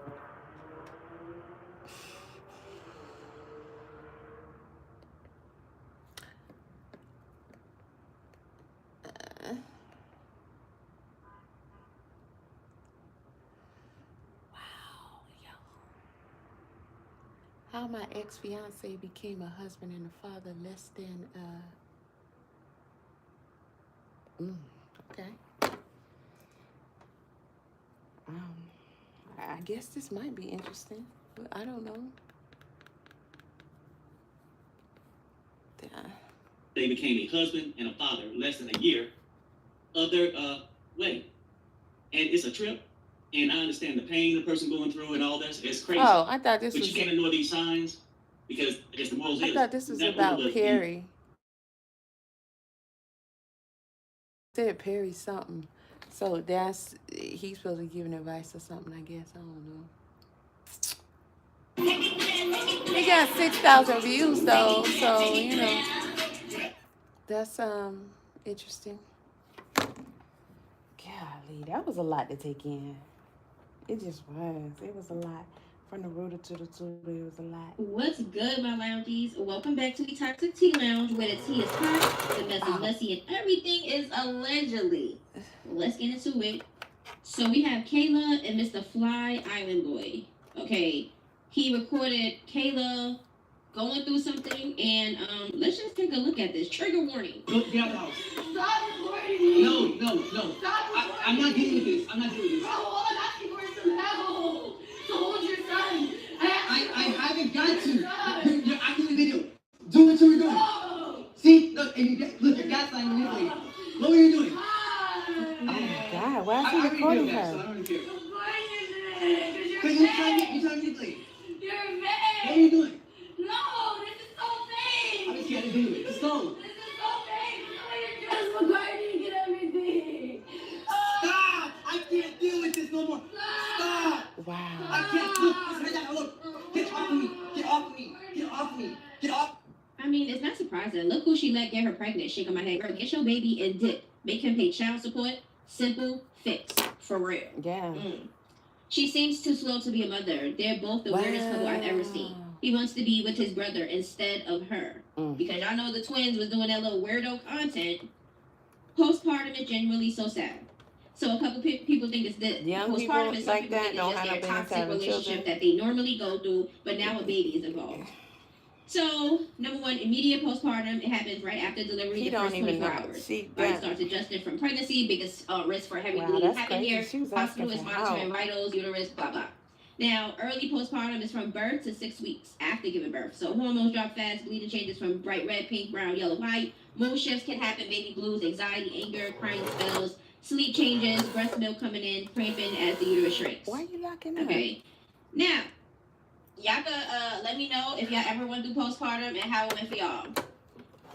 Wow, yo. How my ex-fiance became a husband and a father less than, okay. I guess this might be interesting, but I don't know. They became a husband and a father less than a year of their wedding. And it's a trip. And I understand the pain the person going through and all that. It's crazy. Oh, I thought this but was... you can't ignore these signs because I guess the morals I thought this was about Perry. Said Perry something. So that's... He's supposed to be giving advice or something, I guess. I don't know. He got 6,000 views, though. So, you know. That's, interesting. Golly, that was a lot to take in. It just was. It was a lot. From the rooter to the tutor, it was a lot. What's good, my loungies? Welcome back to the Toxic Tea Lounge, where the tea is hot, the mess is messy, and everything is allegedly. Let's get into it. So we have Kayla and Mr. Fly Island Boy. Okay, he recorded Kayla going through something, and let's just take a look at this. Trigger warning. Look, get out of the house. Stop recording me. No. Stop recording I'm not dealing with this. I'm not dealing with this. Bro, all I'm asking for is some help. So hold your son. I haven't got to. You're acting in the video. Do what you were doing. No. See? Look, and look, your gaslighting me. What were you doing? Oh my God, why is he recording her? I don't really care. Because you're trying to get played. You're vague. What are you doing? No, this is so vague. I'm scared to do it. Let's go. This is so vague. You're just recording and everything. Stop! I can't deal with this no more. Stop! Wow. I can't look. Look. Get off of me. Get off of me. Get off me. Get off. I mean, it's not surprising. Look who she let get her pregnant. Shaking my head. Girl, get your baby and dip. Make him pay child support. Simple fix. For real. Yeah. She seems too slow to be a mother. They're both the weirdest couple I've ever seen. He wants to be with his brother instead of her. Because y'all know the twins was doing that little weirdo content. Postpartum is genuinely so sad. So a couple people think it's this. Young Postpartum people is like that don't just have their no business toxic having relationship children. that they normally go through, but now a baby is involved. So, number one, immediate postpartum. It happens right after delivery, the first 24 hours. Body starts adjusting from pregnancy, biggest risk for heavy bleeding happen here. Hospital is monitoring vitals, uterus, blah, blah. Now, early postpartum is from birth to 6 weeks after giving birth. So, hormones drop fast, bleeding changes from bright red, pink, brown, yellow, white. Mood shifts can happen, baby blues, anxiety, anger, crying spells, sleep changes, breast milk coming in, cramping as the uterus shrinks. Why are you locking up? Okay. Now, y'all can let me know if y'all ever went through postpartum and how it went for y'all.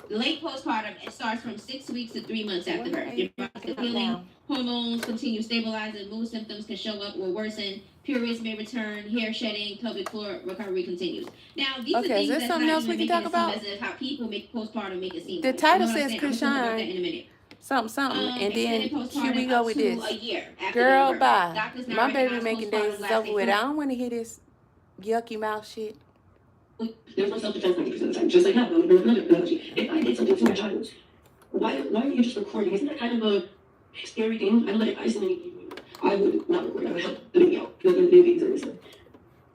Late postpartum, it starts from 6 weeks to 3 months after birth. Your body's healing, hormones continue stabilizing, mood symptoms can show up or worsen, periods may return, hair shedding, pelvic floor recovery continues. Now, these are things that's something not else we even can making talk it seem as if how people make postpartum make it seem. The like. title You know what I'm says saying? I'm gonna talk about that in a Krishan. minute. Something, and then Extended here we postpartum go up with to this. a year after Girl, giving birth. bye. Doctors now My baby recognize making postpartum days is lasting over with. I don't want to hear this yucky mouth shit. There's no self-defense 90% of the time. Just like now, another analogy. If I did something to my child, why are you just recording? Isn't that kind of a scary thing? I would let it isolate you. I would not record. I would help the baby out. Because the baby is innocent.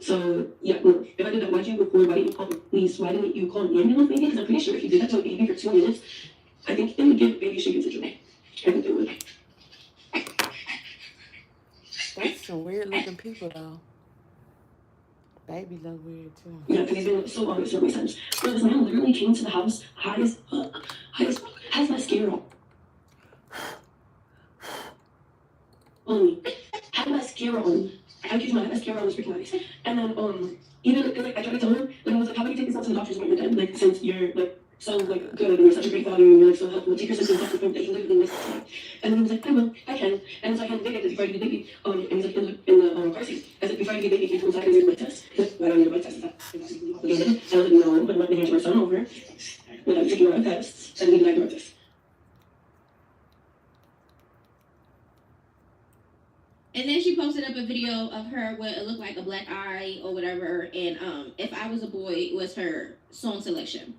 So, yeah, no. If I did that, why'd you record? Why didn't you call the police? Why didn't you call an ambulance maybe? Because I'm pretty sure if you did that to a baby for 2 minutes, I think they would give baby shaken syndrome. I think they would. That's some weird looking people though. Baby look weird too. Yeah, because he's been so long, it makes sense. But this man literally came to the house high as has mascara on. Had mascara on. I kid you not, mascara on was freaking nice. And then even like I tried to tell him, like I was like, how about you take yourself to the doctors when you're dead? Like since you're like so like good and you're such a great father and you're like so helpful, take yourself to the doctor that he literally missed his life. And then he was like, I will, I can. And so I had to dig it before I get the baby. And he's like in the car seat. I said, before I get the baby, can you come inside and do a blood test? He's like, why don't I need a blood test? Is that obligated? And I was like, no, but I'm not gonna hand my son over without taking my tests. So I need to do a test. And then she posted up a video of her with it looked like a black eye or whatever, and If I Was a Boy was her song selection.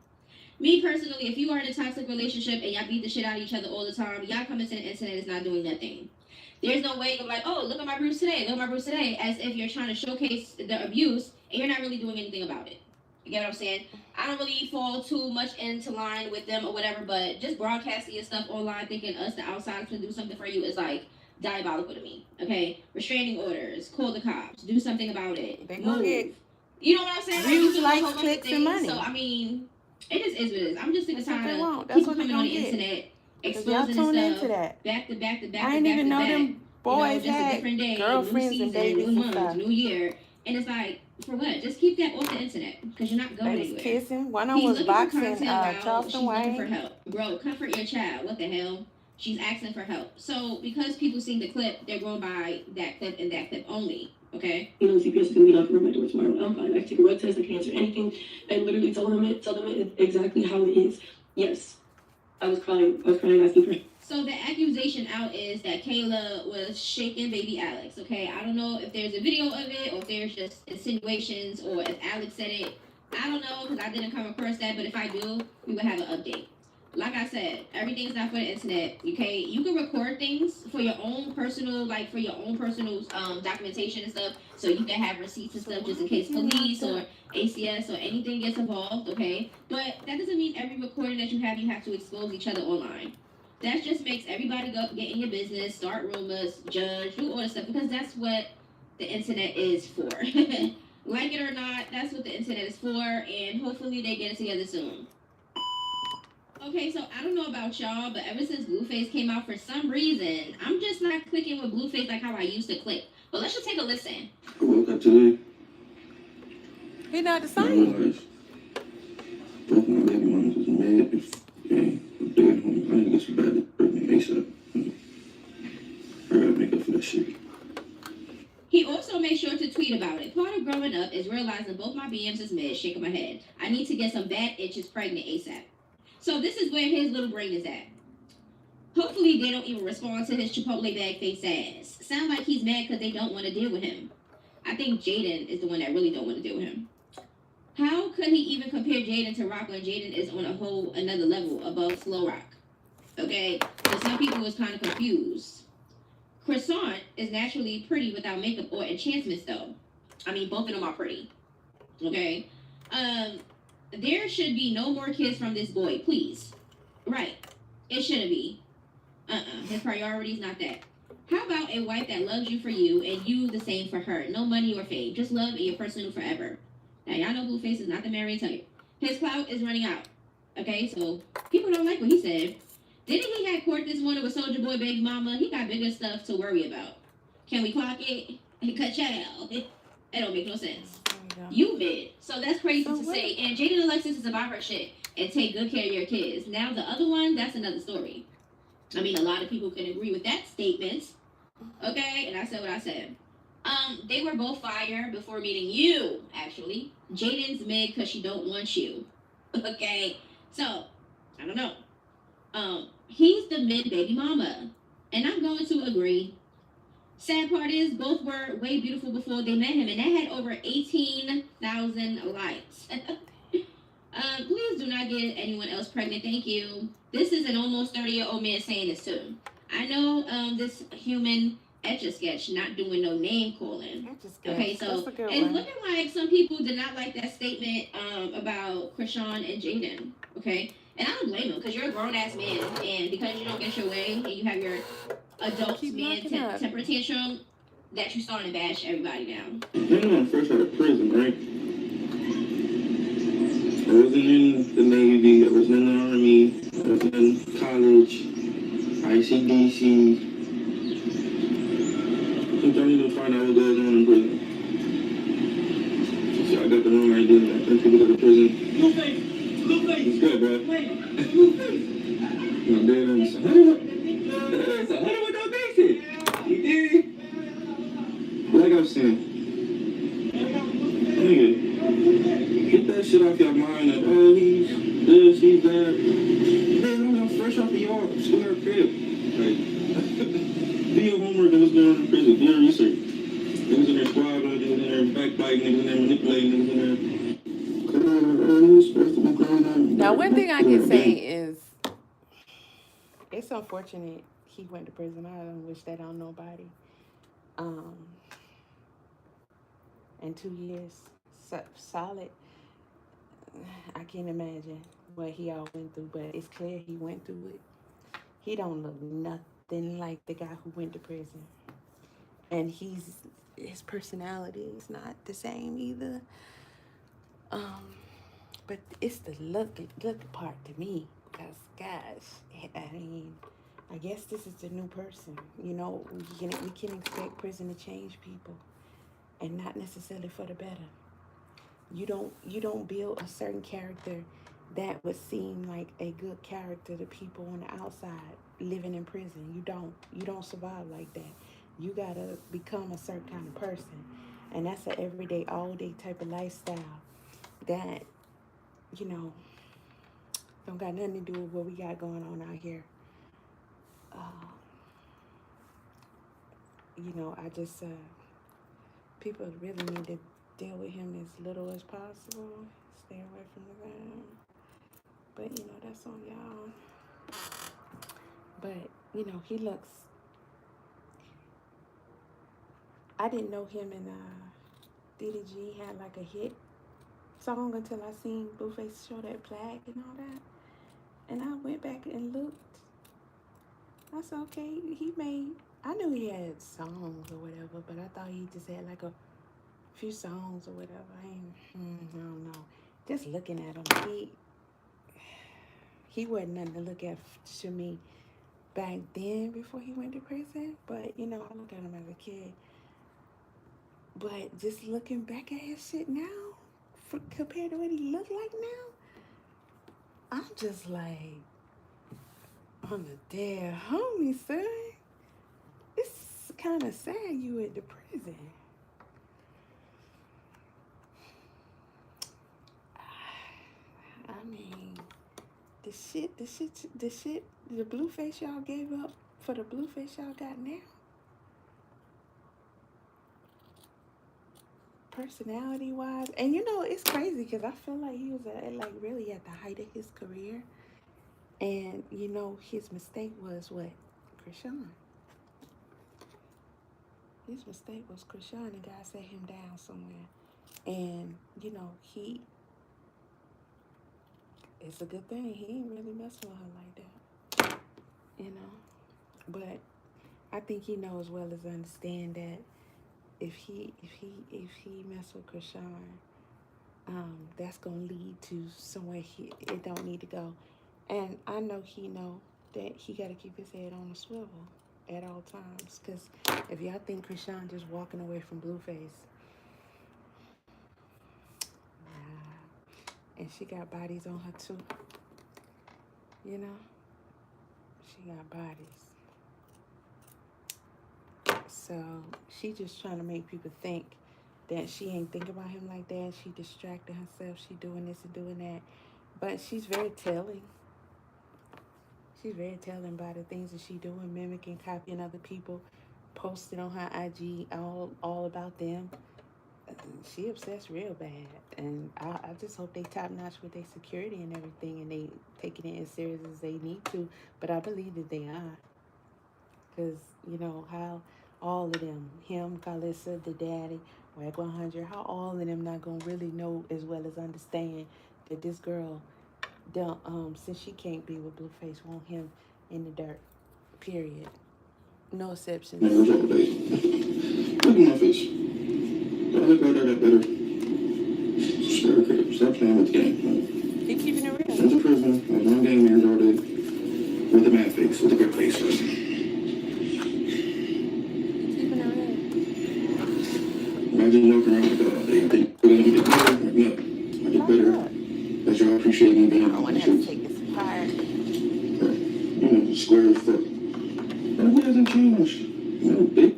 Me personally, if you are in a toxic relationship and y'all beat the shit out of each other all the time, y'all coming to the internet is not doing nothing. There's no way you're like, oh, look at my bruise today, look at my bruise today, as if you're trying to showcase the abuse and you're not really doing anything about it. You get what I'm saying? I don't really fall too much into line with them or whatever, but just broadcasting your stuff online thinking us, the outsiders, can do something for you is like diabolical to me. Okay? Restraining orders, call the cops, do something about it. They gonna get, you know what I'm saying? views, like, likes, clicks, and money. So, I mean, it just is what it is. I'm just sick of tired of That's people what they coming on the get. internet, Y'all exposing tune this into stuff, that. back to back to back I didn't even know them boys just a had different day, girlfriends new and season, babies new and month, stuff. new year. And it's like, for what? Just keep that off the internet, because you're not going They was anywhere. kissing. One of them He's was looking for boxing content about Charleston she's looking for Wayne. help. Bro, comfort your child. What the hell? She's asking for help. So because people seen the clip, they're going by that clip and that clip only. Okay? You know, CPS is gonna be knocking on my door tomorrow. I'm fine. I can take a blood test. I can answer anything, and literally tell them it exactly how it is. Yes, I was crying asking for. So the accusation out is that Kayla was shaking baby Alex. Okay, I don't know if there's a video of it or if there's just insinuations or if Alex said it. I don't know because I didn't come across that. But if I do, we will have an update. Like I said, everything's not for the internet. Okay, you can record things for your own personal, documentation and stuff, so you can have receipts and stuff just in case police or ACS or anything gets involved. Okay, but that doesn't mean every recording that you have to expose each other online. That just makes everybody get in your business, start rumors, judge, do all this stuff, because that's what the internet is for. Like it or not, that's what the internet is for, and hopefully they get it together soon. Okay, so I don't know about y'all, but ever since Blueface came out, for some reason, I'm just not clicking with Blueface like how I used to click. But let's just take a listen. I woke up today. He not the I same. realized both my baby mamas was mad and they at home. I need to get some bad pregnant ASAP. I gotta make up for that shit. He also made sure to tweet about it. Part of growing up is realizing both my BMs is mid, shaking my head. I need to get some bad itches pregnant ASAP. So this is where his little brain is at. Hopefully they don't even respond to his Chipotle bag face ass. Sound like he's mad because they don't want to deal with him. I think Jaden is the one that really don't want to deal with him. How could he even compare Jaden to Rock when Jaden is on a whole another level above Slow Rock? Okay, so some people was kind of confused. Croissant is naturally pretty without makeup or enchantments though. I mean, both of them are pretty. Okay? There should be no more kids from this boy, please. Right. It shouldn't be. His priority's not that. How about a wife that loves you for you and you the same for her? No money or fame. Just love and your personal forever. Now, y'all know Blueface is not the married type. His clout is running out. Okay, so people don't like what he said. Didn't he have court this morning with Soulja Boy baby mama? He got bigger stuff to worry about. Can we clock it? Cut child. It don't make no sense. You mid. So that's crazy to say. And Jaden Alexis is about her shit and take good care of your kids. Now the other one, that's another story. I mean, a lot of people can agree with that statement. Okay, and I said what I said. They were both fire before meeting you, actually. Jaden's mid because she don't want you. Okay, so, I don't know. He's the mid baby mama. And I'm going to agree. Sad part is, both were way beautiful before they met him, and that had over 18,000 likes. Please do not get anyone else pregnant. Thank you. This is an almost 30-year-old man saying this too. I know this human Etch-a-Sketch not doing no name calling. Okay, so it's looking like some people did not like that statement about Krishan and Jaden. Okay, and I don't blame them because you're a grown-ass man, and because you don't get your way and you have your adult man temper tantrum, that you starting to bash everybody down? You know, when I first out of prison, right? I wasn't in the Navy, I wasn't in the Army, I wasn't in college, ICDC. I'm trying to find out what goes on in prison. So I got the wrong idea. I think people go to prison. Blueface. It's good, bro. Wait, Blueface. I'm dead on this. It's 100 with no basic. You did. Like I was saying, nigga, get that shit off your mind that, oh, he's this, he's that. Man, I'm fresh off the yard, still in her crib. Like, do your homework and what's going on in prison. Do your research. Niggas in there squabbling, niggas in there backbiting, niggas in there manipulating, niggas in there. Now, one thing I can say is it's unfortunate he went to prison. I don't wish that on nobody. And 2 years solid. I can't imagine what he all went through, but it's clear he went through it. He don't look nothing like the guy who went to prison. And his personality is not the same either. But it's the look part to me, because gosh, I mean, I guess this is the new person. You know, we can expect prison to change people, and not necessarily for the better. You don't build a certain character that would seem like a good character to people on the outside living in prison. You don't survive like that. You gotta become a certain kind of person, and that's an everyday, all day type of lifestyle that, you know, don't got nothing to do with what we got going on out here. You know, I just people really need to deal with him as little as possible. Stay away from the ground. But you know, that's on y'all. But you know, he looks. I didn't know him and DDG had like a hit song until I seen Blueface show that flag and all that. And I went back and looked. I said, okay, I knew he had songs or whatever, but I thought he just had like a few songs or whatever. I don't know. Just looking at him, he wasn't nothing to look at to me back then before he went to prison. But, you know, I look at him as a kid. But just looking back at his shit now, compared to what he looked like now, I'm just like, I'm a dead homie, son. It's kind of sad you went to prison. I mean, the Blueface y'all gave up for the Blueface y'all got now. Personality-wise, and you know, it's crazy because I feel like he was really at the height of his career. And, you know, his mistake was what? Krishan. His mistake was Krishan, and God set him down somewhere. And, you know, it's a good thing he ain't really messing with her like that. You know? But I think he knows as well as understand that if he mess with Krishan, that's gonna lead to somewhere it don't need to go. And I know he know that he got to keep his head on the swivel at all times. Because if y'all think Krishan just walking away from Blueface, nah. And she got bodies on her too. You know? She got bodies. So she just trying to make people think that she ain't thinking about him like that. She distracted herself. She doing this and doing that. But she's very telling. She's very telling by the things that she doing, mimicking, copying other people, posting on her IG all about them. She obsessed real bad. And I just hope they top notch with their security and everything, and they taking it as serious as they need to. But I believe that they are. Because, you know, how all of them, him, Kalissa, the daddy, Wack 100, how all of them not going to really know as well as understand that this girl, since she can't be with Blueface, want him in the dirt. Period. No exceptions. What look at my face. I look better, that better. Stop playing with the game. Keep keeping it real. Since the prison, I was one game years all day with a mad face, with a good face. Keep keeping it real. Imagine walking around like all day. I think we're gonna get better. No, I get better. That y'all appreciate me being I want to have to take this apart. You know, square as fuck. But it hasn't changed. No, bitch.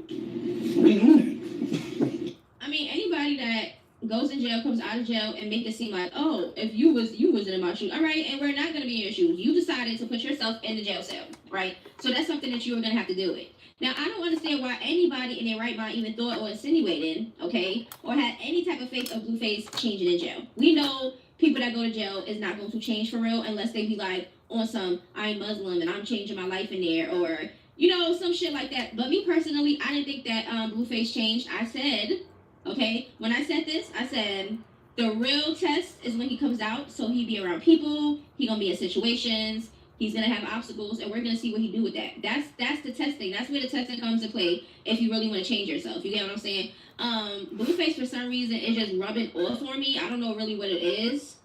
We on it. I mean, anybody that goes in jail, comes out of jail, and make it seem like, oh, if you wasn't in my shoes, all right, and we're not gonna be in your shoes. You decided to put yourself in the jail cell, right? So that's something that you were gonna have to deal with. Now, I don't understand why anybody in their right mind even thought or insinuated, okay, or had any type of faith of Blueface changing in jail. We know people that go to jail is not going to change for real unless they be like on some, I'm Muslim and I'm changing my life in there, or you know, some shit like that. But me personally, I didn't think that Blueface changed. I said, okay, when I said this, I said the real test is when he comes out. So he be around people, he gonna be in situations, he's gonna have obstacles, and we're gonna see what he do with that. That's the testing. That's where the testing comes to play if you really want to change yourself. You get what I'm saying? Blueface for some reason is just rubbing off on me. I don't know really what it is.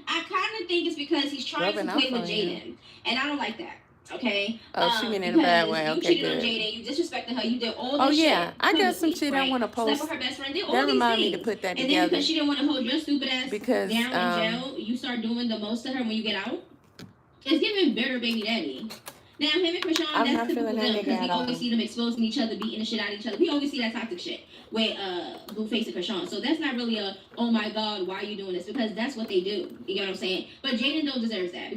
I kind of think it's because he's trying to play with Jaden, and I don't like that. Okay. Oh, she meant in a bad way. You Okay, cheated good. on Jaden. You disrespected her. You did all this Oh shit. yeah, I got some publicly, shit I want to post. Slept with her best friend. Did all That these remind me to things. put that And then together. because she didn't want to hold your stupid ass Because, down in jail, you start doing the most to her when you get out. It's giving bitter baby daddy. Now him and Krishan, I'm that's not typical feeling that them nigga because we at all. always see them exposing each other, beating the shit out of each other. We always see that toxic shit with Blueface and Krishan. So that's not really a, oh my god, why are you doing this? Because that's what they do. You get what I'm saying? But Jaden don't deserve that.